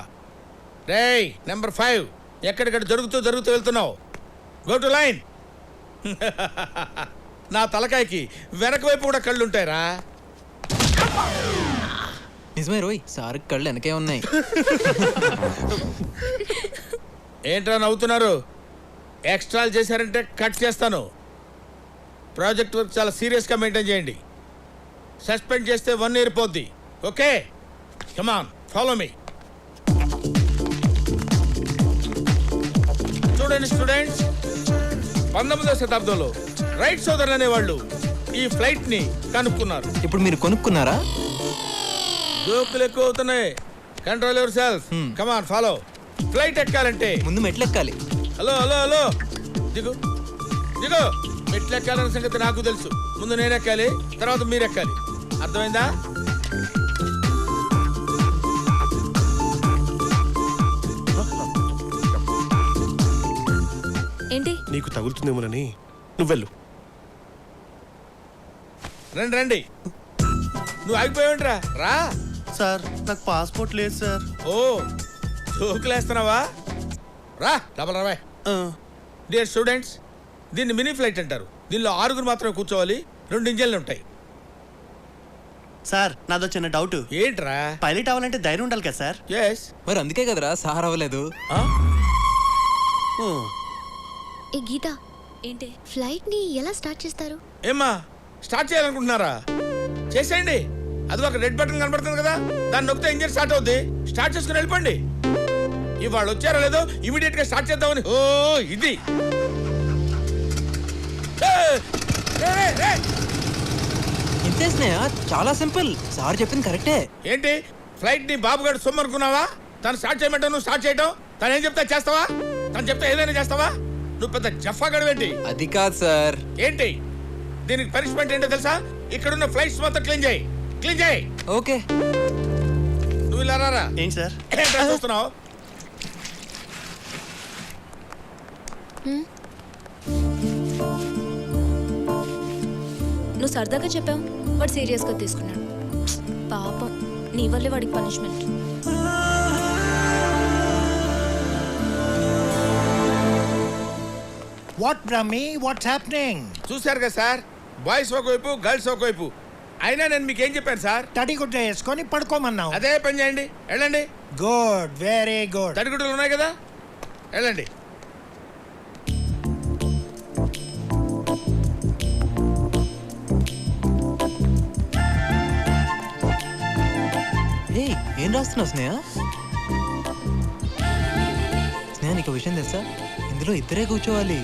రేయ్ నెంబర్ 5, ఎక్కడిక్కడ జరుగుతూ వెళ్తున్నావు. Go to line. నా తలకాయకి వెనక వైపు కూడా కళ్ళు ఉంటాయిరా. నిజమే రోయ్, సార్ కళ్ళు వెనకే ఉన్నాయి. ఏంట్రా నవ్వుతున్నారు? ఎక్స్ట్రాలు చేశారంటే కట్ చేస్తాను. ప్రాజెక్ట్ వర్క్ చాలా సీరియస్గా మెయింటైన్ చేయండి. సస్పెండ్ చేస్తే 1 year పోద్ది. Okay, come on, follow me. చూడండి స్టూడెంట్స్, 19వ శతాబ్దంలో రైట్ సోదరులు అనేవాళ్ళు ఈ ఫ్లైట్ ని కనుక్కున్నారు. ఇప్పుడు మీరు కొనుక్కున్నారా? జోకులు ఎక్కువ అవుతున్నాయి. Control yourself. Come on, follow. Flight ఎక్కాలంటే ముందు మెట్లు ఎక్కాలి. హలో, దిగు. మెట్లు ఎక్కాలన్న సంగతి నాకు తెలుసు. ముందు నేను ఎక్కాలి, తర్వాత మీరు ఎక్కాలి. అర్థమైందా? ఏంటి? నీకు తగులుతుందేమోనని నువ్వెళ్ళు. రండి. నువ్వు ఆగిపోయావుంట్రా, రా. సార్ నాకు పాస్పోర్ట్ లేదు సార్. ఓ, జోకులేస్తున్నావా? రా, డబల్ రావా. డియర్ స్టూడెంట్స్, దీన్ని మినీ ఫ్లైట్ అంటారు. దీనిలో 6 మాత్రమే కూర్చోవాలి. 2 ఇంజన్లు ఉంటాయి. సార్ నాదో చిన్న డౌట్. ఏంట్రా? పైలట్ అవ్వాలంటే ధైర్యం ఉండాలి కదా సార్? ఎస్. మరి అందుకే కదరా సార్ అవ్వలేదు. ఏ గీత, ఏంటి ఫ్లైట్ ని ఎలా స్టార్ట్ చేస్తారు? ఏమ్మా, స్టార్ట్ చేయాలనుకుంటున్నారా? చేసేయండి. అది ఒక రెడ్ బటన్ కనబడుతుంది కదా, దాన్ని నొక్కితే ఇంజిన్ స్టార్ట్ అవుద్ది. స్టార్ట్ చేసుకుని వెళ్ళిపోండి. ఇవాళ వచ్చారో లేదో ఇమీడియట్ గా స్టార్ట్ చేద్దామని. ఓ ఇది ఇంతేసినాయా? చాలా సింపుల్. సార్ చెప్పింది కరెక్టే. ఏంటి ఫ్లైట్ ని బాబుగాడు సొమ్ము అనుకున్నావా? తను స్టార్ట్ చేయమంటావు, నువ్వు స్టార్ట్ చేయటం. తను ఏం చెప్తా చేస్తావా? తను చెప్తే ఏదైనా చేస్తావా? నువ్వు పెద్ద జఫా గడవేంటి? అది కాదు సార్. ఏంటి దీనికి పనిష్మెంట్ ఏంటో తెలుసా? ఇక్కడున్న ఫ్లైట్స్ మొత్తం క్లీన్ చేయి. ఓకే. నువ్వు ఇలా రారా. ఏంటి సార్? ఏంటో చూస్తున్నావు? నువ్వు సరదాగా చెప్పావు, వాడు సీరియస్గా తీసుకున్నాడు. పాపం, నీ వల్లే వాడికి punishment. What Brahmi, what's happening? చూశారు కదా సార్, బాయ్స్ ఒకవైపు గర్ల్స్ ఒకవైపు. అయినా నేను మీకు ఏం చెప్పాను సార్? తడిగుడ్డ వేసుకొని పడుకోమన్నావు. అదే పని చేయండి, వెళ్ళండి. Good, very good. తడిగుడ్డలు ఉన్నాయి కదా, వెళ్ళండి. ఏం రాస్తున్నావు స్నేహ? స్నేహ నీకు విషయం తెలుసా? ఇందులో ఇద్దరే కూర్చోవాలి.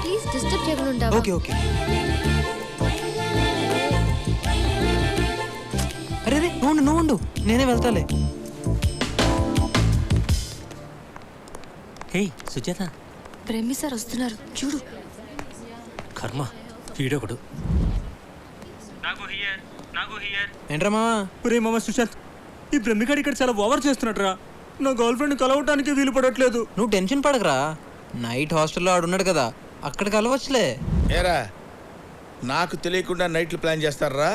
ప్లీజ్ డిస్టర్బ్ చేయకుండా ఉంటావా? Okay okay. అరే రే నువ్వు ఉండు, నేనే వెళ్తాలే. హే సుజాత, బ్రహ్మి సార్ వస్తున్నారు చూడు. కర్మ వీడొకడు. ఏంట్రా మావా? ఒరే మామ సుశాంత్, ఈ బ్రహ్మిగాడు ఇక్కడ చాలా ఓవర్ చేస్తున్నట్రా. నా గర్ల్ ఫ్రెండ్ కలవటానికి వీలు పడట్లేదు. నువ్వు టెన్షన్ పడకరా, నైట్ హాస్టల్లో ఆడున్నాడు కదా, అక్కడ కలవచ్చులే. ఏరా, నాకు తెలియకుండా నైట్లు ప్లాన్ చేస్తారా?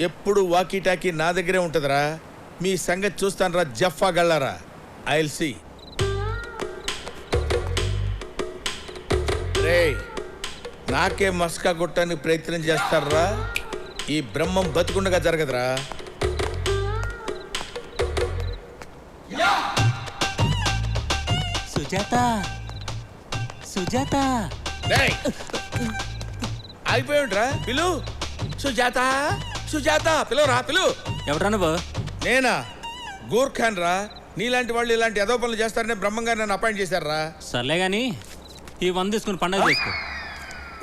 ఎప్పుడు వాకీ టాకీ నా దగ్గరే ఉంటుందిరా. మీ సంగతి చూస్తానరా జఫా గళ్ళారా. I'll see. రే, నాకే మస్కా కొట్టడానికి ప్రయత్నం చేస్తారా? ఈ బ్రహ్మం బతుకుండగా జరగదురా. సుజాత, సుజాత. ఆగిపోయి ఉంటా. పిలు సుజాత, సుజాత పిలువరా, పిలు. ఎవరా నువ్వు? నేనా, గూర్ఖాన్ రా. నీలాంటి వాళ్ళు ఇలాంటి ఏదో పనులు చేస్తారనే బ్రహ్మంగా నన్ను అపాయింట్ చేశారా? సర్లే గాని ఈ 100 తీసుకుని పండగ చేసుకో.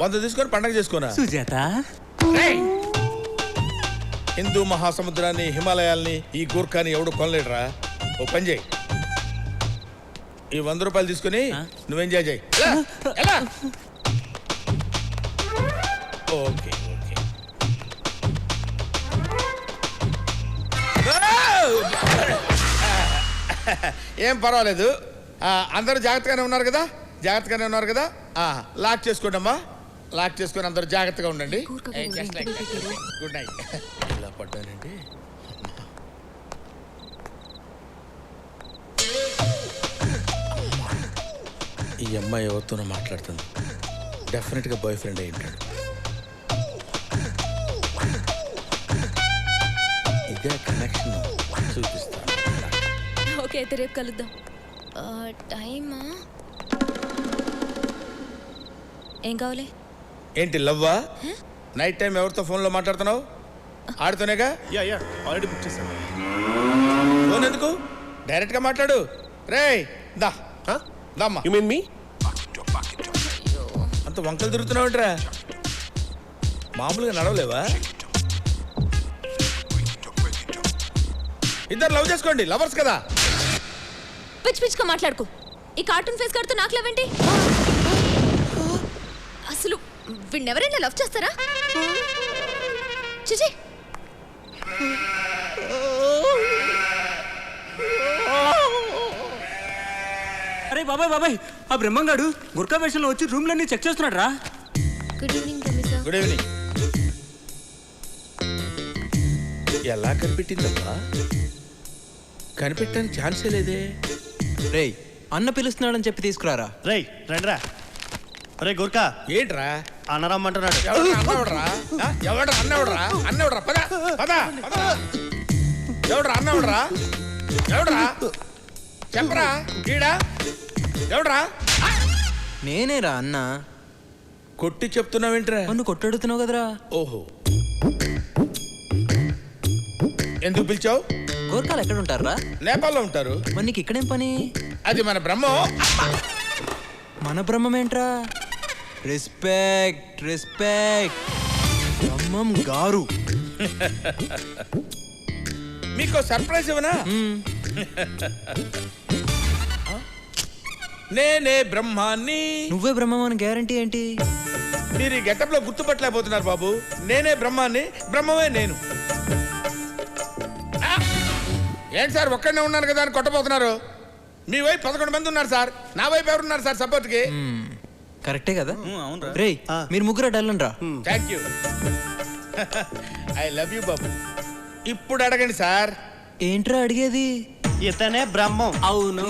100 తీసుకొని పండగ చేసుకోనా? సుజాత, హిందూ మహాసముద్రాన్ని, హిమాలయాల్ని ఈ గూర్ఖాని ఎవడు కొనలేడురా. ఓ పని చేయి, ఈ 100 రూపాయలు తీసుకుని నువ్వేం చేయి. Okay okay. ఏం పర్వాలేదు. అందరూ జాగ్రత్తగానే ఉన్నారు కదా? జాగ్రత్తగానే ఉన్నారు కదా? లాక్ చేసుకోండి అమ్మా, లాక్ చేసుకొని అందరూ జాగ్రత్తగా ఉండండి. Good night. ఇలా పడ్డానండి. ఈ అమ్మాయి ఎవరితోనో మాట్లాడుతుంది. డెఫినెట్గా బాయ్ ఫ్రెండ్ అయి ఉంటాడు. ఇదే కనెక్షన్ చూపిస్తాను. ఓకే అయితే రేపు కలుద్దాం. టైమా? ఏం కావాలి? ఏంటి లవ్వా? నైట్ టైం ఎవరితో ఫోన్లో మాట్లాడుతున్నావు? ఆడుతూనేగా. ఆల్రెడీ బుక్ చేశాను. ఫోన్ ఎందుకు? డైరెక్ట్గా మాట్లాడు. రే దా దామ్మా. యు మీన్ మీ? అంత వంకలు తిరుగుతున్నావుట్రా, మామూలుగా నడవలేవా? ఇద్దరు లవ్ చేసుకోండి, లవర్స్ కదా. పిచ్ పిచ్గా మాట్లాడుకో. ఈ కార్టూన్ ఫేస్ కడుతూ నాకు లవ్ ఏంటి? అసలు వీణెవరైనా లవ్ చేస్తారా? చిచి. అరే బాబాయ్ బాబాయ్, ఆ బ్రహ్మంగాడు గుర్కా వేషంలో వచ్చి రూమ్లన్నీ చెక్ చేస్తున్నాడు రా. గుడ్ ఈవినింగ్ కమిసా. Good evening. ఎలా కనిపెట్టిందమ్మా? కనిపెట్టడానికి ఛాన్సే లేదే. రేయ్, అన్న పిలుస్తున్నాడని చెప్పి తీసుకురారా. రేయ్ రండిరా. రే గుర్కా, ఏంట్రా అన్నరమ్మంటున్నాడు. అన్నవడరా, ఎవడ్రా అన్నవడరా? అన్నవడరా, పద పద పద. ఎవడ్రా అన్నవడరా? ఎవడ్రా చెప్పరా? ఈడా ఎవడ్రా? నేనేరా అన్న. కొట్టి చెప్తున్నావేంట్రా? నువ్వు కొట్టడుతున్నావు కదరా. ఓహో, ఎందుకు పిలిచావు? గోర్ఖాలు ఎక్కడ ఉంటారా? నేపాల్లో ఉంటారు. మరి నీకు ఇక్కడేం పని? అది మన బ్రహ్మం. మన బ్రహ్మం ఏంట్రా? Respect respect. బ్రహ్మం గారు. మీకు సర్ప్రైజ్ ఇవ్వనా? నేనే బ్రహ్మాన్ని. నువ్వే బ్రహ్మం అని గ్యారంటీ ఏంటి? మీరు ఈ గెటప్ లో గుర్తుపట్టలేకపోతున్నారు బాబు. నేనే బ్రహ్మాన్ని, బ్రహ్మమే నేను. ఏంటి సార్, ఒక్కడనే ఉన్నాను కదా అని కొట్టబోతున్నారు? మీ వైపు 11 మంది ఉన్నారు సార్, నా వైపు ఎవరున్నారు సార్ సపోర్ట్ కి? కరెక్టే కదా? రే, మీరు ముగ్గురు డల్లండి రా. Thank you. I love you బాబు. ఇప్పుడు అడగండి సార్. ఏంట్రా అడిగేది? ఇతనే బ్రహ్మం. అవును.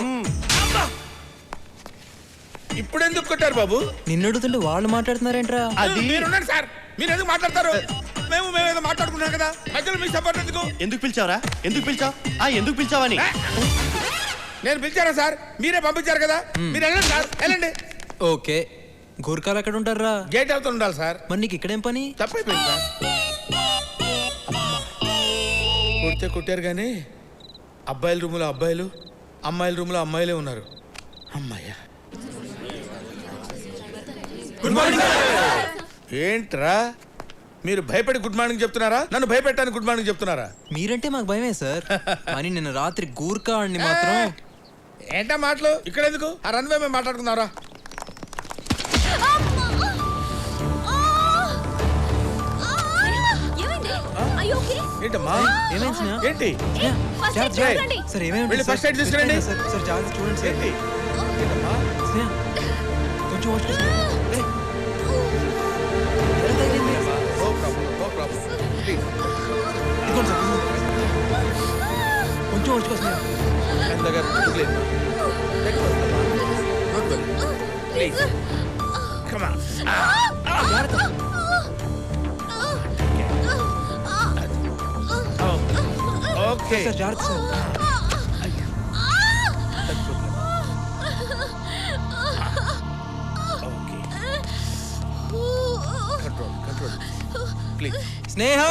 ఇప్పుడు ఎందుకు కొట్టారు బాబు? నిన్ను అడుగుతుంటే వాళ్ళు మాట్లాడుతున్నారేంట్రా? మీరున్నారు సార్, మీరు ఎందుకు మాట్లాడతారు? మేమేదో మాట్లాడుకున్నాం కదా, మధ్యలో మీ సపోర్ట్ ఎందుకు? ఎందుకు పిలిచావరా? ఎందుకు పిలిచావని నేను పిలిచారా సార్? మీరే పంపించారు కదా, మీరు వెళ్ళండి సార్, వెళ్ళండి. ఓకే, గూర్ఖాలు ఎక్కడ ఉంటారా? గేట్ అవుతూ ఉండాలి సార్. మరి నీకు ఇక్కడేం పని? తప్పైపోయింది సార్. కొడితే కొట్టారు కానీ అబ్బాయిల రూములో అబ్బాయిలు, అమ్మాయిల రూములో అమ్మాయిలే ఉన్నారు. అమ్మాయ్యా. Good morning. ఏంట్రా మీరు భయపడి గుడ్ మార్నింగ్ చెప్తున్నారా? నన్ను భయపెట్టడానికి గుడ్ మార్నింగ్ చెప్తున్నారా? మీరంటే మాకు భయమే సార్. కానీ నిన్న రాత్రి గూర్ఖా ఆడిని మాత్రం. ఏంటా మాటలు? ఇక్కడ ఎందుకు? ఆ రన్వే మేము మాట్లాడుకున్నారా? ఏంటమ్మా ఏంటి? సార్ ఏమేమి వెళ్ళి ఫస్ట్ ఎయిడ్ తీసుకురండి. సార్ జాగ్రత్త చూడండి సార్. ఏంటమ్మా? కొంచెం వాష్ చేసుకో. No problem, no problem. Please కొంచెం వాష్ చేసుకో. Please come on. Okay sir జాగ్రత్త sir. Control please. Sneha,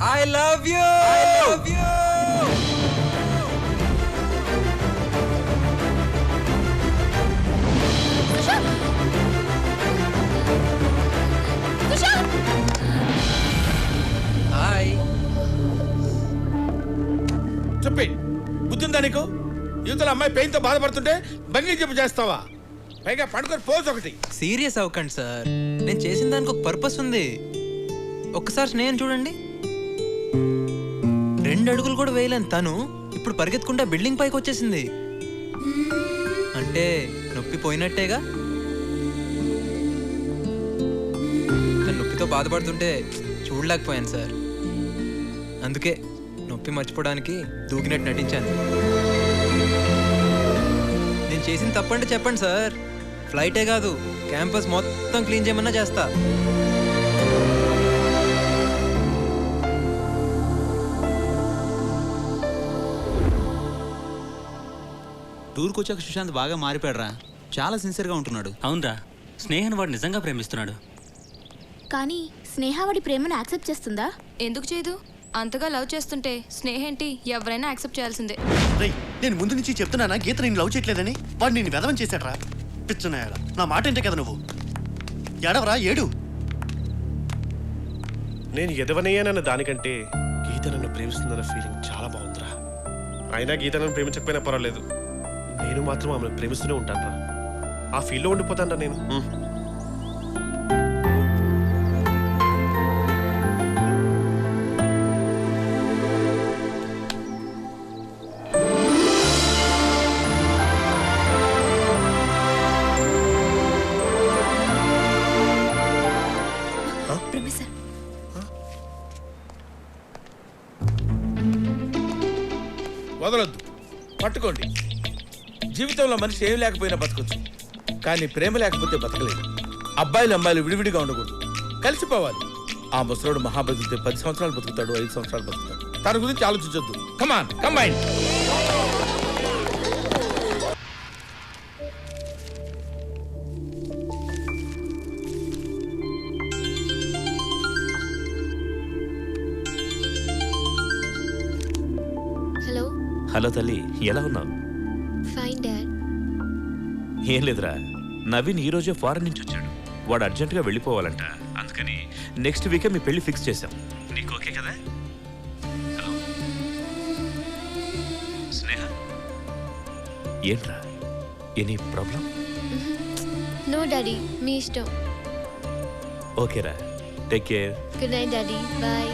I love you. I love you. Hi. చెప్పి బుద్ధిందా నీకు? యువతల అమ్మాయి పెయిన్ తో బాధపడుతుంటే బంగి చెప్పు చేస్తావా? పైగా పడుకొని పోజ్ ఒకటి. సీరియస్ అవ్వకండి సార్, నేను చేసిన దానికి ఒక పర్పస్ ఉంది. ఒక్కసారి స్నేహం చూడండి. 2 అడుగులు కూడా వేయలేని తను ఇప్పుడు పరిగెత్తుకుంటా బిల్డింగ్ పైకి వచ్చేసింది. అంటే నొప్పి పోయినట్టేగా. తను నొప్పితో బాధపడుతుంటే చూడలేకపోయాను సార్. అందుకే నొప్పి మర్చిపోవడానికి దూకినట్టు నటించాను. నేను చేసిన తప్పంటే చెప్పండి సార్. ఫ్లైటే కాదు, క్యాంపస్ మొత్తం క్లీన్ చేయమన్నా చేస్తా. టూర్కి వచ్చాక సుశాంత్ బాగా మారిపోయాడురా. చాలా సిన్సియర్గా ఉంటున్నాడు. అవునరా, స్నేహన్ వాడు నిజంగా ప్రేమిస్తున్నాడు. కానీ స్నేహ వాడి ప్రేమను యాక్సెప్ట్ చేస్తుందా? ఎందుకు చేయదు? అంతగా లవ్ చేస్తుంటే స్నేహేంటి ఎవరైనా యాక్సెప్ట్ చేయాల్సిందే. రేయ్, నేను ముందు నుంచి చెప్తున్నానా గీత నేను లవ్ చేయట్లేదని? వాడు నేను వెదవం చేశాడ్రా. పిచ్చున్నాయాల నా మాట ఏంటే కదా నువ్వు. ఏడవరా, ఏడు. నేను ఎదవనయ్యానన్న దానికంటే గీత నన్ను ప్రేమిస్తుందన్న ఫీలింగ్ చాలా బాగుందిరా. అయినా గీత నన్ను ప్రేమించకపోయినా పర్వాలేదు, నేను మాత్రం ఆమెను ప్రేమిస్తూనే ఉంటానురా. ఆ ఫీల్డ్లో ఉండిపోతానురా నేను. వదలొద్దు, పట్టుకోండి. జీవితంలో మనిషి ఏం లేకపోయినా బతకొచ్చు, కానీ ప్రేమ లేకపోతే బతకలేదు. అబ్బాయిలు అమ్మాయిలు విడివిడిగా ఉండకూడదు, కలిసిపోవాలి. ఆ ముసలోడు మహాబతితే 10 సంవత్సరాలు బతుకుతాడు, 5 సంవత్సరాలు బతుకుతాడు. తన గురించి ఆలోచించొద్దు. కమాన్, కంబైన్. హలో. హలో తల్లి, ఎలా ఉన్నావు? Fine dad. ఏం లేదురా, నవీన్ ఈ రోజే ఫారెన్ నుంచి వచ్చాడు. వాడు అర్జెంటుగా వెళ్ళిపోవాలంట. అందుకని నెక్స్ట్ వీకే మీ పెళ్లి ఫిక్స్ చేశాం. నీకు ఓకే కదా? హలో స్నేహ, ఏంట్రా, ఎనీ ప్రాబ్లం? నో డాడీ, మీ ఇష్టం. ఓకేరా, take care. Good night daddy, bye.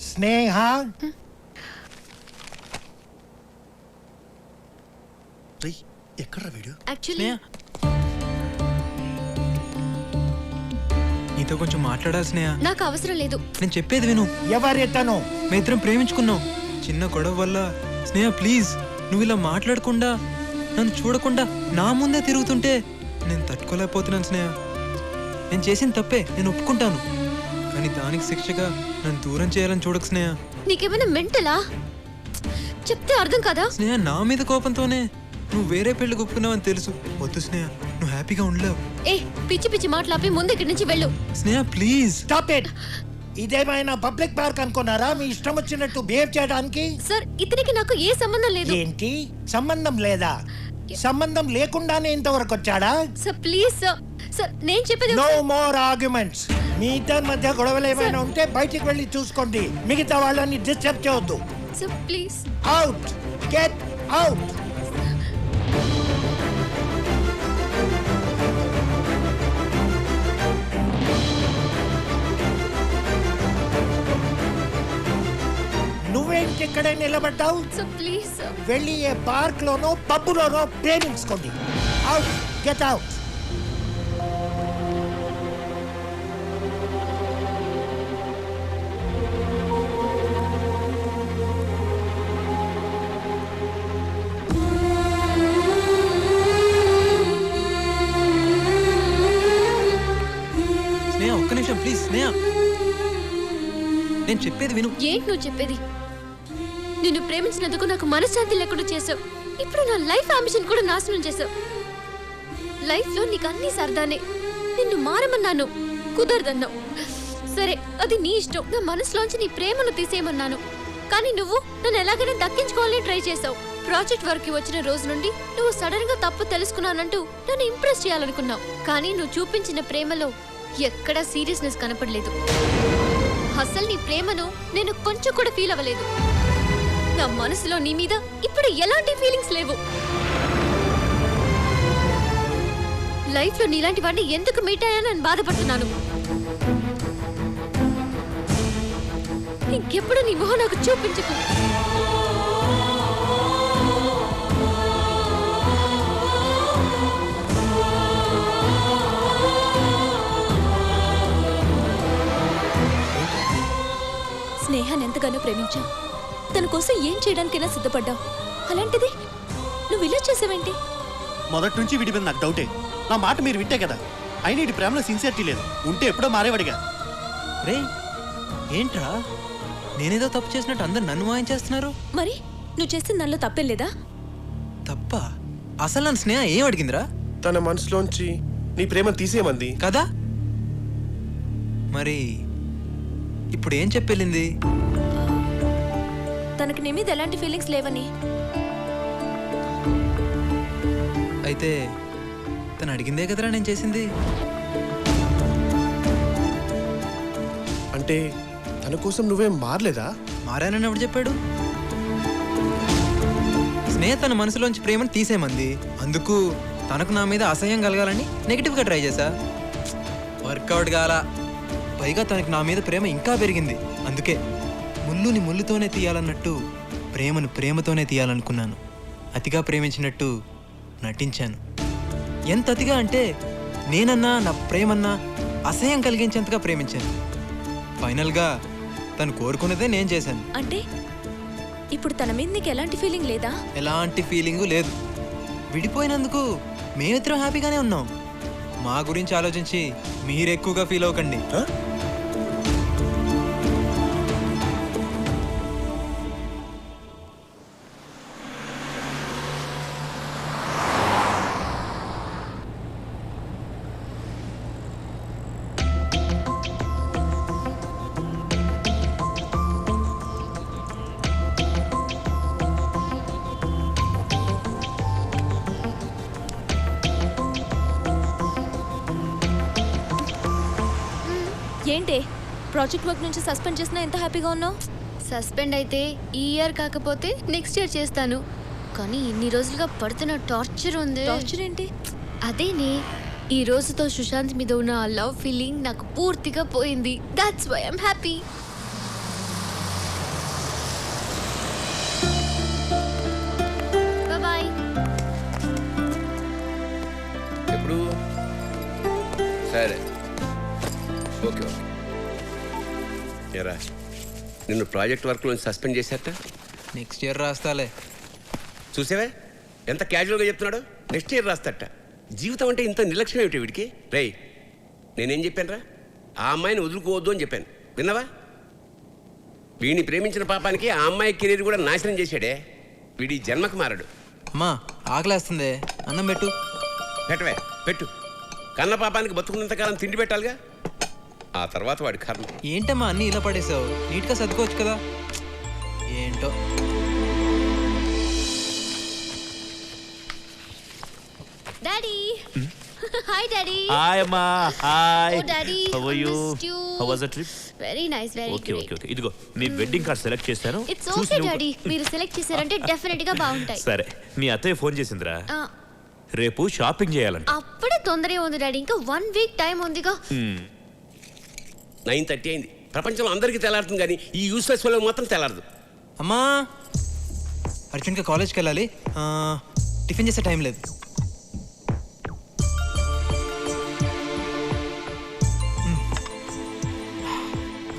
Sneha, ఎక్కడ వీడు? యాక్చువల్లీ నీతో కొంచెం మాట్లాడాలి స్నేహ. నాకు అవసరం లేదు. నేను చెప్పేది విను. ఎవరెతను? మీ ఇద్దరం ప్రేమించుకున్నాం. చిన్న గొడవ వల్ల స్నేహ ప్లీజ్ నువ్వు ఇలా మాట్లాడకుండా నన్ను చూడకుండా నా ముందే తిరుగుతుంటే నేను తట్టుకోలేకపోతున్నాను స్నేహ. నేను చేసిన తప్పే, నేను ఒప్పుకుంటాను. కానీ దానికి శిక్షగా నన్ను దూరం చేయాలని చూడకు స్నేహ. నీకేమైనా మెంటలా? చెప్తే అర్థం కదా. స్నేహ నా మీద కోపంతోనే నువ్వు వేరే పెళ్లి ఒప్పుకున్నావని తెలుసు. వద్దు స్నేహ, నువ్వు హ్యాపీగా ఉండలేవు. ఏ పిచ్చి పిచ్చి మాట్లాపి ముందు ఇక్కడి నుంచి వెళ్ళు. స్నేహ ప్లీజ్ స్టాప్ ఇట్. ఇదేమైనా పబ్లిక్ పార్క్ అనుకున్నారా మీ ఇష్టం వచ్చినట్టు బిహేవ్ చేయడానికి? సార్ ఇతనికి నాకు ఏ సంబంధం లేదు. ఏంటి సంబంధం లేదా? సంబంధం లేకుండానే ఇంతవరకు వచ్చాడా? Sir please sir. సార్ నేను చెప్పేది నో మోర్ ఆర్గ్యుమెంట్స్. మీ ఇద్దరి మధ్య గొడవలు ఏమైనా ఉంటే బయటికి వెళ్ళి చూసుకోండి. మిగతా వాళ్ళని డిస్టర్బ్ చేయొద్దు. Sir please. Out. Get out. నువ్వేంటి ఇక్కడే నిలబడ్డావు? ప్లీజ్ వెళ్ళి ఏ పార్క్ లోనో పబ్బులోనో ప్రేమించుకోండి. అవుట్. Get out. స్నేహ ఒక్క నిమిషం ప్లీజ్. స్నేహ నేను చెప్పేది విను. ఏంటి నువ్వు చెప్పేది? నిన్ను ప్రేమించినందుకు నాకు మనశ్శాంతి లేకుండా చేసావు. ఇప్పుడు నా లైఫ్ అంబిషన్ కూడా నాశనం చేసావు. లైఫ్ లో నీకు అన్ని సరదానే. నిన్ను మారమన్నాను, కుదరదన్నావు. సరే అది నీ ఇష్టం. నా మనసులోంచి నీ ప్రేమను తీసేయమన్నాను. కానీ నువ్వు నన్ను ఎలాగైనా దక్కించుకోవాలని ట్రై చేసావు. ప్రాజెక్ట్ వర్క్ కి వచ్చిన రోజు నుండి నువ్వు సడన్ గా తప్పు తెలుసుకున్నానంటూ నన్ను ఇంప్రెస్ చేయాలనుకున్నావు. కానీ నువ్వు చూపించిన ప్రేమలో ఎక్కడా సీరియస్నెస్ కనపడలేదు. అసలు నీ ప్రేమను నేను కొంచెం కూడా ఫీల్ అవ్వలేదు. నా మనసులో నీ మీద ఇప్పుడు ఎలాంటి ఫీలింగ్స్ లేవు. లైఫ్ లో నీలాంటి వాడిని ఎందుకు మీట్ అయ్యానని నేను బాధపడుతున్నాను. ఇంకెప్పుడు నీ మొహం నాకు చూపించకు. స్నేహాన్ని ఎంతగానో ప్రేమించావు. తన కోసం ఏం చేయడానికైనా సిద్ధపడ్డావు. అలాంటిది నువ్వు ఇలా చేసావేంటి? మొదటి నుంచి వీడి మీద నాకు డౌటే. నా మాట మీరు వింటే కదా. అయినా ఇటు ప్రేమలో సిన్సియరిటీ లేదు. ఉంటే ఎప్పుడో మారేవాడిగా. రే ఏంట్రా, నేనేదో తప్పు చేసినట్టు అందరు నన్ను వాయించేస్తున్నారు. మరి నువ్వు చేసిన దానిలో తప్పేం లేదా? తప్ప? అసలు నన్ను స్నేహ ఏం అడిగిందిరా? తన మనసులోంచి నీ ప్రేమ తీసేయమంది కదా. మరి ఇప్పుడు ఏం చెప్పెళ్ళింది? తనకి నీ మీద ఎలాంటి ఫీలింగ్స్ లేవని. అయితే తను అడిగిందే కదరా నేను చేసింది. అంటే తన కోసం నువ్వేం మారలేదా? మారానని ఎవడు చెప్పాడు? స్నేహ తన మనసులోంచి ప్రేమను తీసేయమంది. అందుకు తనకు నా మీద అసహ్యం కలగాలని నెగిటివ్గా ట్రై చేశా. వర్కౌట్ కాలా. పైగా తనకి నా మీద ప్రేమ ఇంకా పెరిగింది. అందుకే ముళ్ళుని ముళ్ళుతోనే తీయాలన్నట్టు ప్రేమను ప్రేమతోనే తీయాలనుకున్నాను. అతిగా ప్రేమించినట్టు నటించాను. ఎంత అతిగా అంటే నేనన్నా నా ప్రేమన్నా అసహ్యం కలిగించేంతగా ప్రేమించాను. ఫైనల్గా తను కోరుకున్నదే నేను చేశాను. అంటే ఇప్పుడు తన మీద నీకు ఎలాంటి ఫీలింగ్ లేదా? ఎలాంటి ఫీలింగు లేదు. విడిపోయినందుకు మేమిద్దరం హ్యాపీగానే ఉన్నాం. మా గురించి ఆలోచించి మీరు ఎక్కువగా ఫీల్ అవ్వకండి. ఏంటి ప్రాజెక్ట్ వర్క్ నుంచి సస్పెండ్ చేసినా ఎంత హ్యాపీగా ఉన్నావు? సస్పెండ్ అయితే ఈ ఇయర్ కాకపోతే నెక్స్ట్ ఇయర్ చేస్తాను. కానీ ఇన్ని రోజులుగా పడుతున్న టార్చర్ ఉంది. టార్చర్ ఏంటి? అదేనే ఈ రోజుతో సుశాంత్ మీద ఉన్న ఆ లవ్ ఫీలింగ్ నాకు పూర్తిగా పోయింది. That's why I'm happy. Bye. సరే ఓకే ఓకే. ఏరా నిన్ను ప్రాజెక్ట్ వర్క్లో సస్పెండ్ చేశారట. Next year రాస్తాలే. చూసావే ఎంత క్యాజువల్గా చెప్తున్నాడు. నెక్స్ట్ ఇయర్ రాస్తాట. జీవితం అంటే ఇంత నిర్లక్ష్యం ఏమిటి వీడికి? రేయ్ నేనేం చెప్పాను రా, ఆ అమ్మాయిని వదులుకోవద్దు అని చెప్పాను, విన్నావా? వీడిని ప్రేమించిన పాపానికి ఆ అమ్మాయి కెరీర్ కూడా నాశనం చేశాడే. వీడి జన్మకు మారడు. అమ్మా ఆకలేస్తుంది, అన్నం పెట్టు. పెట్టవే పెట్టు. కన్న పాపానికి బతుకున్నంతకాలం తిండి పెట్టాలిగా, ఆ తర్వాత వాడి కర్మ. ఏంటమ్మా అన్నీ ఇలా పడేసావు? నీట్గా సర్దుకోవచ్చు కదా. ఏంటో డాడీ. Hi daddy. హాయ్ అమ్మా. Hi. Oh, Daddy, how are you? missed you. How was the trip? Very nice, very okay great. Okay okay. ఇదిగో మీ వెడ్డింగ్ కార్డ్ సెలెక్ట్ చేశాను. ఇట్స్ ఓకే డాడీ, మీరు సెలెక్ట్ చేశారంటే డెఫినెట్ గా బాగుంటాయి. సరే మీ అత్తయ్య ఫోన్ చేసిందిరా, ఆ, రేపు షాపింగ్ చేయాలంట. అప్పుడే తొందరగా ఉంది డాడీ, ఇంకా 1 వీక్ టైం ఉందిగా. 9:30 అయింది. ప్రపంచంలో అందరికీ తెల్లారుతుంది కానీ ఈ యూస్లెస్ వాళ్ళకి మాత్రం తెల్లారదు. అమ్మా అర్జెంట్గా కాలేజ్కి వెళ్ళాలి, టిఫిన్ చేసే టైం లేదు.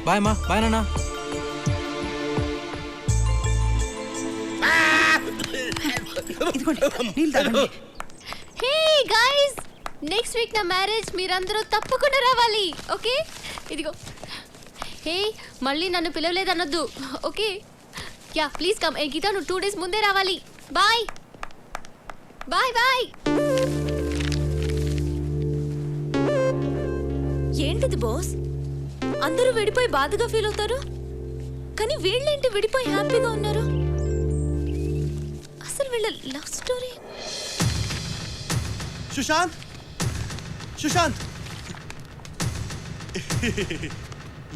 బాయ్ అమ్మా. బాయ్ నాన్న. హే గైస్, నెక్స్ట్ వీక్ నా మ్యారేజ్, మీరందరూ తప్పకుండా రావాలి. ఓకే ఇదిగో. హే మళ్ళీ నన్ను పిలవలేదన్నొద్దు, ఓకే? Yeah please come. ఏ గీత నువ్వు 2 days ముందే రావాలి. Bye bye bye. ఏంటిది బాస్, అందరూ విడిపోయి బాధగా ఫీల్ అవుతారు, కానీ వీళ్ళేంటి విడిపోయి హ్యాపీగా ఉన్నారు? అసలు వీళ్ళ లవ్ స్టోరీ. సుశాంత్, సుశాంత్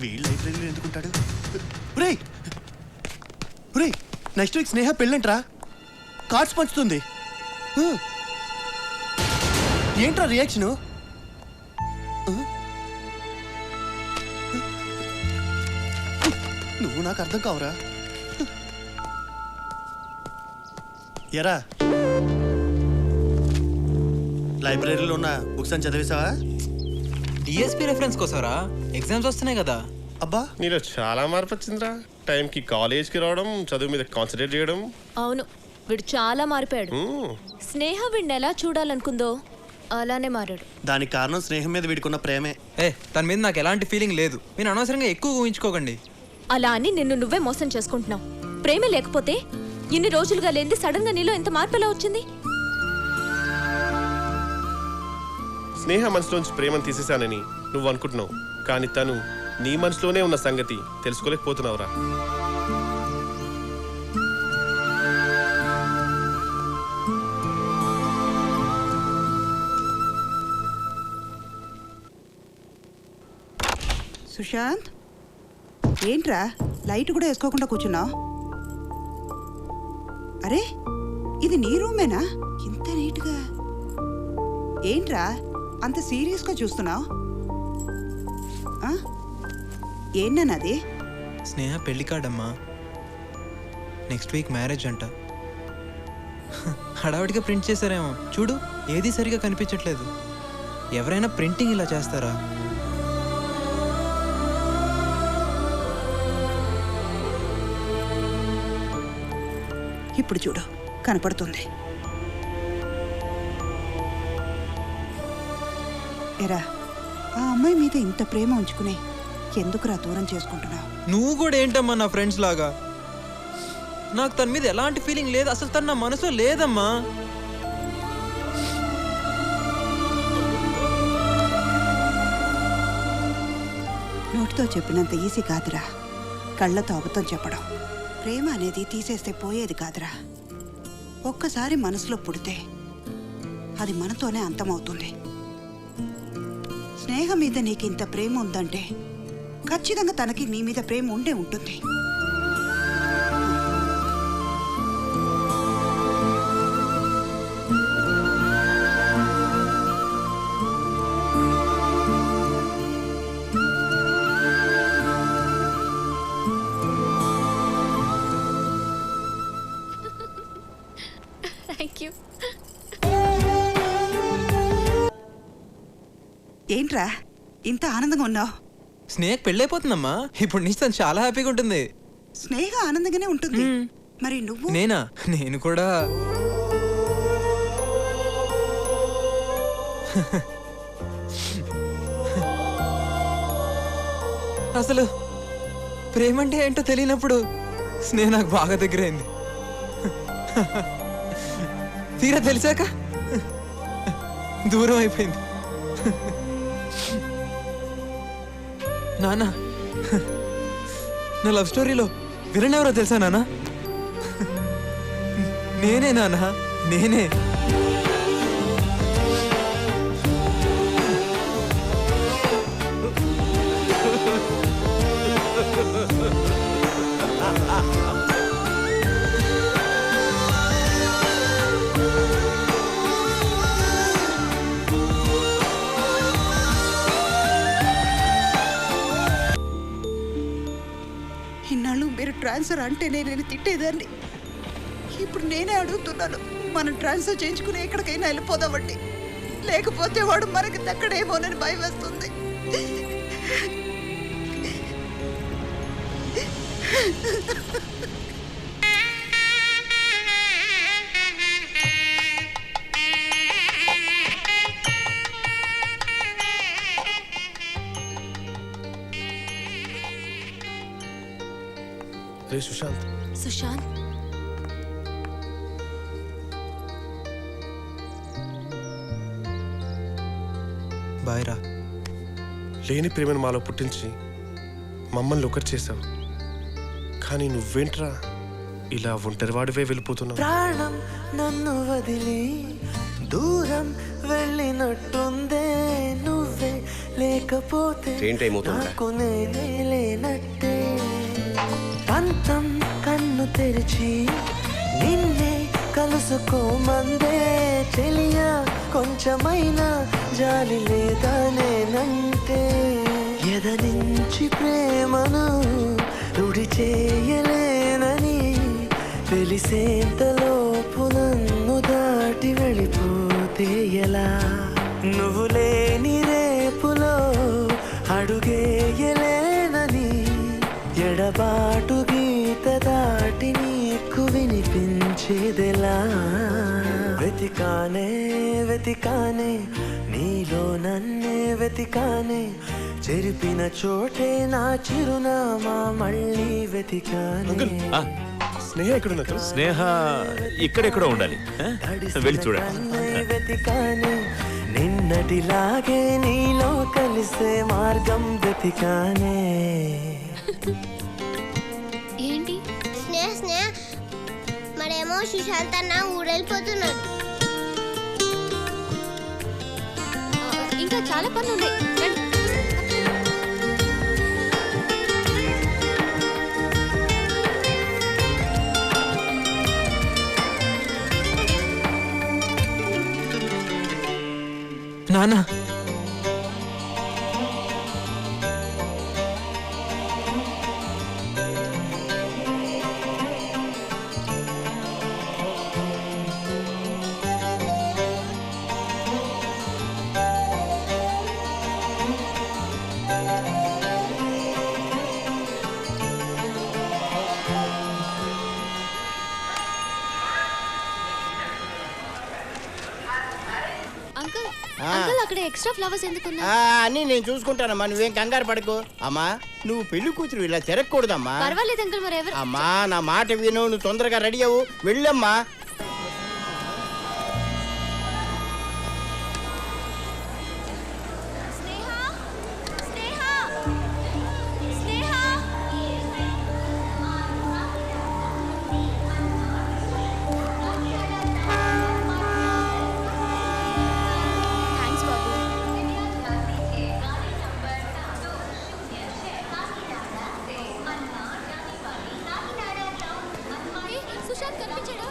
వీళ్ళు లైబ్రరీలో ఎందుకుంటాడు? నెక్స్ట్ వీక్ స్నేహ పెళ్ళంట్రా, కార్డ్స్ పంచుతుంది. ఏంట్రా రియాక్షను? నువ్వు నాకు అర్థం కావురా. ఎరా లైబ్రరీలో ఉన్న బుక్స్ అని చదివేశావా? డిఎస్పీ రెఫరెన్స్ కోసరా, ఎగ్జామ్స్ వస్తున్నాయి కదా. అబ్బా నీలో చాలా మార్పు వచ్చిందిరా. టైంకి కాలేజ్కి రావడం, చదువు మీద కాన్సన్ట్రేట్ చేయడం. అవును, వీడు చాలా మారిపోయాడు. స్నేహ వీడిని ఎలా చూడాలనుకుందో అలానే మారాడు. దానికి కారణం స్నేహం మీద వీడుకున్న ప్రేమే. దాని మీద నాకు ఎలాంటి ఫీలింగ్ లేదు. మీరు అనవసరంగా ఎక్కువ ఊహించుకోకండి. అలా అని నిన్ను నువ్వే మోసం చేసుకుంటున్నావు. ప్రేమ లేకపోతే ఇన్ని రోజులుగా లేనిది సడన్ గా నీలో ఎంత మార్పు ఎలా వచ్చింది? స్నేహ మనసులోంచి ప్రేమను తీసేశానని నువ్వు అనుకుంటున్నావు, కానీ తను నీ మనసులోనే ఉన్న సంగతి తెలుసుకోలేకపోతున్నావురా. సుశాంత్ ఏంట్రా లైట్ కూడా వేసుకోకుండా కూర్చున్నావు? అరే ఇది నీ రూమేనా? ఇంత నీట్గా ఏంట్రా అంత సీరియస్గా చూస్తున్నావు? ఏంటన్నది? స్నేహ పెళ్లి కార్డమ్మా. నెక్స్ట్ వీక్ మ్యారేజ్ అంట. హడావిడిగా ప్రింట్ చేశారేమో, చూడు ఏది సరిగా కనిపించట్లేదు. ఎవరైనా ప్రింటింగ్ ఇలా చేస్తారా? ఇప్పుడు చూడు కనపడుతుంది. ఎరా ఆ అమ్మాయి మీద ఇంత ప్రేమ ఉంచుకుని ఎందుకురా దూరం చేసుకుంటున్నావు? నువ్వు కూడా ఏంటమ్మా నా ఫ్రెండ్స్ లాగా? నాకు తన మీద ఎలాంటి ఫీలింగ్ లేదు, అసలు తన నా మనసులో లేదమ్మా. నోటితో చెప్పినంత ఈజీ కాదురా కళ్ళతో అబద్ధం చెప్పడం. ప్రేమ అనేది తీసేస్తే పోయేది కాదురా. ఒక్కసారి మనసులో పుడితే అది మనతోనే అంతమవుతుంది. స్నేహ మీద నీకు ఇంత ప్రేమ ఉందంటే ఖచ్చితంగా తనకి నీ మీద ప్రేమ ఉండే ఉంటుంది. Thank you. ఏంట్రా ఇంత ఆనందంగా ఉన్నావు? స్నేహ పెళ్ళైపోతుందమ్మా. ఇప్పుడు నుంచి తను చాలా హ్యాపీగా ఉంటుంది. స్నేహ ఆనందంగానే ఉంటుంది. మరి నువ్వు? నేనా? నేను కూడా అసలు ప్రేమంటే ఏంటో తెలియనప్పుడు స్నేహ నాకు బాగా దగ్గరైంది. తీరా తెలిసాక దూరం అయిపోయింది. నానా, నా లవ్ స్టోరీలో విలన్ ఎవరో తెలుసా నానా? నేనే నానా, నేనే. ఇన్నాళ్ళు మీరు ట్రాన్స్ఫర్ అంటేనే నేను తిట్టేదాన్ని. ఇప్పుడు నేనే అడుగుతున్నాను, మనం ట్రాన్స్ఫర్ చేయించుకుని ఎక్కడికైనా వెళ్ళిపోదామండి. లేకపోతే వాడు మనకి దక్కడేమోనని భయం వేస్తుంది. రే సుశాంత్. సుశాంత్, బాయ్ రా. లేని ప్రేమను మాలో పుట్టించి మమ్మల్ని ఒకటి చేసావు. కానీ నువ్వేంట్రా ఇలా ఒంటరివాడివే వెళ్ళిపోతున్నావు? ప్రాణం నన్ను వదిలి దూరం వెళ్ళినట్టుందే, నువ్వే లేకపోతే నాకు నేనే లేనట్టే. పంతం కన్ను తెరిచి నిన్నే కలుసుకోమందే, తెలియా కొంచెమైనా జాలి లేదా నేనంటే. ఎదనించి ప్రేమను రుడి చేయలేనని తెలిసేంతలోపు నన్ను దాటి వెళ్ళిపోతే ఎలా? నువ్వు లేని రేపులో అడుగేయలేనని ఎడబాటు గీత దాటి నీకు వినిపించేదెలా? వెతికానే వెతికానే నీలో నన్నే వెతికానే, చెరిపిన చోటే నా చిరునామా మళ్ళీ వెతికానే. స్నేహ ఎక్కడున్నా? స్నేహ ఇక్కడెక్కడో ఉండాలి, వెళ్ళి చూడండి. వెతికానే నిన్నటిలాగే నీలో కలిసే మార్గం వెతికానే. ఏంటి? స్నేహ స్నేహ మరేమో సుశాంత్ అన్న ఊరెళ్ళిపోతున్నాడు. ఇంకా చాలా పనులు ఉన్నాయి. రండి. నానా, అంకుల్, అంకుల్ అక్కడ ఎక్స్ట్రా ఫ్లవర్స్ ఎందుకున్నా? అన్నీ నేను చూసుకుంటానమ్మా, నువ్వేం కంగారు పడకు. అమ్మా నువ్వు పెళ్లి కూతురు ఇలా తిరగకూడదమ్మా. పర్వాలేదు అంకుల్, మరి ఎవరు? అమ్మా నా మాట విను, నువ్వు తొందరగా రెడీ అవ్వు, వెళ్ళమ్మా. సుశాంత్ కనిపించాడా?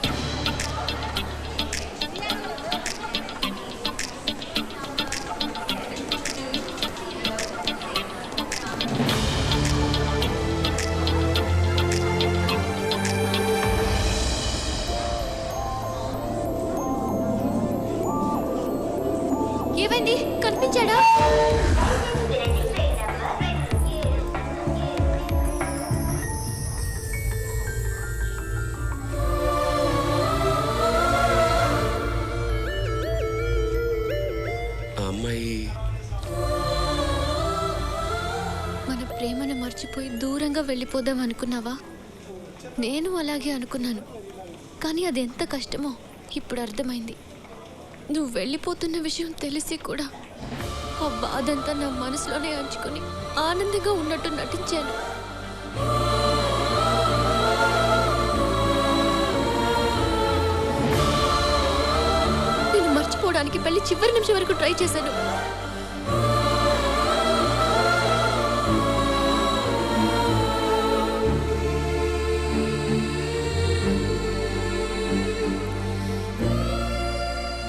ఏమైంది? కనిపించాడా? దూరంగా వెళ్ళిపోదాం అనుకున్నావా? నేను అలాగే అనుకున్నాను, కానీ అది ఎంత కష్టమో ఇప్పుడు అర్థమైంది. నువ్వు వెళ్ళిపోతున్న విషయం తెలిసి కూడా ఆ బాధంతా నా మనసులోనే అంచుకొని ఆనందంగా ఉన్నట్టు నటించాను. నేను మర్చిపోవడానికి పెళ్లి చివరి నిమిషం వరకు ట్రై చేశాను.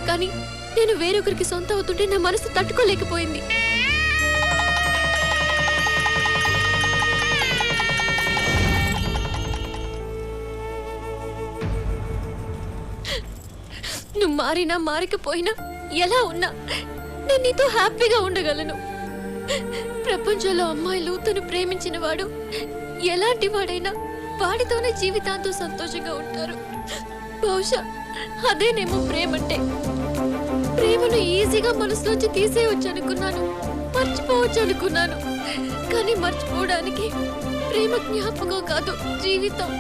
కానీ నేను వేరొకరికి సొంత అవుతుంటే నా మనసు తట్టుకోలేకపోయింది. నువ్వు మారినా మారకపోయినా ఎలా ఉన్నా నేను నీతో హ్యాపీగా ఉండగలను. ప్రపంచంలో అమ్మాయిలు తను ప్రేమించిన వాడు ఎలాంటి వాడైనా వాడితోనే జీవితాంతం సంతోషంగా ఉంటారు. బహుశా అదేనేమో ప్రేమంటే. ప్రేమను ఈజీగా మనసులోంచి తీసేయవచ్చు అనుకున్నాను, మర్చిపోవచ్చు అనుకున్నాను. కానీ మర్చిపోవడానికి ప్రేమ జ్ఞాపకం కాదు, జీవితం.